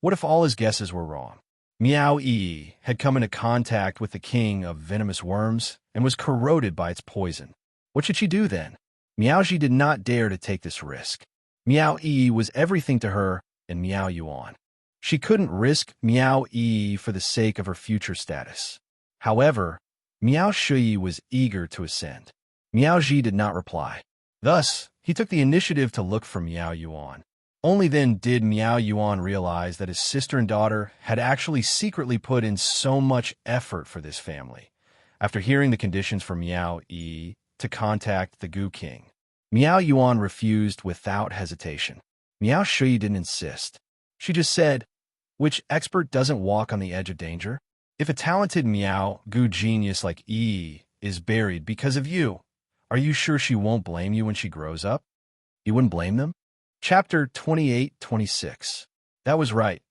What if all his guesses were wrong? Miao Yi had come into contact with the King of Venomous Worms and was corroded by its poison. What should she do then? Miao Ji did not dare to take this risk. Miao Yi was everything to her and Miao Yuan. She couldn't risk Miao Yi for the sake of her future status. However, Miao Shui was eager to ascend. Miao Ji did not reply. Thus, he took the initiative to look for Miao Yuan. Only then did Miao Yuan realize that his sister and daughter had actually secretly put in so much effort for this family. After hearing the conditions for Miao Yi to contact the Goo King, Miao Yuan refused without hesitation. Miao Shui didn't insist. She just said, "Which expert doesn't walk on the edge of danger? If a talented Miao Goo genius like Yi is buried because of you, are you sure she won't blame you when she grows up?" You wouldn't blame them? Chapter 28-26. That was right.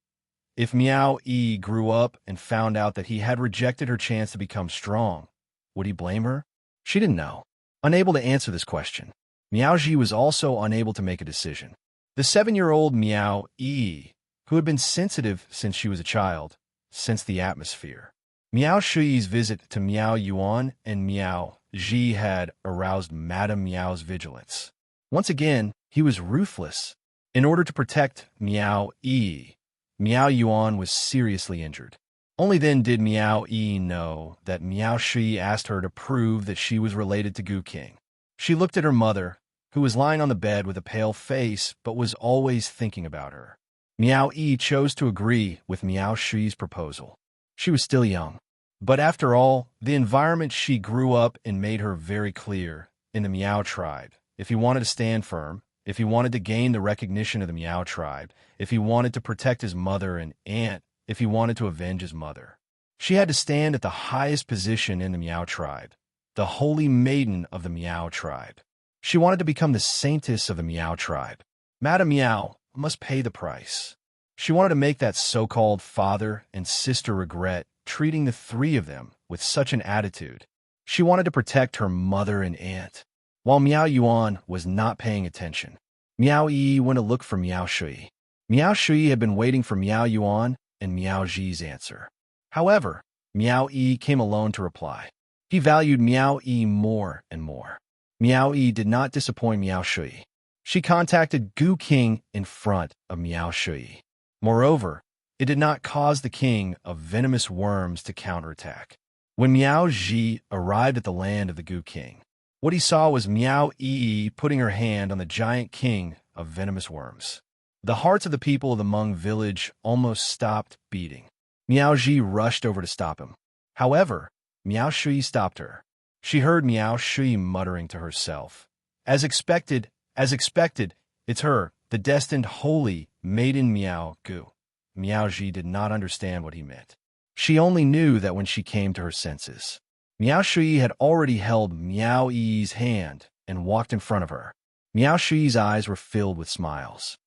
If Miao Yi grew up and found out that he had rejected her chance to become strong, would he blame her? She didn't know. Unable to answer this question, Miao Ji was also unable to make a decision. The 7-year-old Miao Yi, who had been sensitive since she was a child, sensed the atmosphere. Miao Shui's visit to Miao Yuan and Miao Ji had aroused Madame Miao's vigilance. Once again, he was ruthless. In order to protect Miao Yi, Miao Yuan was seriously injured. Only then did Miao Yi know that Miao Shui asked her to prove that she was related to Goo King. She looked at her mother, who was lying on the bed with a pale face but was always thinking about her. Miao Yi chose to agree with Miao Shui's proposal. She was still young. But after all, the environment she grew up in made her very clear in the Miao tribe. If he wanted to stand firm, if he wanted to gain the recognition of the Miao tribe, if he wanted to protect his mother and aunt, if he wanted to avenge his mother, she had to stand at the highest position in the Miao tribe, the holy maiden of the Miao tribe. She wanted to become the saintess of the Meow tribe. Madame Meow must pay the price. She wanted to make that so-called father and sister regret treating the three of them with such an attitude. She wanted to protect her mother and aunt. While Miao Yuan was not paying attention, Miao Yi went to look for Miao Shui. Miao Shui had been waiting for Miao Yuan and Miao Ji's answer. However, Miao Yi came alone to reply. He valued Miao Yi more and more. Miao Yi did not disappoint Miao Shui. She contacted Gu King in front of Miao Shui. Moreover, it did not cause the king of venomous worms to counterattack. When Miao Ji arrived at the land of the Gu King, what he saw was Miao Yi putting her hand on the giant king of venomous worms. The hearts of the people of the Hmong village almost stopped beating. Miao Ji rushed over to stop him. However, Miao Shui stopped her. She heard Miao Shui muttering to herself. As expected, it's her, the destined holy maiden Miao Gu. Miao Ji did not understand what he meant. She only knew that when she came to her senses, Miao Shui had already held Miao Yi's hand and walked in front of her. Miao Shui's eyes were filled with smiles.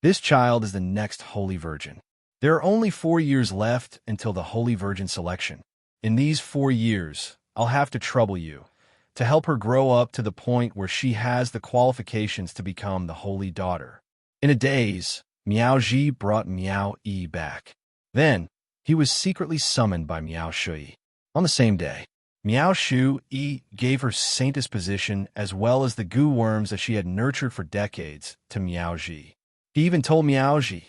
This child is the next Holy Virgin. There are only 4 years left until the Holy Virgin selection. In these 4 years, I'll have to trouble you to help her grow up to the point where she has the qualifications to become the Holy Daughter. In a daze, Miao Ji brought Miao Yi back. Then, he was secretly summoned by Miao Shui. On the same day, Miao Shui gave her saintess position as well as the goo worms that she had nurtured for decades to Miao Ji. He even told Miao Ji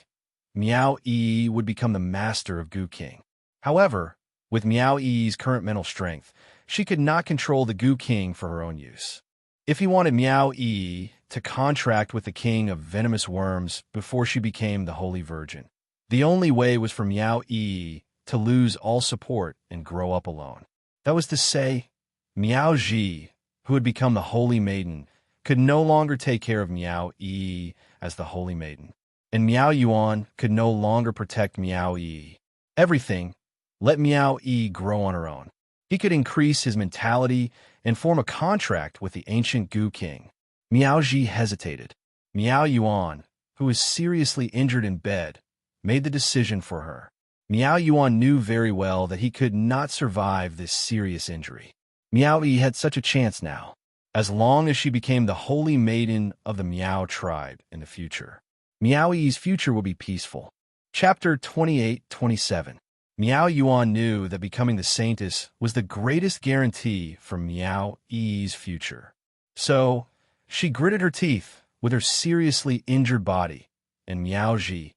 Miao Yi would become the master of Gu King. However, with Miao Yi's current mental strength, she could not control the Gu King for her own use. If he wanted Miao Yi to contract with the king of venomous worms before she became the Holy Virgin, the only way was for Miao Yi to lose all support and grow up alone. That was to say, Miao Ji, who had become the Holy Maiden, could no longer take care of Miao Yi as the Holy Maiden, and Miao Yuan could no longer protect Miao Yi. Everything let Miao Yi grow on her own. He could increase his mentality and form a contract with the ancient Gu King. Miao Ji hesitated. Miao Yuan, who was seriously injured in bed, made the decision for her. Miao Yuan knew very well that he could not survive this serious injury. Miao Yi had such a chance now, as long as she became the holy maiden of the Miao tribe in the future. Miao Yi's future will be peaceful. Chapter 28-27. Miao Yuan knew that becoming the saintess was the greatest guarantee for Miao Yi's future. So, she gritted her teeth with her seriously injured body, and Miao Ji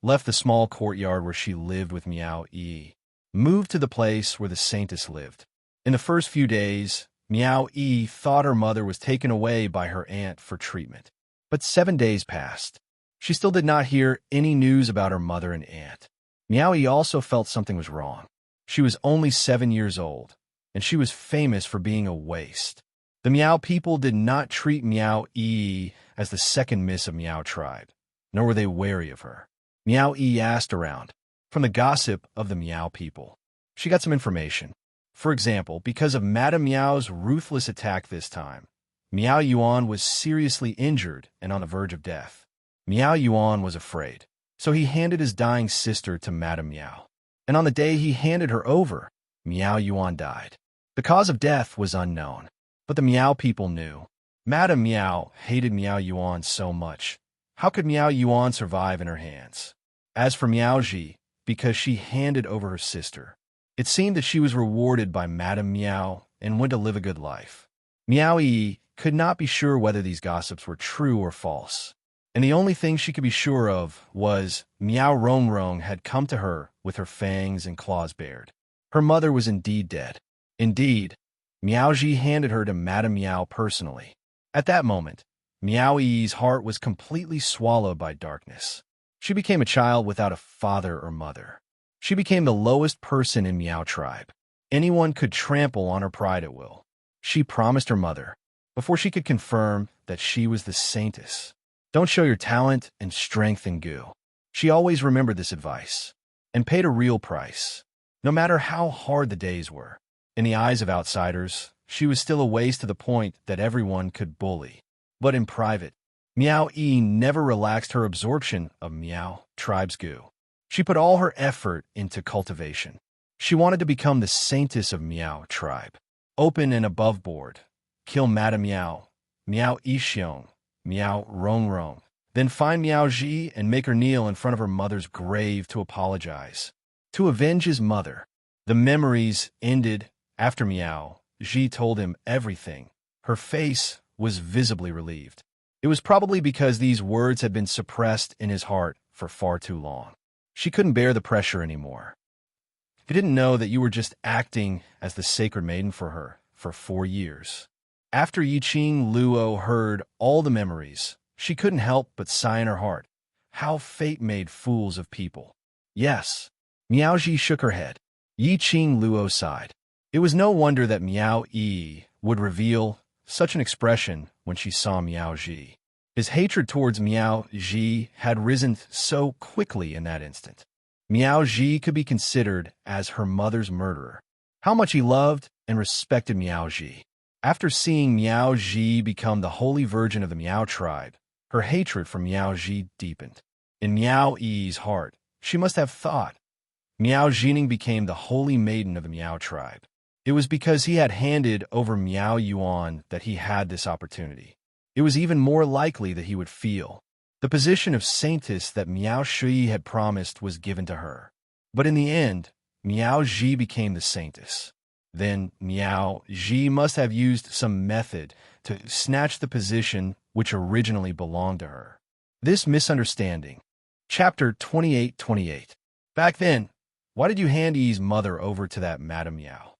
left the small courtyard where she lived with Miao Yi, moved to the place where the saintess lived. In the first few days, Miao Yi thought her mother was taken away by her aunt for treatment. But 7 days passed. She still did not hear any news about her mother and aunt. Miao Yi also felt something was wrong. She was only 7 years old, and she was famous for being a waste. The Miao people did not treat Miao Yi as the second miss of Miao tribe, nor were they wary of her. Miao Yi asked around, from the gossip of the Miao people. She got some information. For example, because of Madame Miao's ruthless attack this time, Miao Yuan was seriously injured and on the verge of death. Miao Yuan was afraid, so he handed his dying sister to Madame Miao. And on the day he handed her over, Miao Yuan died. The cause of death was unknown, but the Miao people knew. Madame Miao hated Miao Yuan so much. How could Miao Yuan survive in her hands? As for Miao Ji, because she handed over her sister, it seemed that she was rewarded by Madame Miao and went to live a good life. Miao Yi could not be sure whether these gossips were true or false, and the only thing she could be sure of was Miao Rongrong had come to her with her fangs and claws bared. Her mother was indeed dead. Indeed, Miao Ji handed her to Madame Miao personally. At that moment, Miao Yi's heart was completely swallowed by darkness. She became a child without a father or mother. She became the lowest person in Miao tribe. Anyone could trample on her pride at will. She promised her mother, before she could confirm that she was the saintess, don't show your talent and strength in Gu. She always remembered this advice, and paid a real price, no matter how hard the days were. In the eyes of outsiders, she was still a ways to the point that everyone could bully. But in private, Meow E never relaxed her absorption of Meow tribe's goo. She put all her effort into cultivation. She wanted to become the saintess of Meow tribe. Open and above board. Kill Madame Meow, Meow Ishiong, Meow Rong Rong. Then find Meow Ji and make her kneel in front of her mother's grave to apologize. To avenge his mother. The memories ended after Meow Ji told him everything. Her face was visibly relieved. It was probably because these words had been suppressed in his heart for far too long. She couldn't bear the pressure anymore. He didn't know that you were just acting as the sacred maiden for her for 4 years. After Yiqing Luo heard all the memories, she couldn't help but sigh in her heart. How fate made fools of people. Yes. Miao Ji shook her head. Yiqing Luo sighed. It was no wonder that Miao Yi would reveal such an expression when she saw Miao Ji. His hatred towards Miao Ji had risen so quickly in that instant. Miao Ji could be considered as her mother's murderer. How much he loved and respected Miao Ji. After seeing Miao Ji become the holy virgin of the Miao tribe, her hatred for Miao Ji deepened. In Miao Yi's heart, she must have thought, Miao Jining became the holy maiden of the Miao tribe. It was because he had handed over Miao Yuan that he had this opportunity. It was even more likely that he would feel. The position of saintess that Miao Shui had promised was given to her. But in the end, Miao Ji became the saintess. Then Miao Ji must have used some method to snatch the position which originally belonged to her. This misunderstanding. Chapter 28:28. Back then, why did you hand Yi's mother over to that Madame Miao?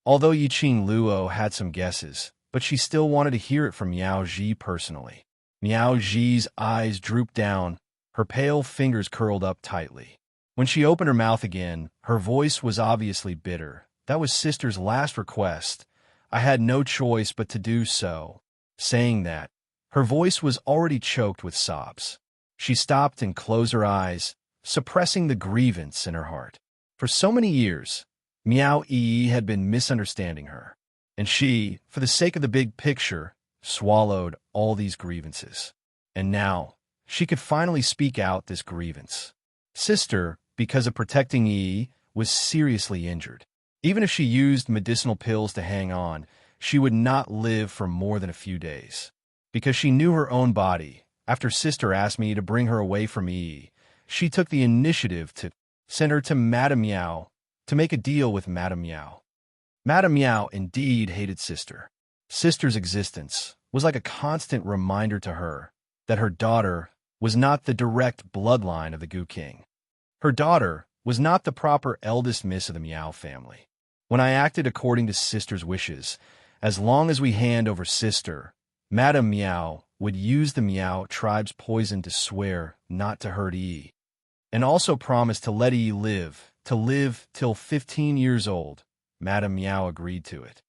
Although Yiqing Luo had some guesses, but she still wanted to hear it from Miao Ji personally. Miao Ji's eyes drooped down, her pale fingers curled up tightly. When she opened her mouth again, her voice was obviously bitter. That was sister's last request. I had no choice but to do so. Saying that, her voice was already choked with sobs. She stopped and closed her eyes, suppressing the grievance in her heart. For so many years, Miao Yi had been misunderstanding her, and she, for the sake of the big picture, swallowed all these grievances. And now, she could finally speak out this grievance. Sister, because of protecting Yi, was seriously injured. Even if she used medicinal pills to hang on, she would not live for more than a few days. Because she knew her own body, after Sister asked me to bring her away from Yi, she took the initiative to send her to Madame Miao to make a deal with Madame Miao. Madame Miao indeed hated Sister. Sister's existence was like a constant reminder to her that her daughter was not the direct bloodline of the Gu King. Her daughter was not the proper eldest miss of the Miao family. When I acted according to Sister's wishes, as long as we hand over Sister, Madame Miao would use the Miao tribe's poison to swear not to hurt Yi, and also promise to let Yi live till 15 years old. Madame Miao agreed to it.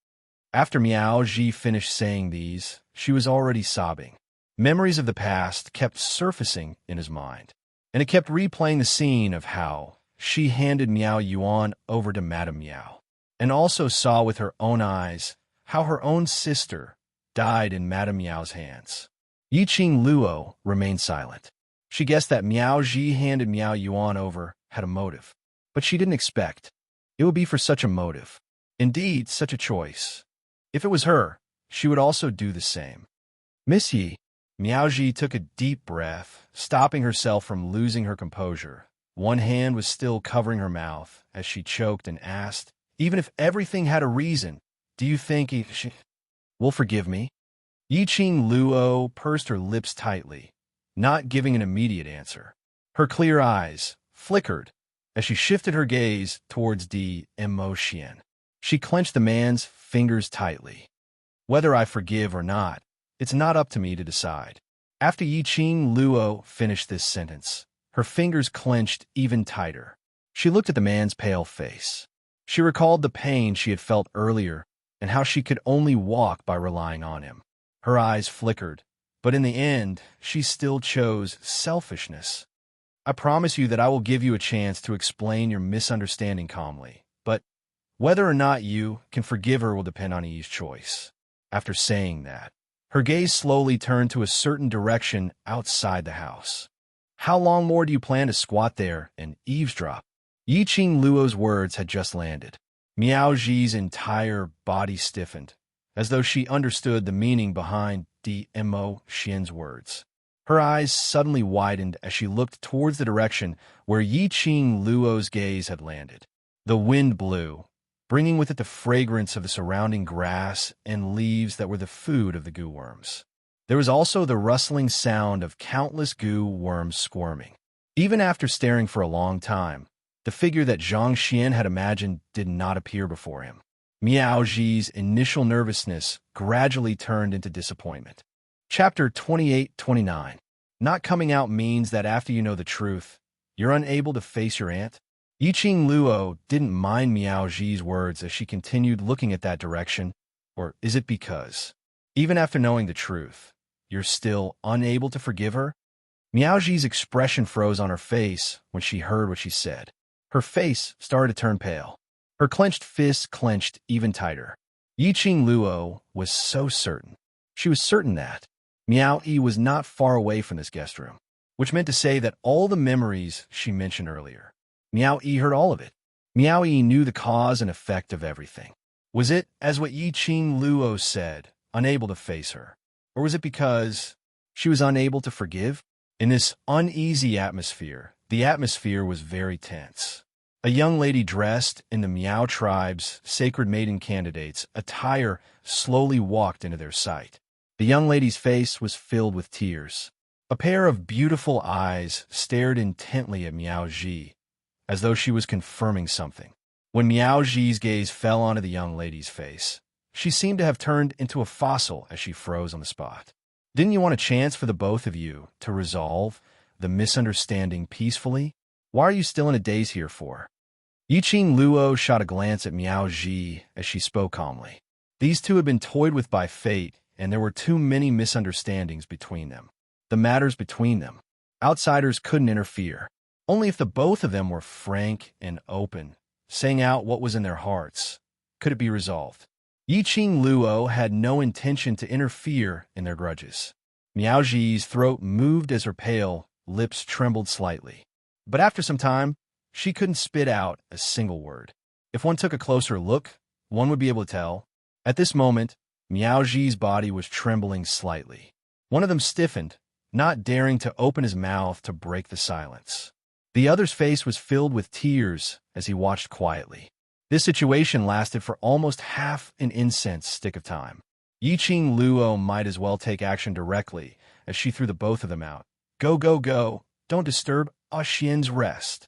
After Miao Ji finished saying these, she was already sobbing. Memories of the past kept surfacing in his mind, and it kept replaying the scene of how she handed Miao Yuan over to Madame Miao, and also saw with her own eyes how her own sister died in Madame Miao's hands. Yiqing Luo remained silent. She guessed that Miao Ji handed Miao Yuan over had a motive, but she didn't expect it would be for such a motive. Indeed, such a choice. If it was her, she would also do the same. Miss Yi. Miao Ji took a deep breath, stopping herself from losing her composure. One hand was still covering her mouth as she choked and asked, even if everything had a reason, do you think she will forgive me? Yiqing Luo pursed her lips tightly, not giving an immediate answer. Her clear eyes flickered as she shifted her gaze towards Di Emotion. She clenched the man's fingers tightly. Whether I forgive or not, it's not up to me to decide. After Yiqing Luo finished this sentence, her fingers clenched even tighter. She looked at the man's pale face. She recalled the pain she had felt earlier and how she could only walk by relying on him. Her eyes flickered, but in the end, she still chose selfishness. I promise you that I will give you a chance to explain your misunderstanding calmly, but Whether or not you can forgive her will depend on Yi's choice. After saying that, her gaze slowly turned to a certain direction outside the house. How long more do you plan to squat there and eavesdrop? Yiqing Luo's words had just landed. Miao Ji's entire body stiffened, as though she understood the meaning behind Dmo Xian's words. Her eyes suddenly widened as she looked towards the direction where Yiqing Luo's gaze had landed. The wind blew, bringing with it the fragrance of the surrounding grass and leaves that were the food of the goo worms. There was also the rustling sound of countless goo worms squirming. Even after staring for a long time, the figure that Zhang Xian had imagined did not appear before him. Miao Ji's initial nervousness gradually turned into disappointment. Chapter 28-29. Not coming out means that after you know the truth, you're unable to face your aunt? Yiqing Luo didn't mind Miao Ji's words as she continued looking at that direction. Or is it because, even after knowing the truth, you're still unable to forgive her? Miao Ji's expression froze on her face when she heard what she said. Her face started to turn pale. Her clenched fists clenched even tighter. Yiqing Luo was so certain. She was certain that Miao Yi was not far away from this guest room, which meant to say that all the memories she mentioned earlier, Miao Yi heard all of it. Miao Yi knew the cause and effect of everything. Was it, as what Yiqing Luo said, unable to face her? Or was it because she was unable to forgive? In this uneasy atmosphere, the atmosphere was very tense. A young lady dressed in the Miao tribe's sacred maiden candidate's attire slowly walked into their sight. The young lady's face was filled with tears. A pair of beautiful eyes stared intently at Miao Ji, as though she was confirming something. When Miao Ji's gaze fell onto the young lady's face, she seemed to have turned into a fossil as she froze on the spot. Didn't you want a chance for the both of you to resolve the misunderstanding peacefully? Why are you still in a daze here for? Yiqing Luo shot a glance at Miao Ji as she spoke calmly. These two had been toyed with by fate, and there were too many misunderstandings between them. The matters between them, outsiders couldn't interfere. Only if the both of them were frank and open, saying out what was in their hearts, could it be resolved. Yiqing Luo had no intention to interfere in their grudges. Miao Ji's throat moved as her pale lips trembled slightly. But after some time, she couldn't spit out a single word. If one took a closer look, one would be able to tell. At this moment, Miao Ji's body was trembling slightly. One of them stiffened, not daring to open his mouth to break the silence. The other's face was filled with tears as he watched quietly. This situation lasted for almost half an incense stick of time. Yiqing Luo might as well take action directly as she threw the both of them out. Go, go, go. Don't disturb Xian's rest.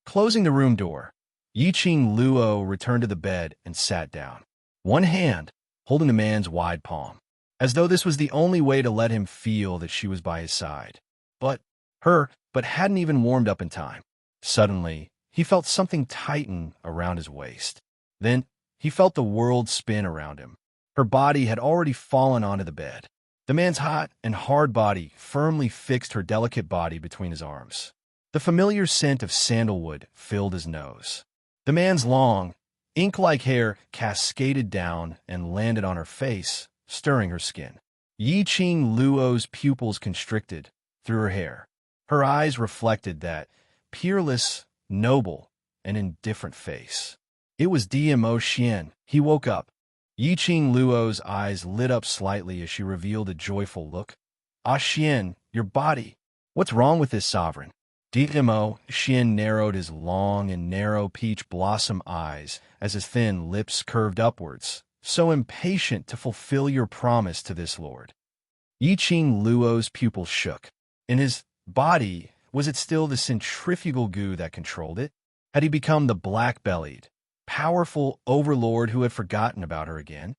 Closing the room door, Yiqing Luo returned to the bed and sat down, one hand holding the man's wide palm, as though this was the only way to let him feel that she was by his side. But hadn't even warmed up in time. Suddenly, he felt something tighten around his waist. Then, he felt the world spin around him. Her body had already fallen onto the bed. The man's hot and hard body firmly fixed her delicate body between his arms. The familiar scent of sandalwood filled his nose. The man's long, ink-like hair cascaded down and landed on her face, stirring her skin. Yiqing Luo's pupils constricted through her hair. Her eyes reflected that peerless, noble, and indifferent face. It was Dmo Xian. He woke up. Yiqing Luo's eyes lit up slightly as she revealed a joyful look. Xian, your body. What's wrong with this sovereign? Dmo Xian narrowed his long and narrow peach blossom eyes as his thin lips curved upwards, so impatient to fulfill your promise to this lord. Yiqing Luo's pupils shook. In his body, was it still the centrifugal goo that controlled it? Had he become the black-bellied, powerful overlord who had forgotten about her again?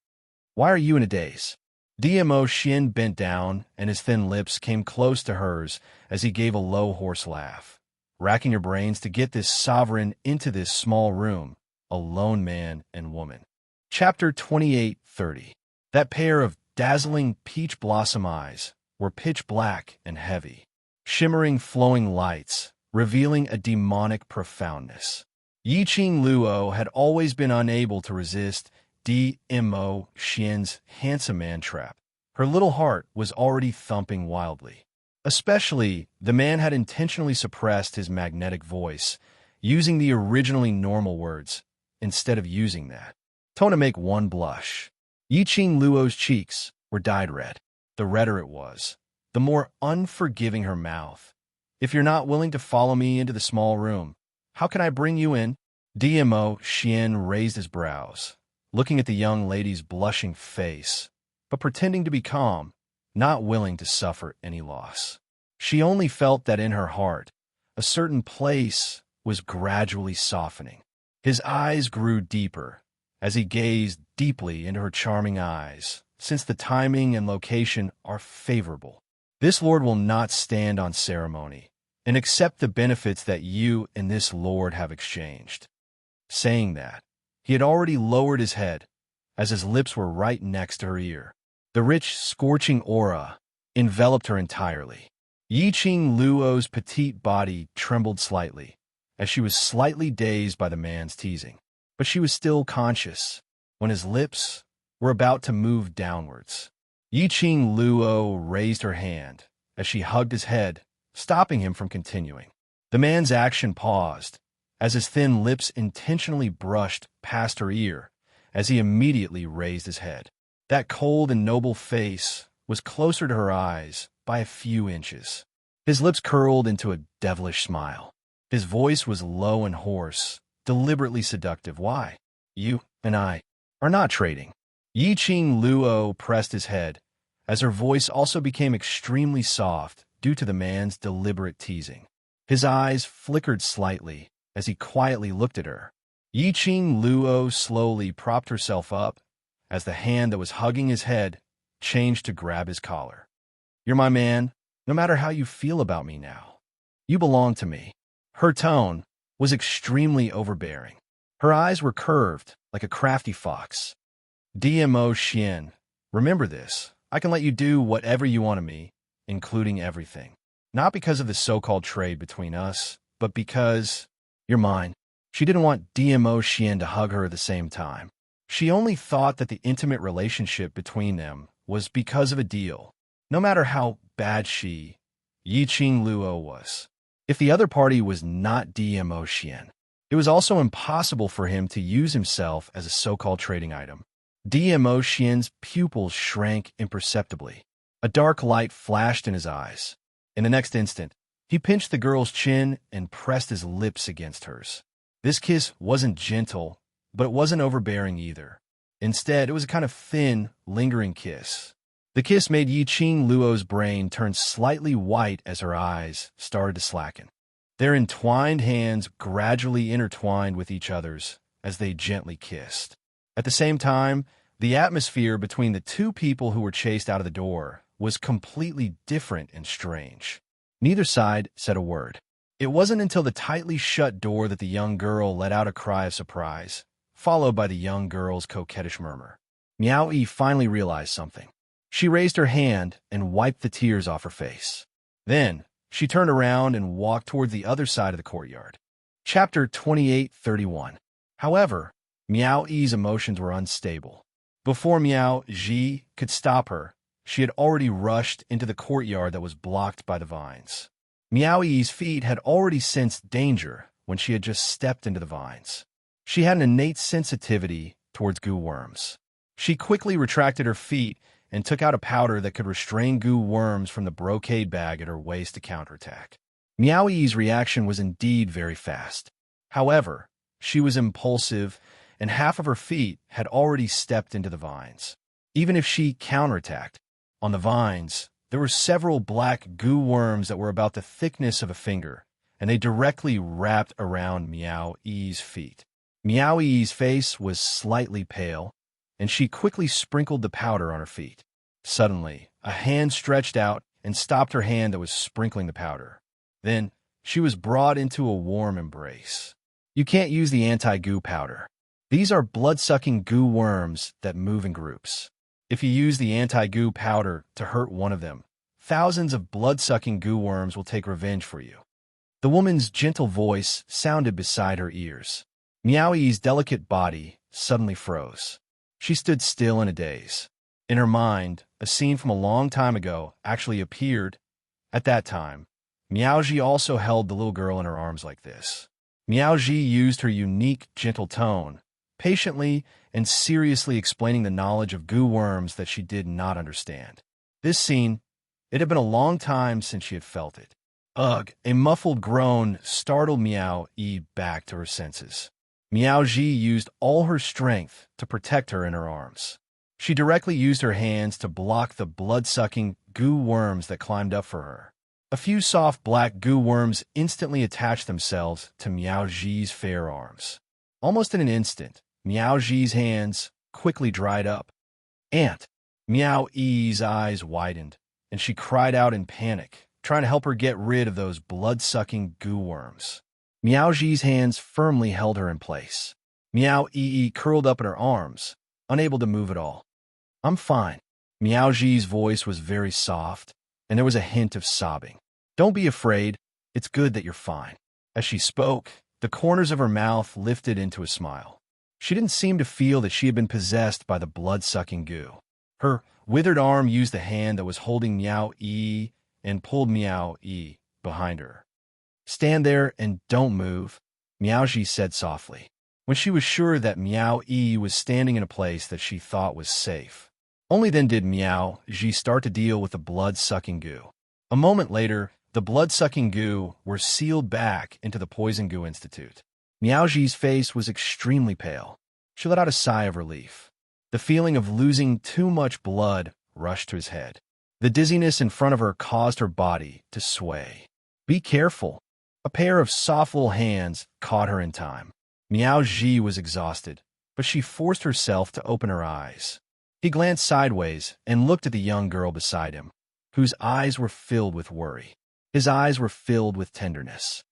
Why are you in a daze? Dmo Xian bent down, and his thin lips came close to hers as he gave a low, hoarse laugh. Racking your brains to get this sovereign into this small room, a lone man and woman. Chapter 28-30. That pair of dazzling peach blossom eyes were pitch black and heavy, shimmering flowing lights, revealing a demonic profoundness. Yiqing Luo had always been unable to resist Dmo Xian's handsome man trap. Her little heart was already thumping wildly. Especially, the man had intentionally suppressed his magnetic voice, using the originally normal words, instead of using that tone to make one blush. Yiqing Luo's cheeks were dyed red. The redder it was, the more unforgiving her mouth. If you're not willing to follow me into the small room, how can I bring you in? Dmo Xian raised his brows, looking at the young lady's blushing face, but pretending to be calm, not willing to suffer any loss. She only felt that in her heart, a certain place was gradually softening. His eyes grew deeper as he gazed deeply into her charming eyes, since the timing and location are favorable. This lord will not stand on ceremony and accept the benefits that you and this lord have exchanged. Saying that, he had already lowered his head, as his lips were right next to her ear. The rich, scorching aura enveloped her entirely. Yiqing Luo's petite body trembled slightly, as she was slightly dazed by the man's teasing. But she was still conscious when his lips were about to move downwards. Yiqing Luo raised her hand as she hugged his head, stopping him from continuing. The man's action paused, as his thin lips intentionally brushed past her ear as he immediately raised his head. That cold and noble face was closer to her eyes by a few inches. His lips curled into a devilish smile. His voice was low and hoarse, deliberately seductive. Why? You and I are not trading. Yiqing Luo pressed his head, as her voice also became extremely soft due to the man's deliberate teasing. His eyes flickered slightly as he quietly looked at her. Yiqing Luo slowly propped herself up as the hand that was hugging his head changed to grab his collar. You're my man, no matter how you feel about me now. You belong to me. Her tone was extremely overbearing. Her eyes were curved like a crafty fox. Dmo Xian, remember this. I can let you do whatever you want of me, including everything. Not because of the so-called trade between us, but because you're mine. She didn't want Dmo Xian to hug her at the same time. She only thought that the intimate relationship between them was because of a deal, no matter how bad Yiqing Luo was. If the other party was not Dmo Xian, it was also impossible for him to use himself as a so-called trading item. Dmo Xian's pupils shrank imperceptibly. A dark light flashed in his eyes. In the next instant, he pinched the girl's chin and pressed his lips against hers. This kiss wasn't gentle, but it wasn't overbearing either. Instead, it was a kind of thin, lingering kiss. The kiss made Yiqing Luo's brain turn slightly white as her eyes started to slacken. Their entwined hands gradually intertwined with each other's as they gently kissed. At the same time, the atmosphere between the two people who were chased out of the door was completely different and strange. Neither side said a word. It wasn't until the tightly shut door that the young girl let out a cry of surprise, followed by the young girl's coquettish murmur. Miao Yi finally realized something. She raised her hand and wiped the tears off her face. Then, she turned around and walked toward the other side of the courtyard. Chapter 28:31. However, Miao Yi's emotions were unstable. Before Miao Ji could stop her, she had already rushed into the courtyard that was blocked by the vines. Miao Yi's feet had already sensed danger when she had just stepped into the vines. She had an innate sensitivity towards goo worms. She quickly retracted her feet and took out a powder that could restrain goo worms from the brocade bag at her waist to counterattack. Miao Yi's reaction was indeed very fast. However, she was impulsive, and half of her feet had already stepped into the vines. Even if she counterattacked, on the vines, there were several black goo worms that were about the thickness of a finger, and they directly wrapped around Miao Yi's feet. Miao Yi's face was slightly pale, and she quickly sprinkled the powder on her feet. Suddenly, a hand stretched out and stopped her hand that was sprinkling the powder. Then, she was brought into a warm embrace. You can't use the anti-goo powder. These are blood-sucking goo worms that move in groups. If you use the anti-goo powder to hurt one of them, thousands of blood-sucking goo worms will take revenge for you. The woman's gentle voice sounded beside her ears. Meow-E's delicate body suddenly froze. She stood still in a daze. In her mind, a scene from a long time ago actually appeared. At that time, Meow-Ji also held the little girl in her arms like this. Meow-Ji used her unique, gentle tone, patiently and seriously explaining the knowledge of goo worms that she did not understand. This scene, it had been a long time since she had felt it. Ugh! A muffled groan startled Meow-E back to her senses. Meow-Ji used all her strength to protect her in her arms. She directly used her hands to block the blood-sucking goo worms that climbed up for her. A few soft black goo worms instantly attached themselves to Meow-Ji's fair arms. Almost in an instant, Meow-Ji's hands quickly dried up. "Aunt!" Meow-E's eyes widened, and she cried out in panic, trying to help her get rid of those blood-sucking goo worms. Meow-Ji's hands firmly held her in place. Meow-E curled up in her arms, unable to move at all. "I'm fine." Meow-Ji's voice was very soft, and there was a hint of sobbing. "Don't be afraid. It's good that you're fine." As she spoke, the corners of her mouth lifted into a smile. She didn't seem to feel that she had been possessed by the blood-sucking goo. Her withered arm used the hand that was holding Meow-E and pulled Meow-E behind her. "Stand there and don't move," Meow-Ji said softly, when she was sure that Meow-E was standing in a place that she thought was safe. Only then did Meow-Ji start to deal with the blood-sucking goo. A moment later, the blood-sucking goo were sealed back into the Poison Goo Institute. Meow-Ji's face was extremely pale. She let out a sigh of relief. The feeling of losing too much blood rushed to his head. The dizziness in front of her caused her body to sway. "Be careful." A pair of soft little hands caught her in time. Meow-Ji was exhausted, but she forced herself to open her eyes. He glanced sideways and looked at the young girl beside him, whose eyes were filled with worry. His eyes were filled with tenderness.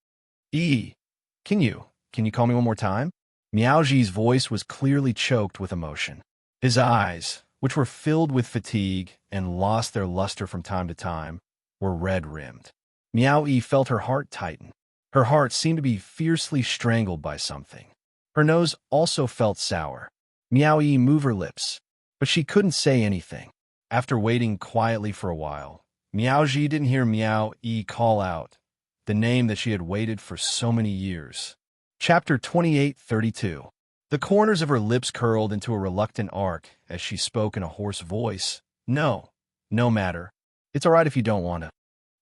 Can you call me one more time?" Meow-Ji's voice was clearly choked with emotion. His eyes, which were filled with fatigue and lost their luster from time to time, were red-rimmed. Meow-E felt her heart tighten. Her heart seemed to be fiercely strangled by something. Her nose also felt sour. Meow-E moved her lips, but she couldn't say anything. After waiting quietly for a while, Meow-Ji didn't hear Meow-E call out the name that she had waited for so many years. Chapter 28:32. The corners of her lips curled into a reluctant arc as she spoke in a hoarse voice. No matter. It's all right if you don't want to."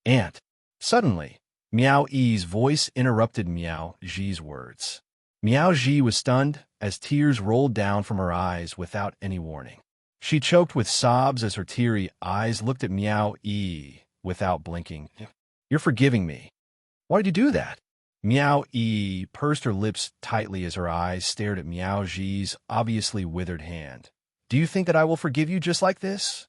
"Aunt." Suddenly, Meow-E's voice interrupted Meow-Ji's words. Meow-Ji was stunned as tears rolled down from her eyes without any warning. She choked with sobs as her teary eyes looked at Meow-E without blinking. "You're forgiving me. Why did you do that?" Meow-E pursed her lips tightly as her eyes stared at Meow-Ji's obviously withered hand. "Do you think that I will forgive you just like this?"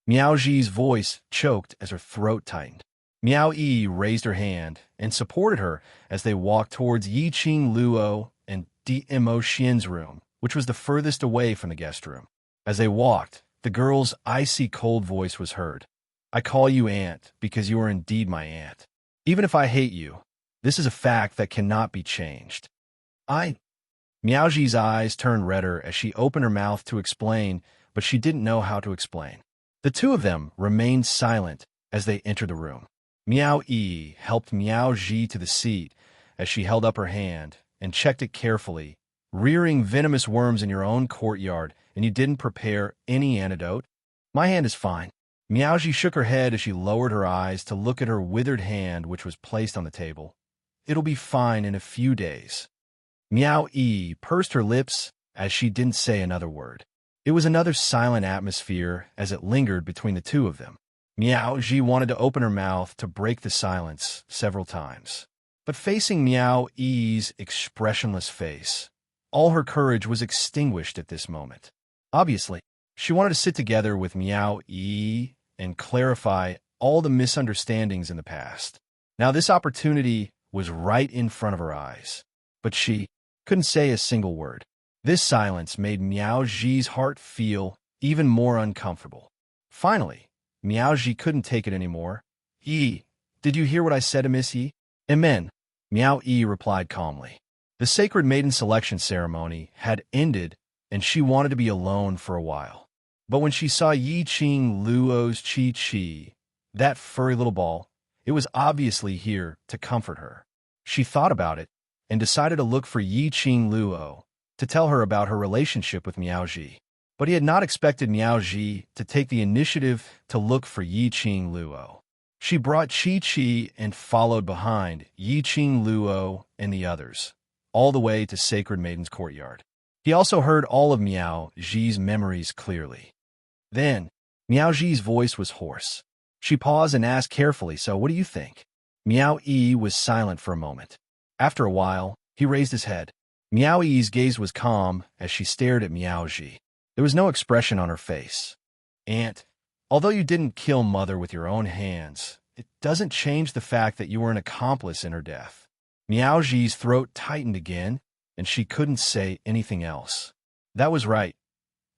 Meow-Ji's voice choked as her throat tightened. Meow-E raised her hand and supported her as they walked towards Yi-Ching Luo and Dmo Xian's room, which was the furthest away from the guest room. As they walked, the girl's icy cold voice was heard. "I call you aunt because you are indeed my aunt. Even if I hate you, this is a fact that cannot be changed." Meow-Ji's eyes turned redder as she opened her mouth to explain, but she didn't know how to explain. The two of them remained silent as they entered the room. Meow-E helped Meow-Ji to the seat as she held up her hand and checked it carefully. "Rearing venomous worms in your own courtyard, and you didn't prepare any antidote?" "My hand is fine." Meow-Ji shook her head as she lowered her eyes to look at her withered hand, which was placed on the table. "It'll be fine in a few days." Meow-E pursed her lips as she didn't say another word. It was another silent atmosphere as it lingered between the two of them. Meow-Ji wanted to open her mouth to break the silence several times. But facing Meow-E's expressionless face, all her courage was extinguished at this moment. Obviously, she wanted to sit together with Meow-E and clarify all the misunderstandings in the past. Now this opportunity was right in front of her eyes, but she couldn't say a single word. This silence made Meow-Ji's heart feel even more uncomfortable. Finally, Meow-Ji couldn't take it anymore. "Did you hear what I said to Miss Yi?" "Amen," Meow-E replied calmly. The sacred maiden selection ceremony had ended, and she wanted to be alone for a while. But when she saw Yi Qing Luo's Chi-Chi, that furry little ball, it was obviously here to comfort her. She thought about it and decided to look for Yi Qing Luo to tell her about her relationship with Miao Ji. But he had not expected Miao Ji to take the initiative to look for Yi Qing Luo. She brought Chi-Chi and followed behind Yi Qing Luo and the others, all the way to Sacred Maiden's courtyard. He also heard all of Miao Ji's memories clearly. Then, Miao Ji's voice was hoarse. She paused and asked carefully, "So what do you think?" Miao Yi was silent for a moment. After a while, he raised his head. Miao Yi's gaze was calm as she stared at Miao Ji. There was no expression on her face. "Aunt, although you didn't kill Mother with your own hands, it doesn't change the fact that you were an accomplice in her death." Miao Ji's throat tightened again, and she couldn't say anything else. That was right.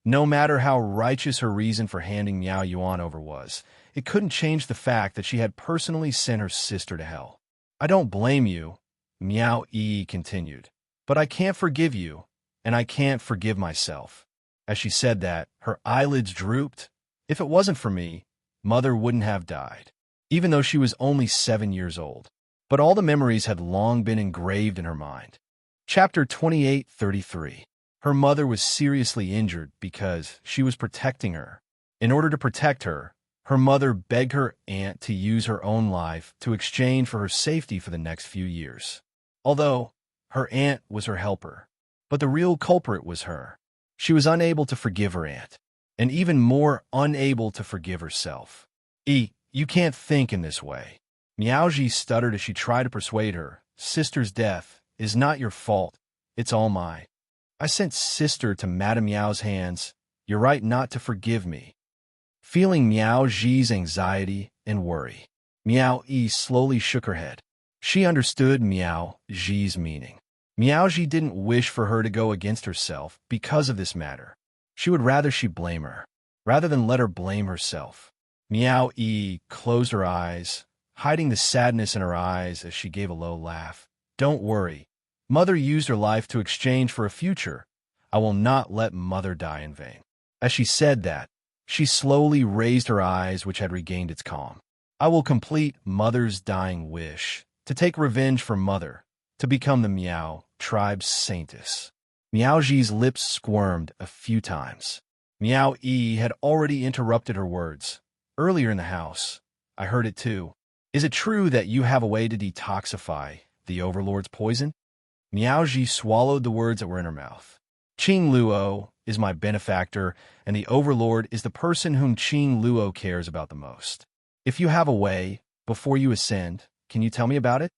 No matter how righteous her reason for handing Miao Yuan over was, it couldn't change the fact that she had personally sent her sister to hell. "I don't blame you," Miao Yi continued, "but I can't forgive you, and I can't forgive myself." As she said that, her eyelids drooped. "If it wasn't for me, Mother wouldn't have died, even though she was only 7 years old." But all the memories had long been engraved in her mind. Chapter 28:33. Her mother was seriously injured because she was protecting her. In order to protect her, her mother begged her aunt to use her own life to exchange for her safety for the next few years. Although her aunt was her helper, but the real culprit was her. She was unable to forgive her aunt, and even more unable to forgive herself. You can't think in this way." Miao Ji stuttered as she tried to persuade her. "Sister's death is not your fault. It's all mine. I sent Sister to Madame Miao's hands. You're right not to forgive me." Feeling Miao Ji's anxiety and worry, Miao Yi slowly shook her head. She understood Miao Ji's meaning. Miao Ji didn't wish for her to go against herself because of this matter. She would rather she blame her, rather than let her blame herself. Miao Yi closed her eyes, hiding the sadness in her eyes as she gave a low laugh. "Don't worry. Mother used her life to exchange for a future. I will not let Mother die in vain." As she said that, she slowly raised her eyes, which had regained its calm. "I will complete Mother's dying wish, to take revenge for Mother, to become the Miao tribe's saintess." Miao Ji's lips squirmed a few times. Miao Yi had already interrupted her words. "Earlier in the house, I heard it too. Is it true that you have a way to detoxify the Overlord's poison?" Miao Ji swallowed the words that were in her mouth. "Qing Luo is my benefactor, and the Overlord is the person whom Qing Luo cares about the most. If you have a way, before you ascend, can you tell me about it?"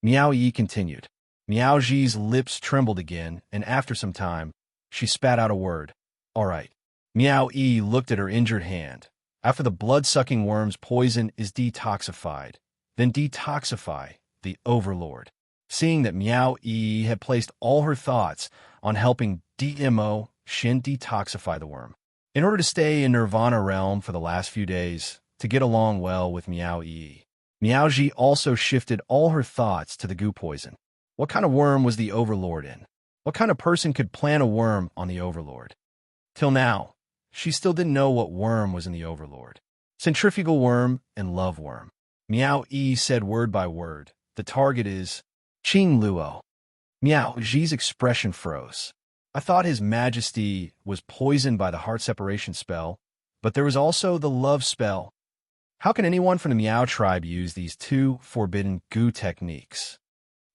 Miao Yi continued. Miao Ji's lips trembled again, and after some time, she spat out a word. "All right." Miao Yi looked at her injured hand. "After the blood-sucking worm's poison is detoxified, then detoxify the Overlord." Seeing that Miao Yi had placed all her thoughts on helping DMO Shin detoxify the worm. In order to stay in Nirvana realm for the last few days, to get along well with Miao Yi, Miao Ji also shifted all her thoughts to the goo poison. What kind of worm was the Overlord in? What kind of person could plant a worm on the Overlord? Till now, she still didn't know what worm was in the Overlord. Centrifugal worm and love worm. Miao Yi said word by word. "The target is Qing Luo." Miao Ji's expression froze. "I thought His Majesty was poisoned by the heart separation spell, but there was also the love spell. How can anyone from the Miao tribe use these two forbidden goo techniques?"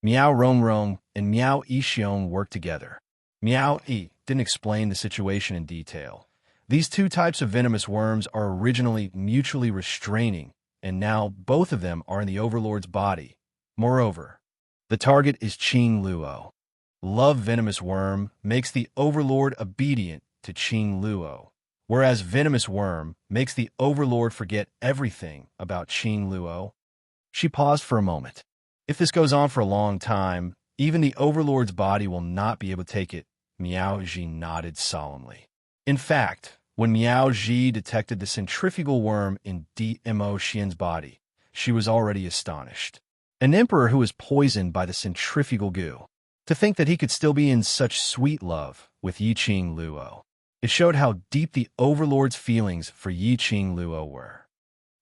Miao Rongrong and Miao Yixiong worked together. Miao Yi didn't explain the situation in detail. These two types of venomous worms are originally mutually restraining, and now both of them are in the Overlord's body. Moreover, the target is Qing Luo. Love venomous worm makes the Overlord obedient to Qing Luo, whereas venomous worm makes the Overlord forget everything about Qing Luo. She paused for a moment. "If this goes on for a long time, even the Overlord's body will not be able to take it." Miao Ji nodded solemnly. In fact, when Miao Ji detected the centrifugal worm in DMO Xian's body, she was already astonished. An emperor who was poisoned by the centrifugal goo. To think that he could still be in such sweet love with Yiqing Luo. It showed how deep the Overlord's feelings for Yiqing Luo were.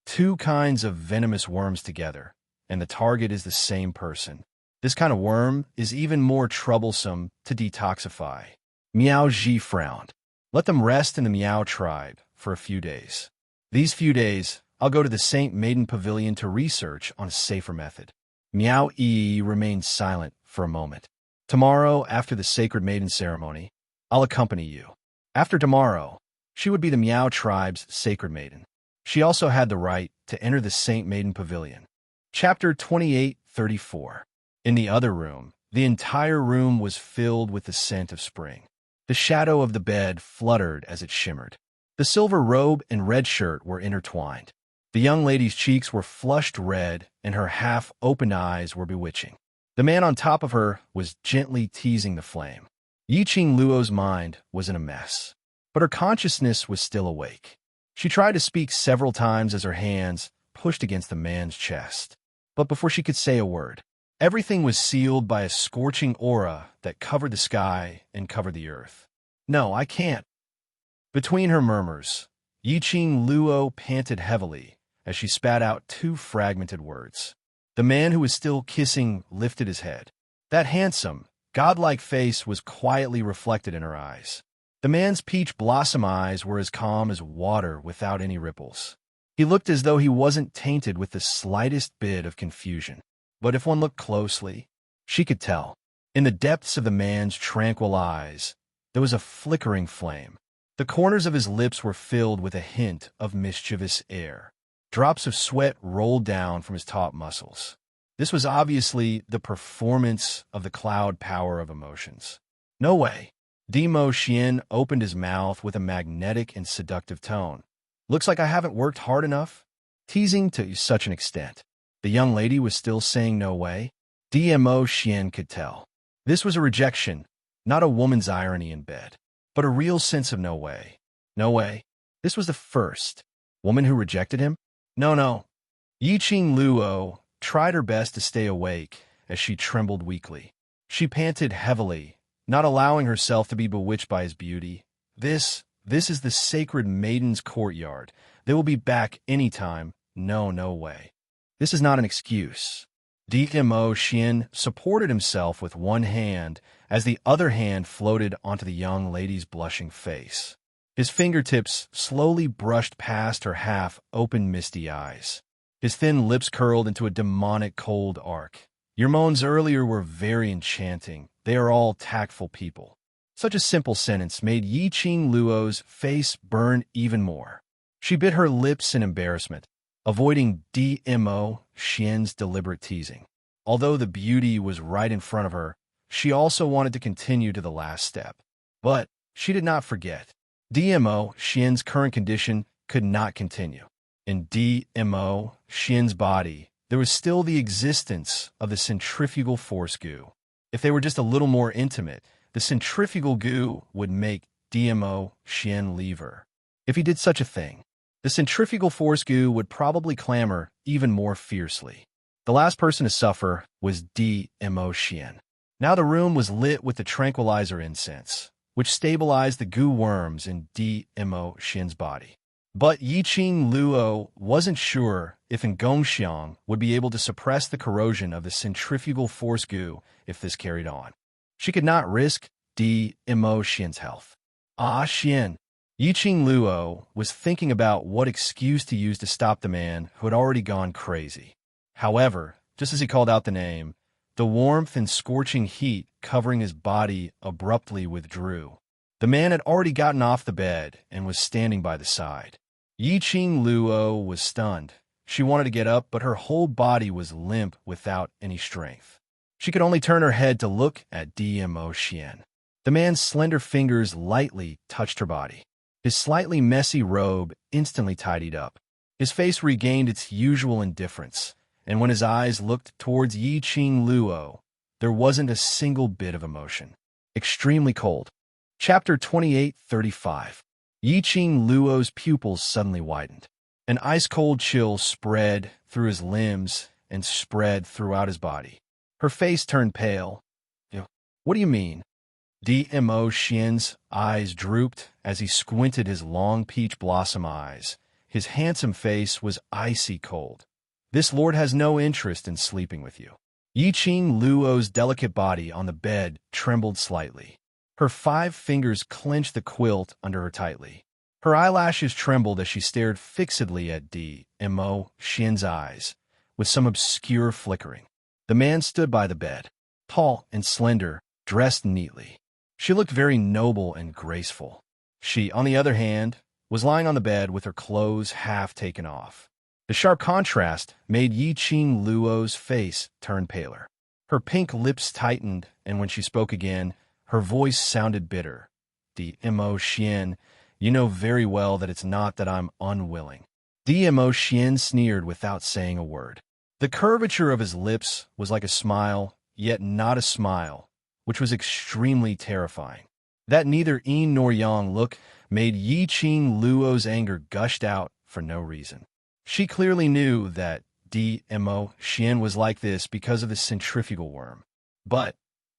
Two kinds of venomous worms together, and the target is the same person. This kind of worm is even more troublesome to detoxify. Miao Ji frowned. Let them rest in the Miao tribe for a few days. These few days, I'll go to the Saint Maiden Pavilion to research on a safer method. Miao Yi remained silent for a moment. Tomorrow, after the Sacred Maiden ceremony, I'll accompany you. After tomorrow, she would be the Miao tribe's Sacred Maiden. She also had the right to enter the Saint Maiden Pavilion. Chapter 28:34. In the other room, the entire room was filled with the scent of spring. The shadow of the bed fluttered as it shimmered. The silver robe and red shirt were intertwined. The young lady's cheeks were flushed red, and her half-opened eyes were bewitching. The man on top of her was gently teasing the flame. Yiqing Luo's mind was in a mess, but her consciousness was still awake. She tried to speak several times as her hands pushed against the man's chest. But before she could say a word, everything was sealed by a scorching aura that covered the sky and covered the earth. No, I can't. Between her murmurs, Yiqing Luo panted heavily as she spat out two fragmented words. The man who was still kissing lifted his head. That handsome, godlike face was quietly reflected in her eyes. The man's peach blossom eyes were as calm as water without any ripples. He looked as though he wasn't tainted with the slightest bit of confusion. But if one looked closely, she could tell. In the depths of the man's tranquil eyes, there was a flickering flame. The corners of his lips were filled with a hint of mischievous air. Drops of sweat rolled down from his taut muscles. This was obviously the performance of the cloud power of emotions. No way. Demo Xian opened his mouth with a magnetic and seductive tone. Looks like I haven't worked hard enough? Teasing to such an extent. The young lady was still saying no way. Dmo Xian could tell. This was a rejection, not a woman's irony in bed, but a real sense of no way. No way. This was the first woman who rejected him? No. Yiqing Luo tried her best to stay awake as she trembled weakly. She panted heavily, not allowing herself to be bewitched by his beauty. This is the Sacred Maiden's courtyard. They will be back any time. No way. This is not an excuse. Dmo Xian supported himself with one hand as the other hand floated onto the young lady's blushing face. His fingertips slowly brushed past her half-open misty eyes. His thin lips curled into a demonic cold arc. Your moans earlier were very enchanting. They are all tactful people. Such a simple sentence made Yiqing Luo's face burn even more. She bit her lips in embarrassment, avoiding Dmo Xian's deliberate teasing. Although the beauty was right in front of her, she also wanted to continue to the last step. But she did not forget. Dmo Xian's current condition could not continue. In Dmo Xian's body, there was still the existence of the centrifugal force goo. If they were just a little more intimate, the centrifugal goo would make Dmo Xian leave her. If he did such a thing, the centrifugal force goo would probably clamor even more fiercely. The last person to suffer was Dmo Xian. Now the room was lit with the tranquilizer incense, which stabilized the goo worms in Dmo Xian's body. But Yiqing Luo wasn't sure if Ngongxiang would be able to suppress the corrosion of the centrifugal force goo if this carried on. She could not risk Dmo Xian's health. Xian. Yiqing Luo was thinking about what excuse to use to stop the man who had already gone crazy. However, just as he called out the name, the warmth and scorching heat covering his body abruptly withdrew. The man had already gotten off the bed and was standing by the side. Yiqing Luo was stunned. She wanted to get up, but her whole body was limp without any strength. She could only turn her head to look at Dmo Xian. The man's slender fingers lightly touched her body. His slightly messy robe instantly tidied up. His face regained its usual indifference, and when his eyes looked towards Yiqing Luo, there wasn't a single bit of emotion. Extremely cold. Chapter 28:35. Yiqing Luo's pupils suddenly widened. An ice-cold chill spread through his limbs and spread throughout his body. Her face turned pale. What do you mean? Dmo Xian's eyes drooped as he squinted his long peach blossom eyes. His handsome face was icy cold. This lord has no interest in sleeping with you. Yiqing Luo's delicate body on the bed trembled slightly. Her 5 fingers clenched the quilt under her tightly. Her eyelashes trembled as she stared fixedly at Dmo Xian's eyes, with some obscure flickering. The man stood by the bed, tall and slender, dressed neatly. She looked very noble and graceful. She, on the other hand, was lying on the bed with her clothes half taken off. The sharp contrast made Yiqing Luo's face turn paler. Her pink lips tightened, and when she spoke again, her voice sounded bitter. Dmo Xian, you know very well that it's not that I'm unwilling. Dmo Xian sneered without saying a word. The curvature of his lips was like a smile, yet not a smile, which was extremely terrifying. That neither yin nor yang look made Yiqing Luo's anger gushed out for no reason. She clearly knew that Dmo Xian was like this because of the centrifugal worm. But,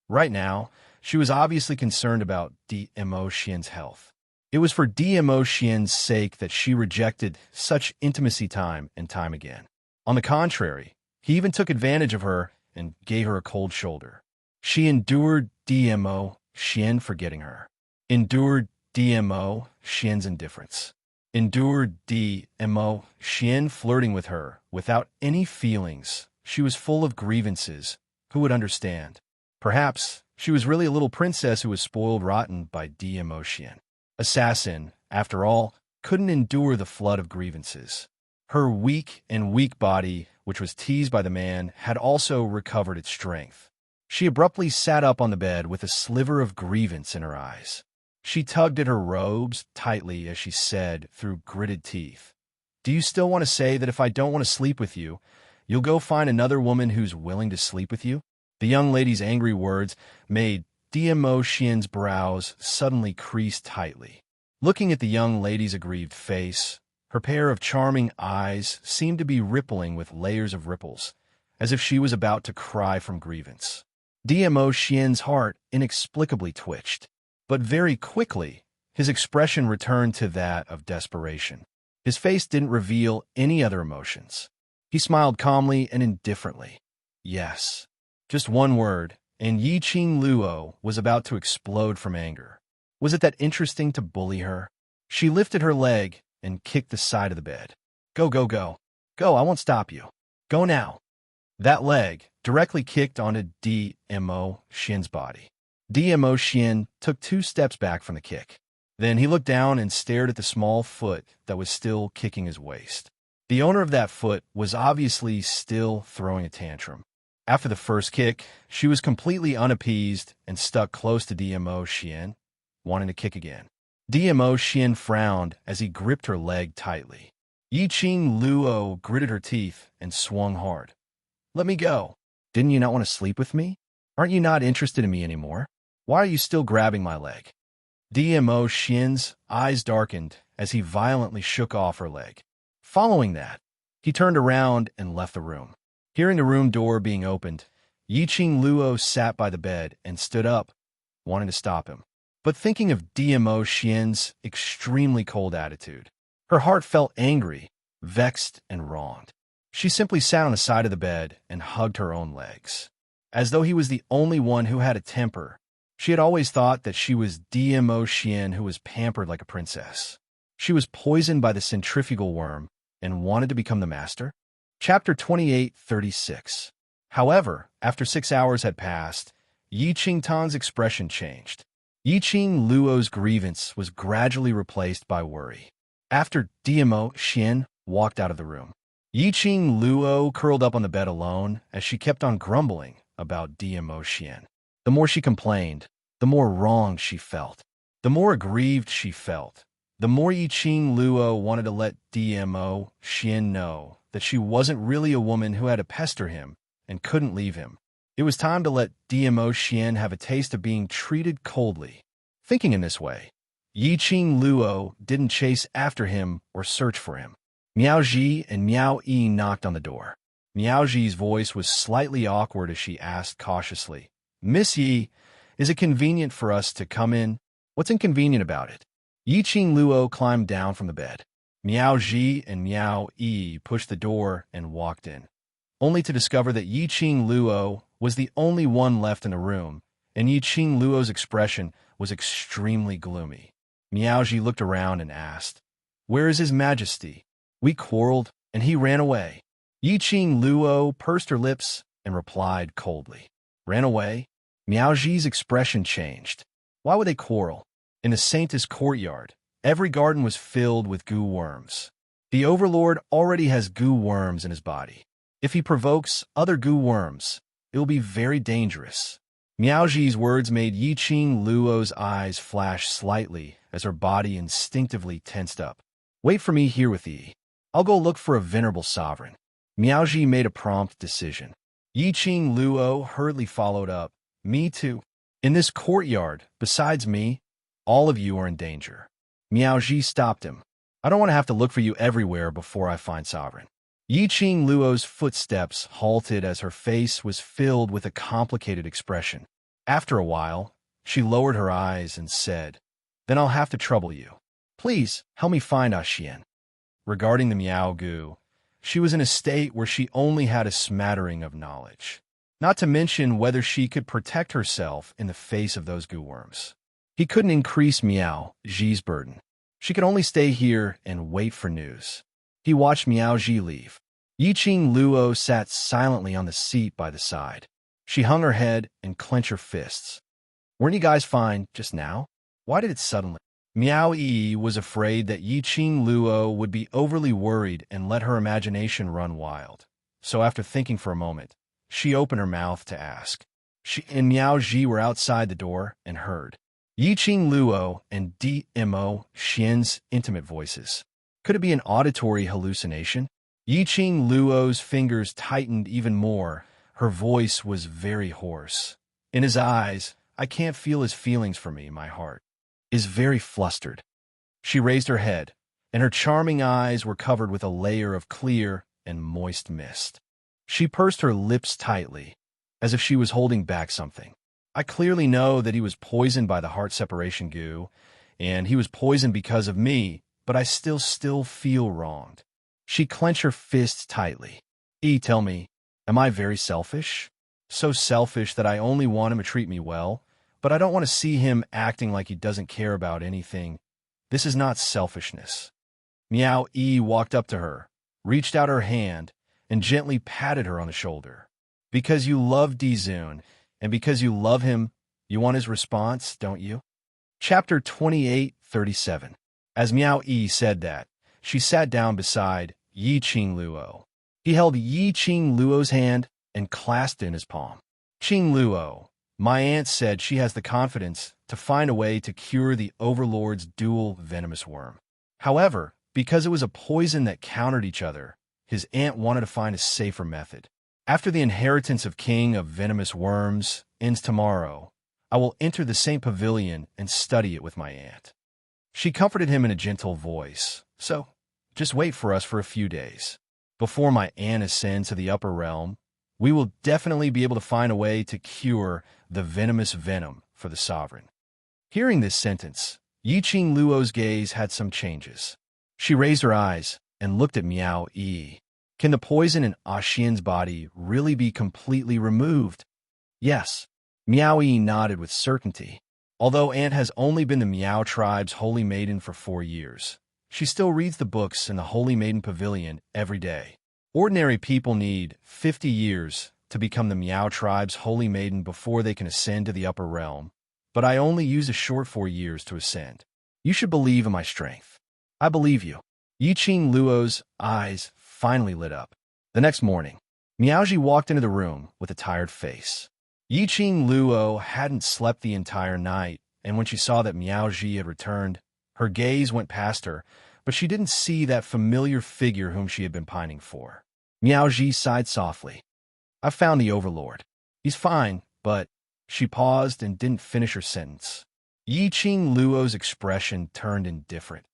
right now, she was obviously concerned about Dmo Xian's health. It was for Dmo Xian's sake that she rejected such intimacy time and time again. On the contrary, he even took advantage of her and gave her a cold shoulder. She endured Dmo Xian forgetting her, endured Dmo Xian's indifference, endured Dmo Xian flirting with her without any feelings. She was full of grievances. Who would understand? Perhaps she was really a little princess who was spoiled rotten by Dmo Xian. Assassin, after all, couldn't endure the flood of grievances. Her weak body, which was teased by the man, had also recovered its strength. She abruptly sat up on the bed with a sliver of grievance in her eyes. She tugged at her robes tightly as she said through gritted teeth, "Do you still want to say that if I don't want to sleep with you, you'll go find another woman who's willing to sleep with you?" The young lady's angry words made Dmo Xian's brows suddenly crease tightly. Looking at the young lady's aggrieved face, her pair of charming eyes seemed to be rippling with layers of ripples, as if she was about to cry from grievance. Dmo Xian's heart inexplicably twitched, but very quickly his expression returned to that of desperation. His face didn't reveal any other emotions. He smiled calmly and indifferently. Yes. Just one word, and Yiqing Luo was about to explode from anger. Was it that interesting to bully her? She lifted her leg and kicked the side of the bed. Go, go, go. Go, I won't stop you. Go now. That leg directly kicked onto Dmo Xian's body. Dmo Xian took 2 steps back from the kick. Then he looked down and stared at the small foot that was still kicking his waist. The owner of that foot was obviously still throwing a tantrum. After the first kick, she was completely unappeased and stuck close to Dmo Xian, wanting to kick again. Dmo Xian frowned as he gripped her leg tightly. Yiqing Luo gritted her teeth and swung hard. Let me go. Didn't you not want to sleep with me? Aren't you not interested in me anymore? Why are you still grabbing my leg? Dmo Xian's eyes darkened as he violently shook off her leg. Following that, he turned around and left the room. Hearing the room door being opened, Yiqing Luo sat by the bed and stood up, wanting to stop him. But thinking of Dmo Xian's extremely cold attitude, her heart felt angry, vexed, and wronged. She simply sat on the side of the bed and hugged her own legs. As though he was the only one who had a temper, she had always thought that she was Dmo Xian who was pampered like a princess. She was poisoned by the centrifugal worm and wanted to become the master? Chapter 28:36. However, after 6 hours had passed, Yiqing Tan's expression changed. Yiqing Luo's grievance was gradually replaced by worry. After Dmo Xian walked out of the room, Yiqing Luo curled up on the bed alone as she kept on grumbling about Dmo Xian. The more she complained, the more wrong she felt. The more aggrieved she felt, the more Yiqing Luo wanted to let Dmo Xian know that she wasn't really a woman who had to pester him and couldn't leave him. It was time to let Dmo Xian have a taste of being treated coldly. Thinking in this way, Yiqing Luo didn't chase after him or search for him. Miao Ji and Miao Yi knocked on the door. Miao Ji's voice was slightly awkward as she asked cautiously, "Miss Yi, Is it convenient for us to come in? What's inconvenient about it? Yi Qing Luo climbed down from the bed. Miao Ji and Miao Yi pushed the door and walked in, only to discover that Yi Qing Luo was the only one left in the room, and Yi Qing Luo's expression was extremely gloomy. Miao Ji looked around and asked, "Where is His Majesty?" "We quarreled, and he ran away." Yi Qing Luo pursed her lips and replied coldly. "Ran away?" Miao Ji's expression changed. Why would they quarrel? In the Saintess courtyard, every garden was filled with goo worms. The Overlord already has goo worms in his body. If he provokes other goo worms, it will be very dangerous. Miao Ji's words made Yi Qing Luo's eyes flash slightly as her body instinctively tensed up. "Wait for me here with Yi. I'll go look for a venerable sovereign." Miao Ji made a prompt decision. Yi Qing Luo hurriedly followed up. "Me too. In this courtyard, besides me, all of you are in danger." Miao Ji stopped him. "I don't want to have to look for you everywhere before I find sovereign." Yi Qing Luo's footsteps halted as her face was filled with a complicated expression. After a while, she lowered her eyes and said, "Then I'll have to trouble you. Please, help me find Xian." Regarding the Miao Gu, she was in a state where she only had a smattering of knowledge, not to mention whether she could protect herself in the face of those goo worms. He couldn't increase Miao Ji's burden. She could only stay here and wait for news. He watched Miao Ji leave. Yi Qing Luo sat silently on the seat by the side. She hung her head and clenched her fists. "Weren't you guys fine just now? Why did it suddenly?" Miao Yi was afraid that Yi Qing Luo would be overly worried and let her imagination run wild. So after thinking for a moment, she opened her mouth to ask. She and Miao Ji were outside the door and heard Yi Qing Luo and Dmo Xian's intimate voices. Could it be an auditory hallucination? Yi Qing Luo's fingers tightened even more. Her voice was very hoarse. In his eyes, I can't feel his feelings for me. My heart is very flustered. She raised her head, and her charming eyes were covered with a layer of clear and moist mist. She pursed her lips tightly, as if she was holding back something. I clearly know that he was poisoned by the heart separation goo, and he was poisoned because of me, but I still feel wronged. She clenched her fists tightly. Tell me, am I very selfish? So selfish that I only want him to treat me well, but I don't want to see him acting like he doesn't care about anything. This is not selfishness. Miao Yi walked up to her, reached out her hand, and gently patted her on the shoulder. Because you love Dizun, and because you love him, you want his response, don't you? Chapter 28:37. As Miao Yi said that, she sat down beside Yi Qing Luo. He held Yi Qing Luo's hand and clasped it in his palm. "Qing Luo, my aunt said she has the confidence to find a way to cure the Overlord's dual venomous worm. However, because it was a poison that countered each other, his aunt wanted to find a safer method. After the inheritance of King of Venomous Worms ends tomorrow, I will enter the same pavilion and study it with my aunt." She comforted him in a gentle voice. "So, just wait for us for a few days. Before my aunt ascends to the upper realm, we will definitely be able to find a way to cure the venomous venom for the sovereign." Hearing this sentence, Yi Qing Luo's gaze had some changes. She raised her eyes and looked at Miao Yi. Can the poison in Xian's body really be completely removed? Yes. Miao Yi nodded with certainty. Although Aunt has only been the Miao tribe's holy maiden for 4 years, she still reads the books in the Holy Maiden Pavilion every day. Ordinary people need 50 years to become the Miao tribe's holy maiden before they can ascend to the upper realm, but I only use a short 4 years to ascend. You should believe in my strength. I believe you. Yi Qing Luo's eyes finally lit up. The next morning, Miao Ji walked into the room with a tired face. Yi Qing Luo hadn't slept the entire night, and when she saw that Miao Ji had returned, her gaze went past her, but she didn't see that familiar figure whom she had been pining for. Miao Ji sighed softly. "I've found the Overlord. He's fine, but..." She paused and didn't finish her sentence. Yi Qing Luo's expression turned indifferent.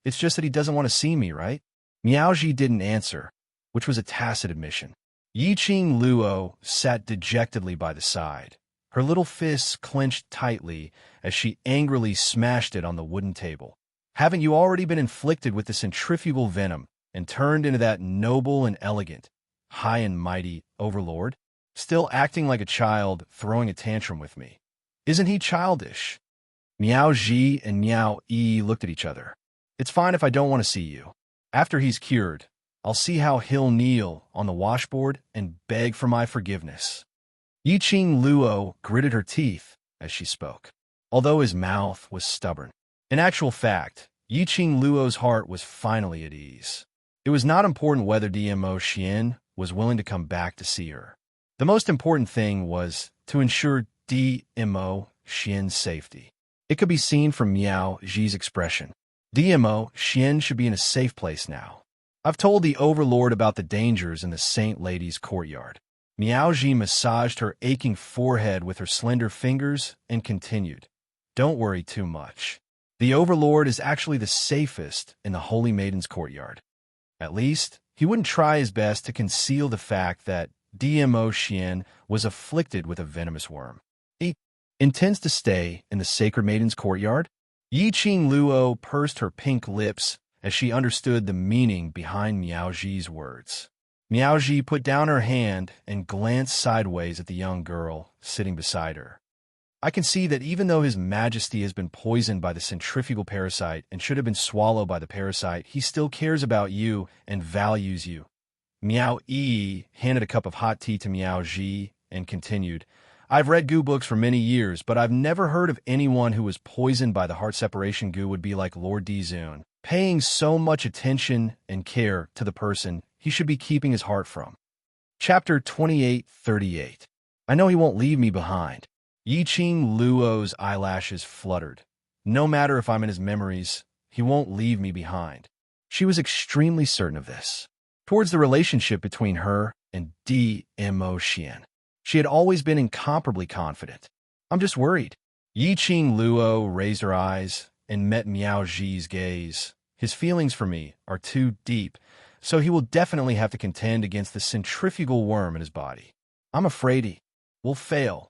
"It's just that he doesn't want to see me, right?" Miao Ji didn't answer, which was a tacit admission. Yi Qing Luo sat dejectedly by the side. Her little fists clenched tightly as she angrily smashed it on the wooden table. Haven't you already been inflicted with the centrifugal venom and turned into that noble and elegant, high and mighty Overlord? Still acting like a child, throwing a tantrum with me. Isn't he childish? Miao Ji and Miao Yi looked at each other. It's fine if I don't want to see you. After he's cured, I'll see how he'll kneel on the washboard and beg for my forgiveness. Yiqing Luo gritted her teeth as she spoke, although his mouth was stubborn. In actual fact, Yiqing Luo's heart was finally at ease. It was not important whether DMO Xian was willing to come back to see her. The most important thing was to ensure DMO Xian's safety. It could be seen from Miao Ji's expression. DMO Xian should be in a safe place now. I've told the Overlord about the dangers in the Saint Lady's courtyard. Miao Ji massaged her aching forehead with her slender fingers and continued, Don't worry too much. The Overlord is actually the safest in the Holy Maiden's courtyard. At least, he wouldn't try his best to conceal the fact that DMO Xian was afflicted with a venomous worm. He intends to stay in the Sacred Maiden's courtyard? Yiqing Luo pursed her pink lips as she understood the meaning behind Miao Ji's words. Miao Ji put down her hand and glanced sideways at the young girl sitting beside her. I can see that even though His Majesty has been poisoned by the centrifugal parasite and should have been swallowed by the parasite, he still cares about you and values you. Miao Yi handed a cup of hot tea to Miao Ji and continued, I've read goo books for many years, but I've never heard of anyone who was poisoned by the heart separation goo would be like Lord Dizun, paying so much attention and care to the person he should be keeping his heart from. Chapter 28:38. I know he won't leave me behind. Yiqing Luo's eyelashes fluttered. No matter if I'm in his memories, he won't leave me behind. She was extremely certain of this. Towards the relationship between her and DMO Xian, she had always been incomparably confident. I'm just worried. Yiqing Luo raised her eyes and met Miao Ji's gaze. His feelings for me are too deep, so he will definitely have to contend against the centrifugal worm in his body. I'm afraid he will fail.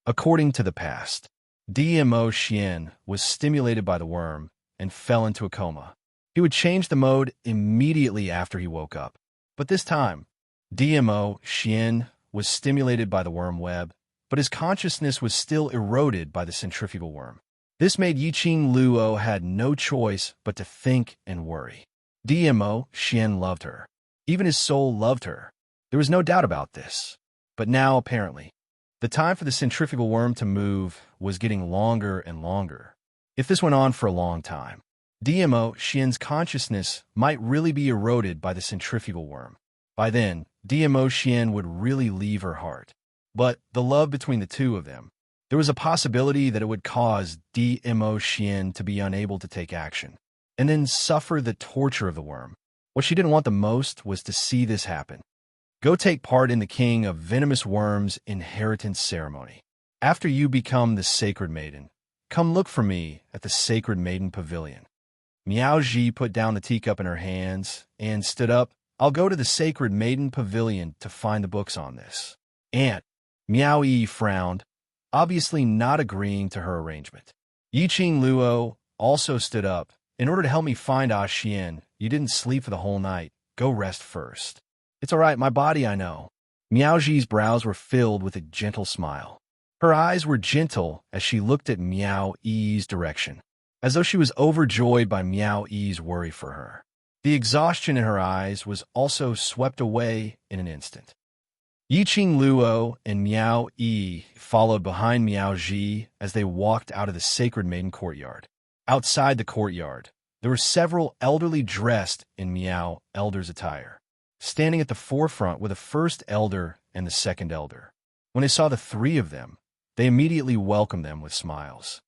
According to the past, DMO Xian was stimulated by the worm and fell into a coma. He would change the mode immediately after he woke up. But this time, DMO Xian was stimulated by the worm web, but his consciousness was still eroded by the centrifugal worm. This made Yiqing Luo had no choice but to think and worry. DMO Xian loved her. Even his soul loved her. There was no doubt about this. But now, apparently, the time for the centrifugal worm to move was getting longer and longer. If this went on for a long time, DMO Xian's consciousness might really be eroded by the centrifugal worm. By then, DMO Xian would really leave her heart. But the love between the two of them, there was a possibility that it would cause DMO Xian to be unable to take action, and then suffer the torture of the worm. What she didn't want the most was to see this happen. Go take part in the King of Venomous Worms' inheritance ceremony. After you become the Sacred Maiden, come look for me at the Sacred Maiden Pavilion. Miao Ji put down the teacup in her hands and stood up. I'll go to the Sacred Maiden Pavilion to find the books on this. Aunt, Miao Yi frowned, obviously not agreeing to her arrangement. Yiqing Luo also stood up. In order to help me find Ah Xian, you didn't sleep for the whole night. Go rest first. It's all right, my body, I know. Miao Ji's brows were filled with a gentle smile. Her eyes were gentle as she looked at Miao Yi's direction, as though she was overjoyed by Miao Yi's worry for her. The exhaustion in her eyes was also swept away in an instant. Yiqing Luo and Miao Yi followed behind Miao Ji as they walked out of the Sacred Maiden courtyard. Outside the courtyard, there were several elderly dressed in Miao Elder's attire, standing at the forefront were the first elder and the second elder. When they saw the three of them, they immediately welcomed them with smiles.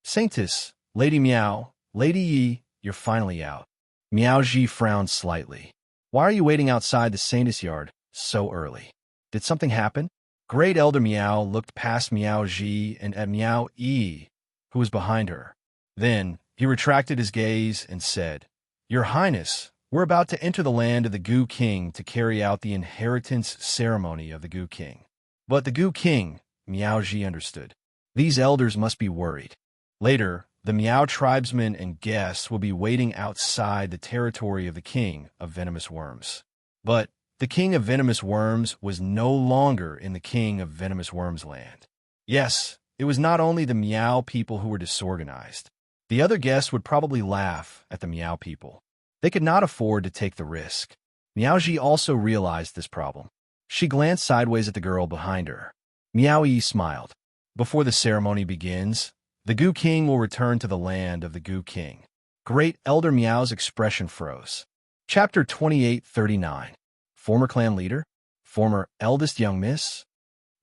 Saintess, Lady Miao, Lady Yi, you're finally out. Miao Ji frowned slightly. Why are you waiting outside the Saintess yard so early? Did something happen? Great Elder Miao looked past Miao Ji and at Miao Yi, who was behind her. Then he retracted his gaze and said, Your Highness, we're about to enter the land of the Goo King to carry out the inheritance ceremony of the Goo King. But the Goo King, Miao Ji understood. These elders must be worried. Later, the Miao tribesmen and guests will be waiting outside the territory of the king of venomous worms. But the king of venomous worms was no longer in the king of venomous worms land. Yes, it was not only the Miao people who were disorganized. The other guests would probably laugh at the Miao people. They could not afford to take the risk. Miao Ji also realized this problem. She glanced sideways at the girl behind her. Miao Yi smiled. Before the ceremony begins, the Gu King will return to the land of the Gu King. Great Elder Miao's expression froze. Chapter 2839. Former clan leader? Former eldest young miss?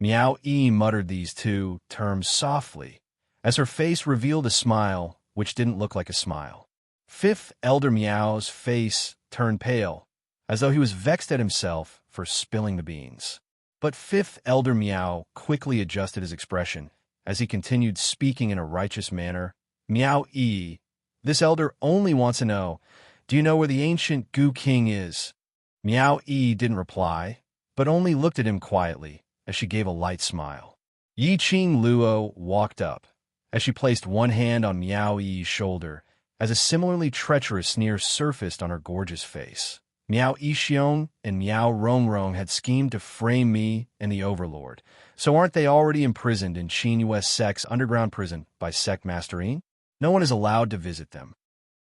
Miao Yi muttered these two terms softly, as her face revealed a smile which didn't look like a smile. Fifth Elder Miao's face turned pale, as though he was vexed at himself for spilling the beans. But Fifth Elder Miao quickly adjusted his expression as he continued speaking in a righteous manner. Miao Yi, this elder only wants to know, do you know where the ancient Gu King is? Miao Yi didn't reply, but only looked at him quietly as she gave a light smile. Yi Qing Luo walked up, as she placed one hand on Miao Yi's shoulder, as a similarly treacherous sneer surfaced on her gorgeous face. Miao Yixiong and Miao Rongrong had schemed to frame me and the Overlord, so aren't they already imprisoned in Qin US Sect's underground prison by Sect Masterine? No one is allowed to visit them.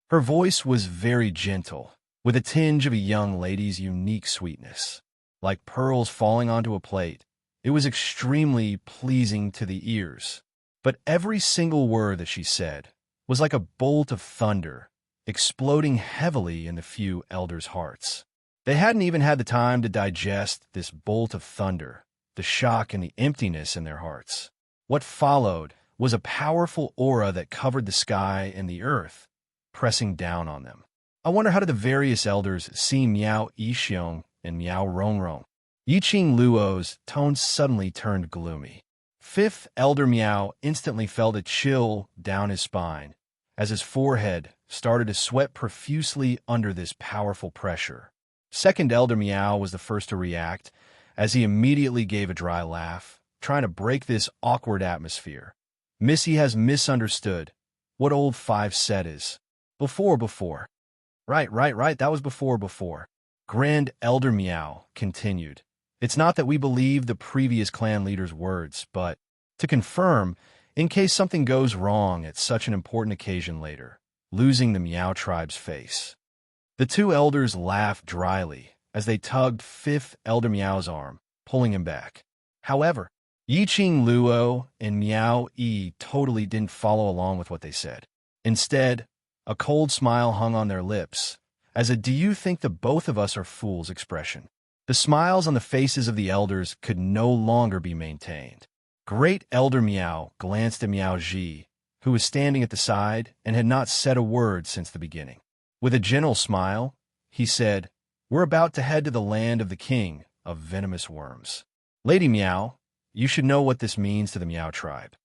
Her voice was very gentle, with a tinge of a young lady's unique sweetness. Like pearls falling onto a plate, it was extremely pleasing to the ears. But every single word that she said was like a bolt of thunder, exploding heavily in the few elders' hearts. They hadn't even had the time to digest this bolt of thunder, the shock and the emptiness in their hearts. What followed was a powerful aura that covered the sky and the earth, pressing down on them. I wonder how did the various elders see Miao Yixiong and Miao Rongrong? Yiqing Luo's tone suddenly turned gloomy. Fifth Elder Miao instantly felt a chill down his spine, as his forehead started to sweat profusely under this powerful pressure. Second Elder Miao was the first to react, as he immediately gave a dry laugh, trying to break this awkward atmosphere. Missy has misunderstood. What old five said is, before. Right, that was before. Grand Elder Miao continued. It's not that we believe the previous clan leader's words, but to confirm, in case something goes wrong at such an important occasion later, losing the Miao tribe's face. The two elders laughed dryly as they tugged Fifth Elder Miao's arm, pulling him back. However, Yiqing Luo and Miao Yi totally didn't follow along with what they said. Instead, a cold smile hung on their lips, as a "do you think the both of us are fools" expression. The smiles on the faces of the elders could no longer be maintained. Great Elder Miao glanced at Miao Ji, who was standing at the side and had not said a word since the beginning. With a gentle smile, he said, "We're about to head to the land of the king of venomous worms. Lady Miao, you should know what this means to the Miao tribe."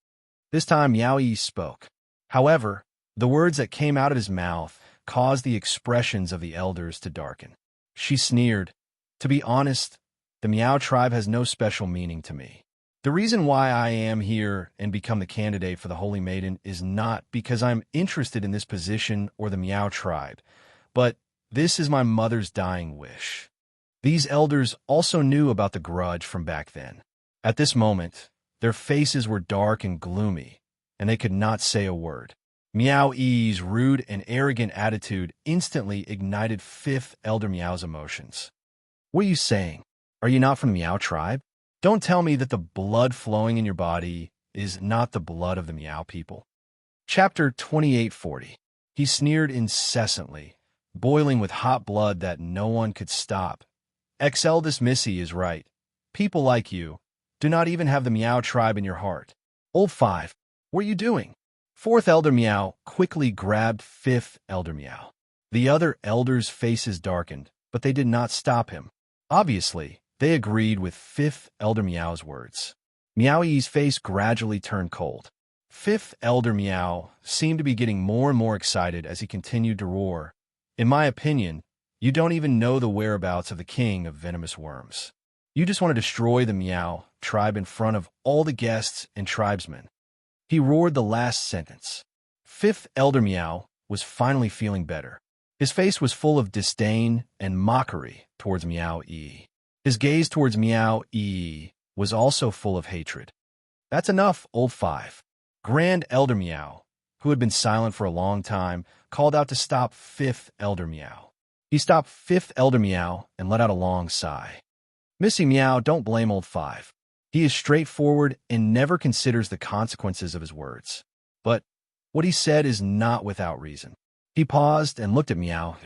This time Miao Yi spoke. However, the words that came out of his mouth caused the expressions of the elders to darken. She sneered, "To be honest, the Miao tribe has no special meaning to me. The reason why I am here and become the candidate for the Holy Maiden is not because I'm interested in this position or the Miao tribe, but this is my mother's dying wish." These elders also knew about the grudge from back then. At this moment, their faces were dark and gloomy, and they could not say a word. Miao Yi's rude and arrogant attitude instantly ignited Fifth Elder Miao's emotions. "What are you saying? Are you not from the Miao tribe? Don't tell me that the blood flowing in your body is not the blood of the Miao people." Chapter 2840. He sneered incessantly, boiling with hot blood that no one could stop. Ex-eldest Missy is right. People like you do not even have the Miao tribe in your heart. Old Five, what are you doing? Fourth Elder Miao quickly grabbed Fifth Elder Miao. The other elders' faces darkened, but they did not stop him. Obviously, they agreed with Fifth Elder Miao's words. Miao Yi's face gradually turned cold. Fifth Elder Miao seemed to be getting more and more excited as he continued to roar. "In my opinion, you don't even know the whereabouts of the king of venomous worms. You just want to destroy the Miao tribe in front of all the guests and tribesmen. He roared the last sentence. Fifth Elder Meow was finally feeling better. His face was full of disdain and mockery towards Meow-ee. His gaze towards Meow-ee was also full of hatred. That's enough, old five. Grand Elder Meow, who had been silent for a long time, called out to stop Fifth Elder Meow. He stopped Fifth Elder Meow and let out a long sigh. Missy Meow, don't blame old five. He is straightforward and never considers the consequences of his words. But what he said is not without reason. He paused and looked at Meow.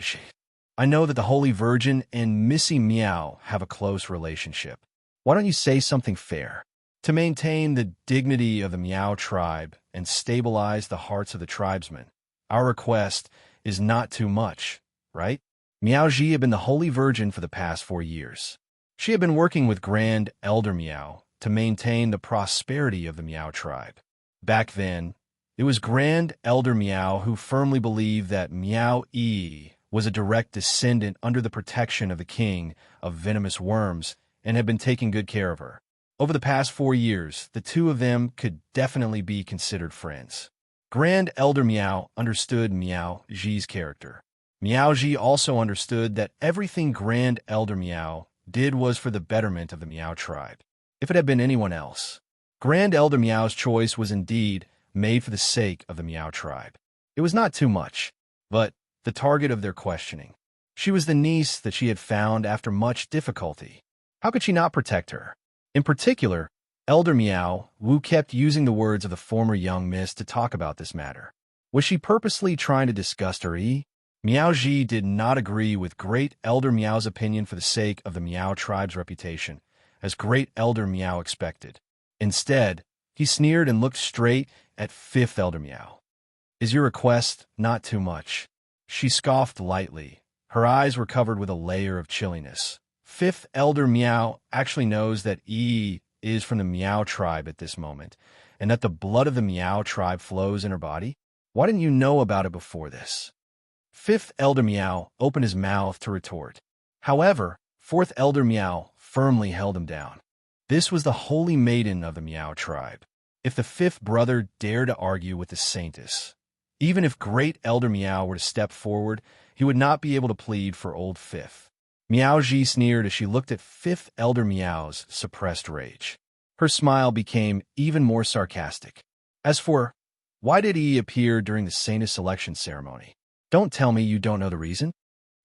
I know that the Holy Virgin and Missy Meow have a close relationship. Why don't you say something fair? To maintain the dignity of the Meow tribe and stabilize the hearts of the tribesmen, our request is not too much, right? Meow-ji had been the Holy Virgin for the past 4 years. She had been working with Grand Elder Meow to maintain the prosperity of the Meow tribe. Back then, it was Grand Elder Meow who firmly believed that Meow-ee was a direct descendant under the protection of the king of venomous worms and had been taking good care of her. Over the past 4 years, the two of them could definitely be considered friends. Grand Elder Meow understood Meow-ji's character. Meow-ji also understood that everything Grand Elder Meow did was for the betterment of the Meow tribe. If it had been anyone else, Grand Elder Meow's choice was indeed made for the sake of the Meow tribe. It was not too much, but the target of their questioning. She was the niece that she had found after much difficulty. How could she not protect her? In particular, Elder Meow Wu kept using the words of the former young miss to talk about this matter. Was she purposely trying to disgust her? Meow-ji did not agree with Great Elder Meow's opinion for the sake of the Meow tribe's reputation, as Great Elder Meow expected. Instead, he sneered and looked straight at Fifth Elder Meow. Is your request not too much? She scoffed lightly. Her eyes were covered with a layer of chilliness. Fifth Elder Meow actually knows that E is from the Meow tribe at this moment, and that the blood of the Meow tribe flows in her body? Why didn't you know about it before this? Fifth Elder Meow opened his mouth to retort. However, Fourth Elder Meow firmly held him down. This was the holy maiden of the Meow tribe. If the fifth brother dared to argue with the saintess, even if Great Elder Meow were to step forward, he would not be able to plead for old Fifth. Meow-ji sneered as she looked at Fifth Elder Meow's suppressed rage. Her smile became even more sarcastic. As for, why did he appear during the saintess selection ceremony? Don't tell me you don't know the reason.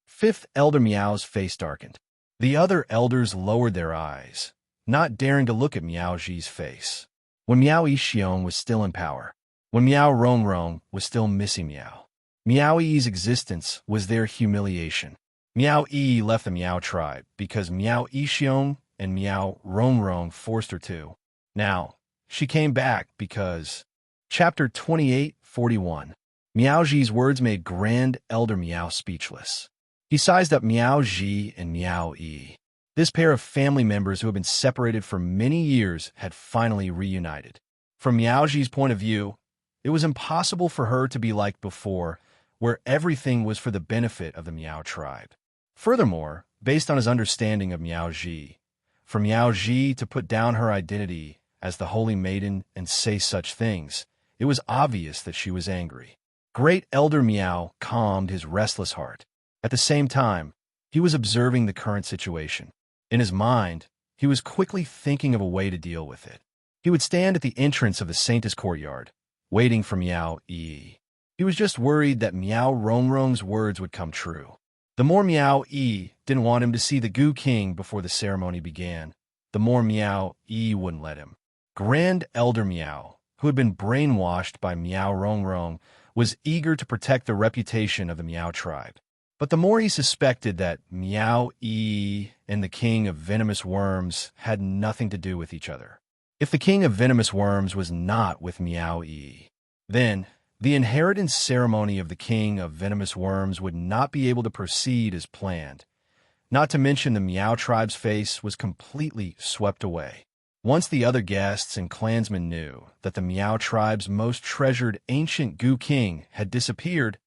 Fifth Elder Meow's face darkened. The other elders lowered their eyes, not daring to look at Meow-ji's face. When Meow-ee-shiong was still in power, when Meow-rong-rong was still Missy Meow, Meow-ee's existence was their humiliation. Meow-ee left the Meow tribe because Meow-ee-shiong and Meow-rong-rong forced her to. Now, she came back because... Chapter 28:41. Meow-ji's words made Grand Elder Meow speechless. He sized up Meow-ji and Meow-ee. This pair of family members who had been separated for many years had finally reunited. From Meow-ji's point of view, it was impossible for her to be like before, where everything was for the benefit of the Meow tribe. Furthermore, based on his understanding of Meow-ji, for Meow-ji to put down her identity as the Holy Maiden and say such things, it was obvious that she was angry. Great Elder Meow calmed his restless heart. At the same time, he was observing the current situation. In his mind, he was quickly thinking of a way to deal with it. He would stand at the entrance of the saintess courtyard, waiting for Meow-ee. He was just worried that Meow-rong-rong's words would come true. The more Meow-ee didn't want him to see the Goo King before the ceremony began, the more Meow-ee wouldn't let him. Grand Elder Meow, who had been brainwashed by Meow-rong-rong, was eager to protect the reputation of the Meow tribe. But the more he suspected that Meow-ee and the King of Venomous Worms had nothing to do with each other. If the King of Venomous Worms was not with Meow-ee, then the inheritance ceremony of the King of Venomous Worms would not be able to proceed as planned. Not to mention the Meow tribe's face was completely swept away. Once the other guests and clansmen knew that the Meow tribe's most treasured ancient Goo King had disappeared,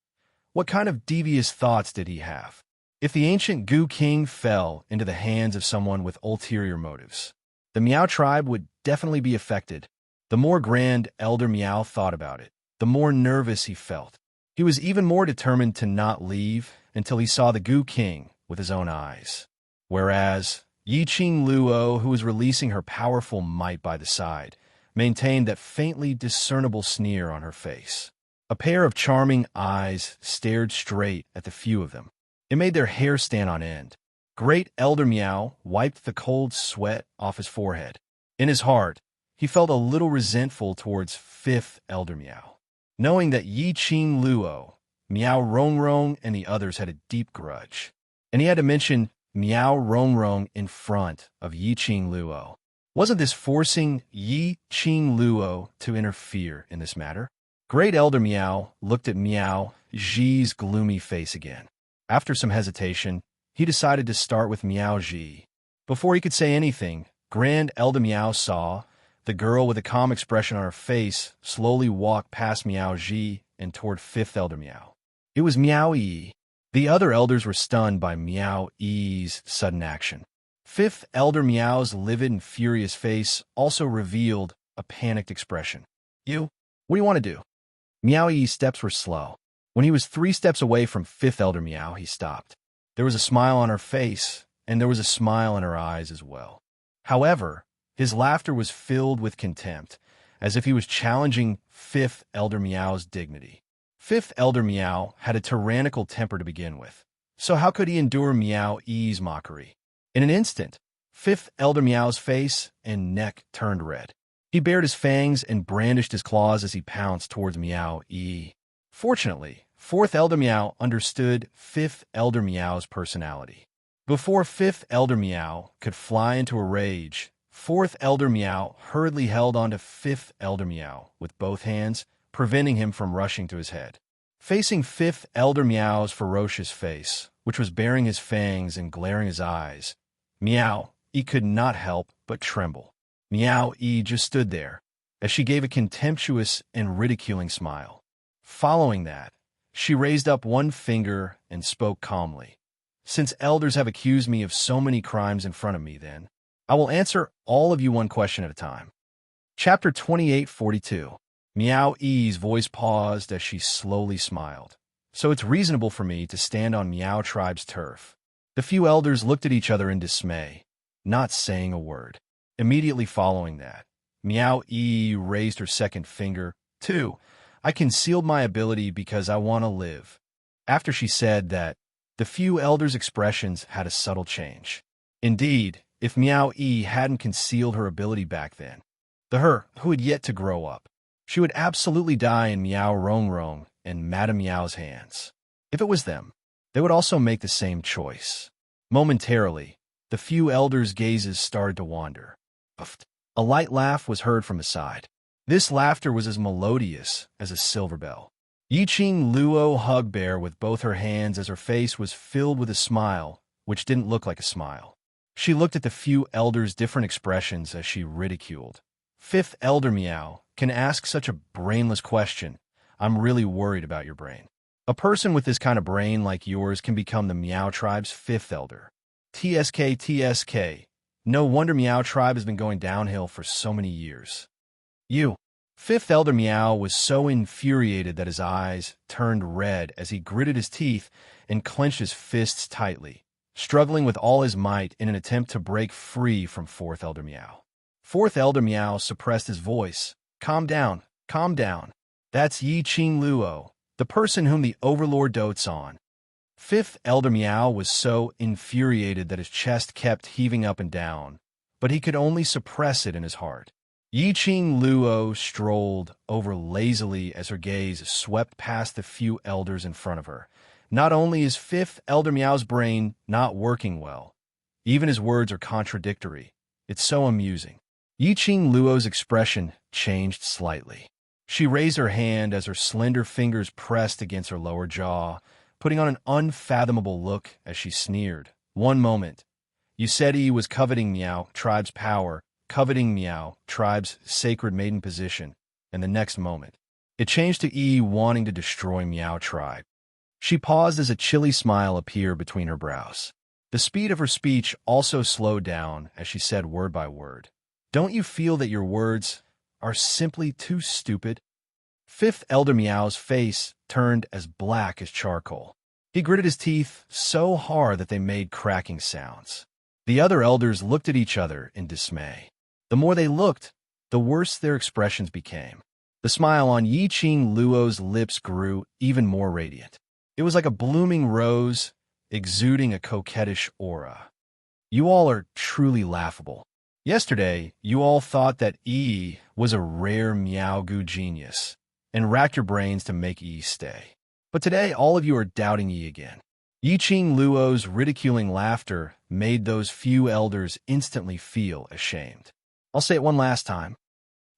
what kind of devious thoughts did he have? If the ancient Goo King fell into the hands of someone with ulterior motives, The Meow tribe would definitely be affected. The more Grand Elder Meow thought about it, the more nervous he felt. He was even more determined to not leave until he saw the Goo King with his own eyes. Whereas Yiqing Luo, who was releasing her powerful might by the side, maintained that faintly discernible sneer on her face. A pair of charming eyes stared straight at the few of them. It made their hair stand on end. Great Elder Meow wiped the cold sweat off his forehead. In his heart, he felt a little resentful towards Fifth Elder Meow. Knowing that Yiqing Luo, Meow Rongrong, and the others had a deep grudge. And he had to mention Meow Rongrong in front of Yiqing Luo. Wasn't this forcing Yiqing Luo to interfere in this matter? Great Elder Meow looked at Meow Ji's gloomy face again. After some hesitation, he decided to start with Meow Ji. Before he could say anything, Grand Elder Meow saw the girl with a calm expression on her face slowly walk past Meow Ji and toward Fifth Elder Meow. It was Meow Yi. The other elders were stunned by Meow Yi's sudden action. Fifth Elder Meow's livid and furious face also revealed a panicked expression. You? What do you want to do? Meow Yi's steps were slow. When he was 3 steps away from Fifth Elder Meow, he stopped. There was a smile on her face, and there was a smile in her eyes as well. However, his laughter was filled with contempt, as if he was challenging Fifth Elder Meow's dignity. Fifth Elder Meow had a tyrannical temper to begin with, so how could he endure Meow Yi's mockery? In an instant, Fifth Elder Meow's face and neck turned red. He bared his fangs and brandished his claws as he pounced towards Meow Yi. Fortunately, Fourth Elder Meow understood Fifth Elder Meow's personality. Before Fifth Elder Meow could fly into a rage, Fourth Elder Meow hurriedly held onto Fifth Elder Meow with both hands, preventing him from rushing to his head. Facing Fifth Elder Meow's ferocious face, which was baring his fangs and glaring his eyes, Meow Yi could not help but tremble. Meow Yi just stood there, as she gave a contemptuous and ridiculing smile. Following that, she raised up one finger and spoke calmly. Since elders have accused me of so many crimes in front of me, then, I will answer all of you one question at a time. Chapter 2842. Meow Yi's voice paused as she slowly smiled. So it's reasonable for me to stand on Meow Tribe's turf. The few elders looked at each other in dismay, not saying a word. Immediately following that, Meow Yi raised her second finger. 2. I concealed my ability because I want to live. After she said that, the few elders' expressions had a subtle change. Indeed, if Meow Yi hadn't concealed her ability back then, the her who had yet to grow up, she would absolutely die in Meow Rongrong and Madame Meow's hands. If it was them, they would also make the same choice. Momentarily, the few elders' gazes started to wander. A light laugh was heard from the side. This laughter was as melodious as a silver bell. Yiqing Luo hugged Bear with both her hands as her face was filled with a smile, which didn't look like a smile. She looked at the few elders' different expressions as she ridiculed. Fifth Elder Meow can ask such a brainless question. I'm really worried about your brain. A person with this kind of brain like yours can become the Meow Tribe's 5th elder. TSK. No wonder Meow Tribe has been going downhill for so many years. You. Fifth Elder Meow was so infuriated that his eyes turned red as he gritted his teeth and clenched his fists tightly, struggling with all his might in an attempt to break free from Fourth Elder Meow. Fourth Elder Meow suppressed his voice. Calm down. That's Yiqing Luo, the person whom the Overlord dotes on. Fifth Elder Meow was so infuriated that his chest kept heaving up and down, but he could only suppress it in his heart. Yiqing Luo strolled over lazily as her gaze swept past the few elders in front of her. Not only is Fifth Elder Meow's brain not working well, even his words are contradictory. It's so amusing. Yiqing Luo's expression changed slightly. She raised her hand as her slender fingers pressed against her lower jaw, putting on an unfathomable look as she sneered. One moment, you said he was coveting Meow Tribe's power, coveting Meow Tribe's sacred maiden position, and the next moment, it changed to E wanting to destroy Meow Tribe. She paused as a chilly smile appeared between her brows. The speed of her speech also slowed down as she said word by word. Don't you feel that your words are simply too stupid? Fifth Elder Meow's face turned as black as charcoal. He gritted his teeth so hard that they made cracking sounds. The other elders looked at each other in dismay. The more they looked, the worse their expressions became. The smile on Yi Qing Luo's lips grew even more radiant. It was like a blooming rose, exuding a coquettish aura. You all are truly laughable. Yesterday, you all thought that Yi was a rare Meowgoo genius, and racked your brains to make Yi stay. But today, all of you are doubting Yi again. Yi Qing Luo's ridiculing laughter made those few elders instantly feel ashamed. I'll say it one last time.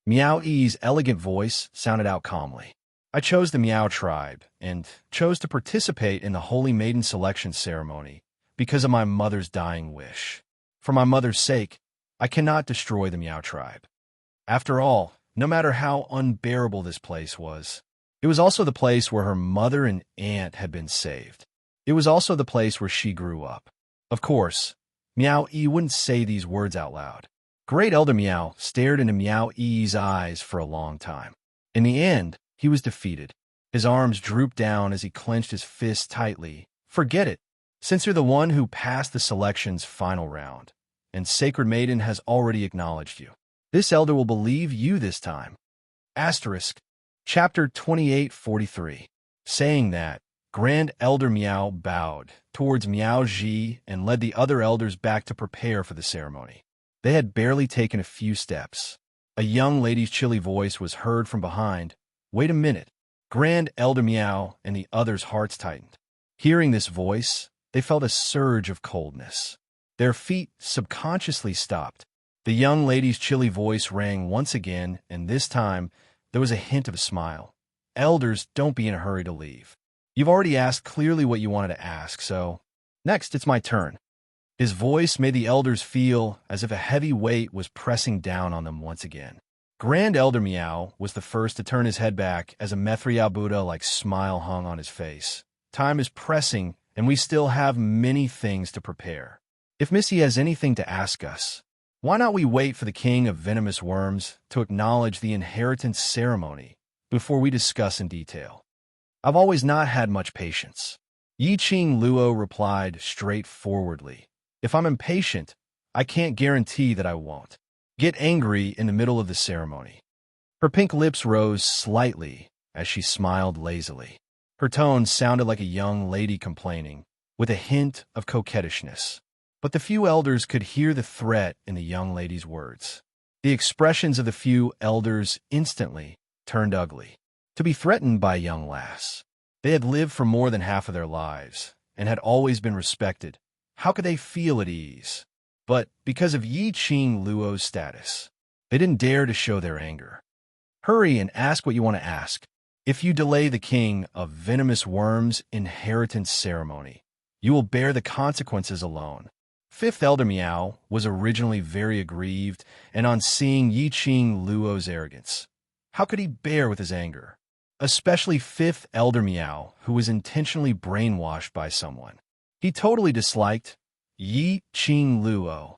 Meow Yi's elegant voice sounded out calmly. I chose the Meow tribe, and chose to participate in the Holy Maiden selection ceremony because of my mother's dying wish. For my mother's sake, I cannot destroy the Meow tribe. After all, no matter how unbearable this place was, it was also the place where her mother and aunt had been saved. It was also the place where she grew up. Of course, Meow Yi wouldn't say these words out loud. Great Elder Meow stared into Meow Yi's eyes for a long time. In the end, he was defeated. His arms drooped down as he clenched his fists tightly. Forget it, since you're the one who passed the selection's final round, and Sacred Maiden has already acknowledged you. This elder will believe you this time. Asterisk. Chapter 2843. Saying that, Grand Elder Meow bowed towards Meow Ji and led the other elders back to prepare for the ceremony. They had barely taken a few steps. A young lady's chilly voice was heard from behind. Wait a minute. Grand Elder Meow and the others' hearts tightened. Hearing this voice, they felt a surge of coldness. Their feet subconsciously stopped. The young lady's chilly voice rang once again, and this time, there was a hint of a smile. Elders, don't be in a hurry to leave. You've already asked clearly what you wanted to ask, so next it's my turn. His voice made the elders feel as if a heavy weight was pressing down on them once again. Grand Elder Meow was the first to turn his head back as a Methriel Buddha-like smile hung on his face. Time is pressing, and we still have many things to prepare. If Missy has anything to ask us, why not we wait for the King of Venomous Worms to acknowledge the inheritance ceremony before we discuss in detail? I've always not had much patience. Yi Qing Luo replied straightforwardly. If I'm impatient, I can't guarantee that I won't get angry in the middle of the ceremony. Her pink lips rose slightly as she smiled lazily. Her tone sounded like a young lady complaining, with a hint of coquettishness. But the few elders could hear the threat in the young lady's words. The expressions of the few elders instantly turned ugly. To be threatened by a young lass. They had lived for more than half of their lives, and had always been respected. How could they feel at ease? But because of Yi Qing Luo's status, they didn't dare to show their anger. Hurry and ask what you want to ask. If you delay the King of Venomous Worms' inheritance ceremony, you will bear the consequences alone. Fifth Elder Meow was originally very aggrieved and on seeing Yi Qing Luo's arrogance. How could he bear with his anger? Especially Fifth Elder Meow, who was intentionally brainwashed by someone. He totally disliked Yi Qing Luo.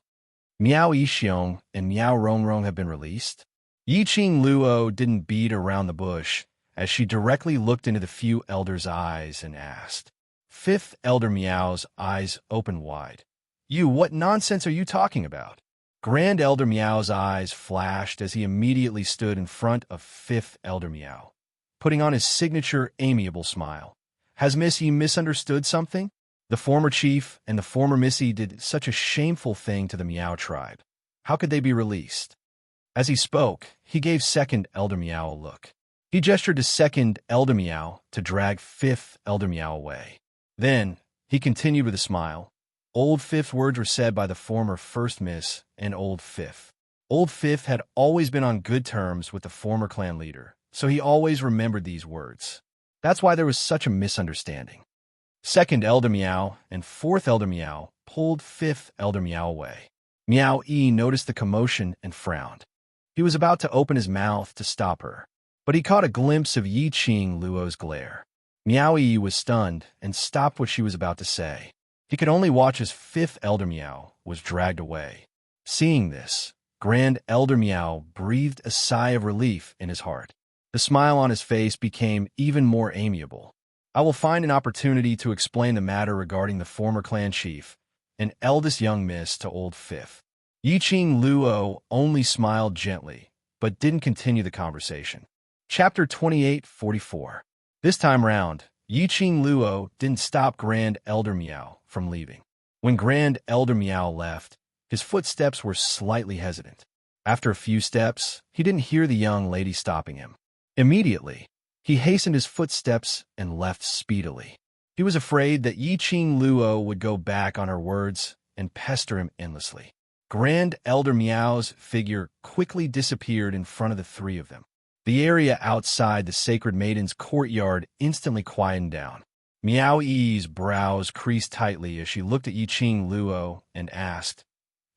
Meow Yixiong and Meow Rongrong have been released. Yi Qing Luo didn't beat around the bush as she directly looked into the few elders' eyes and asked. Fifth Elder Meow's eyes opened wide. You, what nonsense are you talking about? Grand Elder Meow's eyes flashed as he immediately stood in front of Fifth Elder Meow, putting on his signature amiable smile. Has Missy misunderstood something? The former chief and the former Missy did such a shameful thing to the Meow tribe. How could they be released? As he spoke, he gave Second Elder Meow a look. He gestured to Second Elder Meow to drag Fifth Elder Meow away. Then, he continued with a smile. Old Fifth words were said by the former First Miss and Old Fifth. Old Fifth had always been on good terms with the former clan leader, so he always remembered these words. That's why there was such a misunderstanding. Second Elder Meow and Fourth Elder Meow pulled Fifth Elder Meow away. Meow Yi noticed the commotion and frowned. He was about to open his mouth to stop her, but he caught a glimpse of Yi Qing Luo's glare. Meow Yi was stunned and stopped what she was about to say. He could only watch as Fifth Elder Meow was dragged away. Seeing this, Grand Elder Meow breathed a sigh of relief in his heart. The smile on his face became even more amiable. I will find an opportunity to explain the matter regarding the former clan chief, an eldest young miss to old fifth. Yiqing Luo only smiled gently, but didn't continue the conversation. Chapter 28:44. This time round, Yiqing Luo didn't stop Grand Elder Meow from leaving. When Grand Elder Meow left, his footsteps were slightly hesitant. After a few steps, he didn't hear the young lady stopping him. Immediately, he hastened his footsteps and left speedily. He was afraid that Yiqing Luo would go back on her words and pester him endlessly. Grand Elder Meow's figure quickly disappeared in front of the three of them. The area outside the Sacred Maiden's courtyard instantly quieted down. Meow Yi's brows creased tightly as she looked at Yiqing Luo and asked,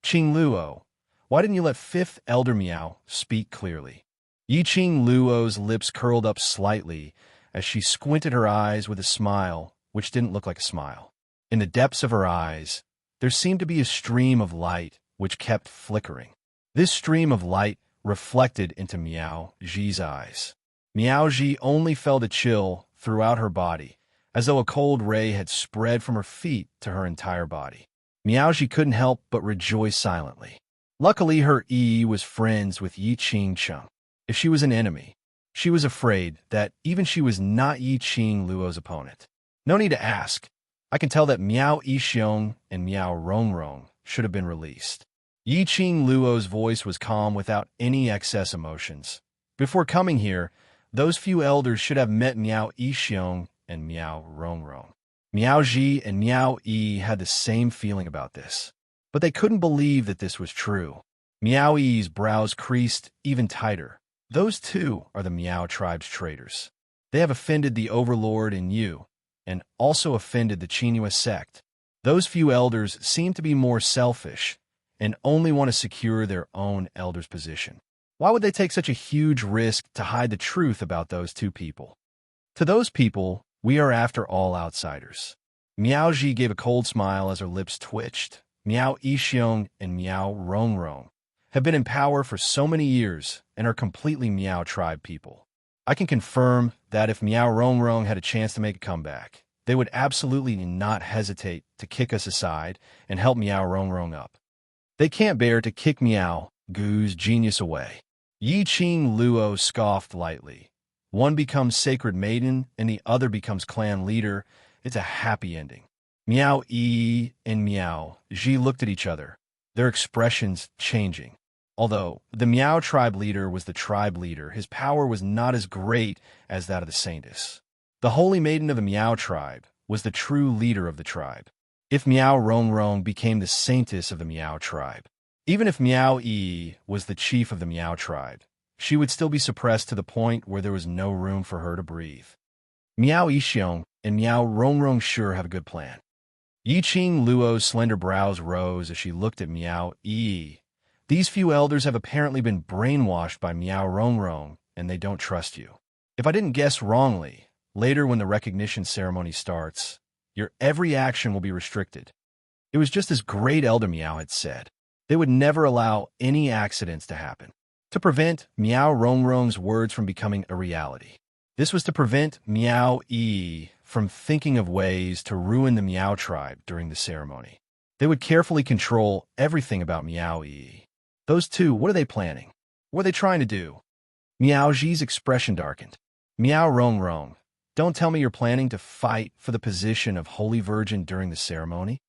"Qing Luo, why didn't you let Fifth Elder Meow speak clearly?" Yiqing Luo's lips curled up slightly as she squinted her eyes with a smile which didn't look like a smile. In the depths of her eyes, there seemed to be a stream of light which kept flickering. This stream of light reflected into Meow Ji's eyes. Meow Ji only felt a chill throughout her body, as though a cold ray had spread from her feet to her entire body. Meow Ji couldn't help but rejoice silently. Luckily, her Yi was friends with Yiqing Cheng. If she was an enemy, she was afraid that even she was not Yiqing Luo's opponent. No need to ask. I can tell that Meow Yixiong and Meow Rongrong should have been released. Yiqing Luo's voice was calm without any excess emotions. Before coming here, those few elders should have met Meow Yixiong and Meow Rongrong. Meow Ji and Meow Yi had the same feeling about this, but they couldn't believe that this was true. Meow Yi's brows creased even tighter. Those two are the Meow tribe's traitors. They have offended the Overlord and you, and also offended the Qinghua sect. Those few elders seem to be more selfish and only want to secure their own elder's position. Why would they take such a huge risk to hide the truth about those two people? To those people, we are after all outsiders. Meow Ji gave a cold smile as her lips twitched. Meow Yixiong and Meow Rongrong have been in power for so many years and are completely Meow tribe people. I can confirm that if Meow Rongrong had a chance to make a comeback, they would absolutely not hesitate to kick us aside and help Meow Rongrong up. They can't bear to kick Meow Gu's genius away. Yiqing Luo scoffed lightly. One becomes Sacred Maiden and the other becomes clan leader. It's a happy ending. Meow Yi and Meow Ji looked at each other, their expressions changing. Although the Meow tribe leader was the tribe leader, his power was not as great as that of the Saintess. The Holy Maiden of the Meow tribe was the true leader of the tribe. If Meow Rongrong became the Saintess of the Meow tribe, even if Meow Yi was the chief of the Meow tribe, she would still be suppressed to the point where there was no room for her to breathe. Meow Yixiong and Meow Rongrong sure have a good plan. Yiqing Luo's slender brows rose as she looked at Meow Yi. These few elders have apparently been brainwashed by Meow Rongrong, and they don't trust you. If I didn't guess wrongly, later when the recognition ceremony starts, your every action will be restricted. It was just as Great Elder Meow had said. They would never allow any accidents to happen. To prevent Meow Rongrong's words from becoming a reality. This was to prevent Meow Yi from thinking of ways to ruin the Meow tribe during the ceremony. They would carefully control everything about Meow Yi. Those two, what are they planning? What are they trying to do? Meow Ji's expression darkened. Meow Rongrong, don't tell me you're planning to fight for the position of Holy Virgin during the ceremony?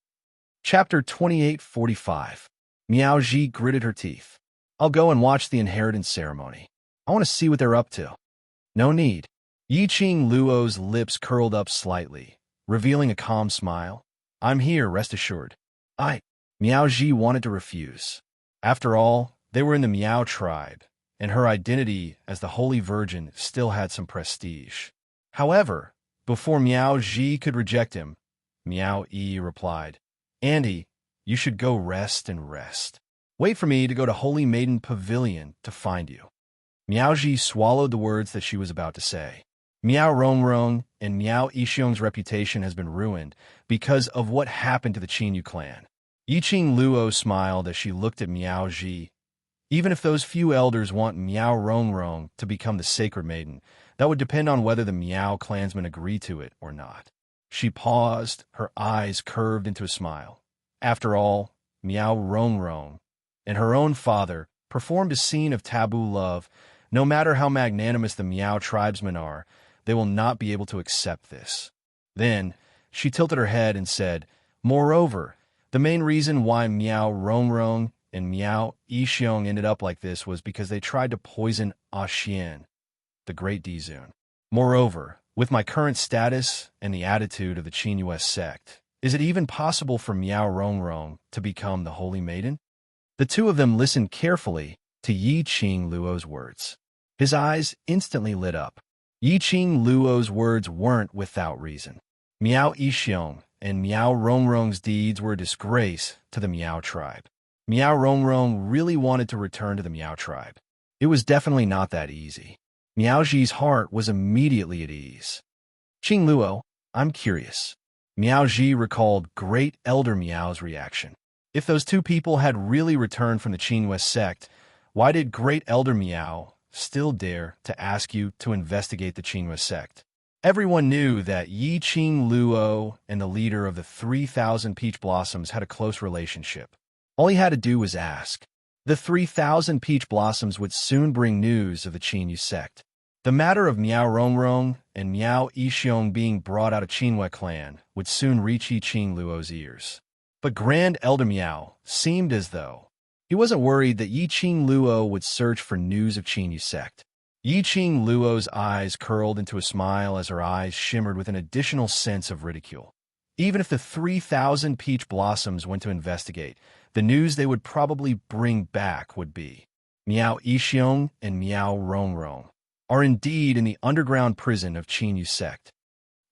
Chapter 28:45. Meow Ji gritted her teeth. I'll go and watch the inheritance ceremony. I want to see what they're up to. No need. Yiqing Luo's lips curled up slightly, revealing a calm smile. I'm here, rest assured. Meow Ji wanted to refuse. After all, they were in the Meow tribe, and her identity as the Holy Virgin still had some prestige. However, before Meow Ji could reject him, Meow Yi replied, Andy, you should go rest and rest. Wait for me to go to Holy Maiden Pavilion to find you. Meow Ji swallowed the words that she was about to say. Meow Rongrong and Meow Yixiong's reputation has been ruined because of what happened to the Qinghua clan. Yiqing Luo smiled as she looked at Meow Ji. Even if those few elders want Miao Rongrong to become the sacred maiden, that would depend on whether the Miao clansmen agree to it or not. She paused, her eyes curved into a smile. After all, Miao Rongrong and her own father performed a scene of taboo love. No matter how magnanimous the Miao tribesmen are, they will not be able to accept this. Then, she tilted her head and said, "Moreover, the main reason why Miao Rongrong and Miao Yixiong ended up like this was because they tried to poison Xian, the Great Dizun. Moreover, with my current status and the attitude of the Qingyue sect, is it even possible for Miao Rongrong to become the Holy Maiden?" The two of them listened carefully to Yi Qing Luo's words. His eyes instantly lit up. Yi Qing Luo's words weren't without reason. Miao Yixiong and Miao Rongrong's deeds were a disgrace to the Miao tribe. Miao Rongrong really wanted to return to the Miao tribe. It was definitely not that easy. Miao Ji's heart was immediately at ease. "Qing Luo, I'm curious." Miao Ji recalled Great Elder Miao's reaction. If those two people had really returned from the Qingyue sect, why did Great Elder Miao still dare to ask you to investigate the Qingyue sect? Everyone knew that Yi Qing Luo and the leader of the 3,000 Peach Blossoms had a close relationship. All he had to do was ask. The 3,000 Peach Blossoms would soon bring news of the Qingyue sect. The matter of Miao Rongrong and Miao Yixiong being brought out of Qingyue clan would soon reach Yi Qing Luo's ears. But Grand Elder Miao seemed as though he wasn't worried that Yi Qing Luo would search for news of Qingyue sect. Yi Qing Luo's eyes curled into a smile as her eyes shimmered with an additional sense of ridicule. Even if the 3,000 Peach Blossoms went to investigate, the news they would probably bring back would be Miao Yixiong and Miao Rongrong are indeed in the underground prison of Qingyue sect.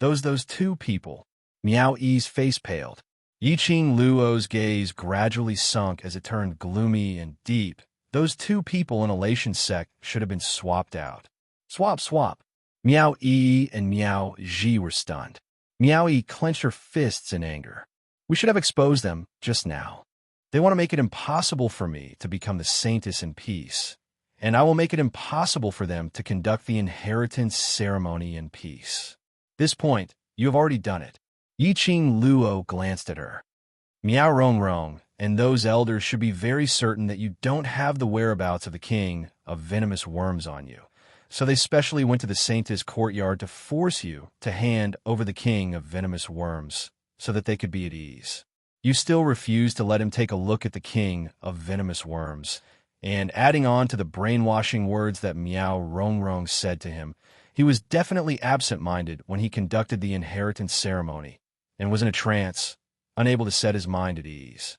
Those two people. Miao Yi's face paled. Yi Qing Luo's gaze gradually sunk as it turned gloomy and deep. Those two people in Elation sect should have been swapped out. Swap. Miao Yi and Miao Ji were stunned. Miao Yi clenched her fists in anger. "We should have exposed them just now. They want to make it impossible for me to become the saintess in peace, and I will make it impossible for them to conduct the inheritance ceremony in peace. This point, you have already done it." Yi Qing Luo glanced at her. "Miao Rongrong and those elders should be very certain that you don't have the whereabouts of the king of venomous worms on you. So they specially went to the saintess courtyard to force you to hand over the king of venomous worms so that they could be at ease. You still refuse to let him take a look at the king of venomous worms." And adding on to the brainwashing words that Miao Rongrong said to him, he was definitely absent-minded when he conducted the inheritance ceremony and was in a trance, unable to set his mind at ease.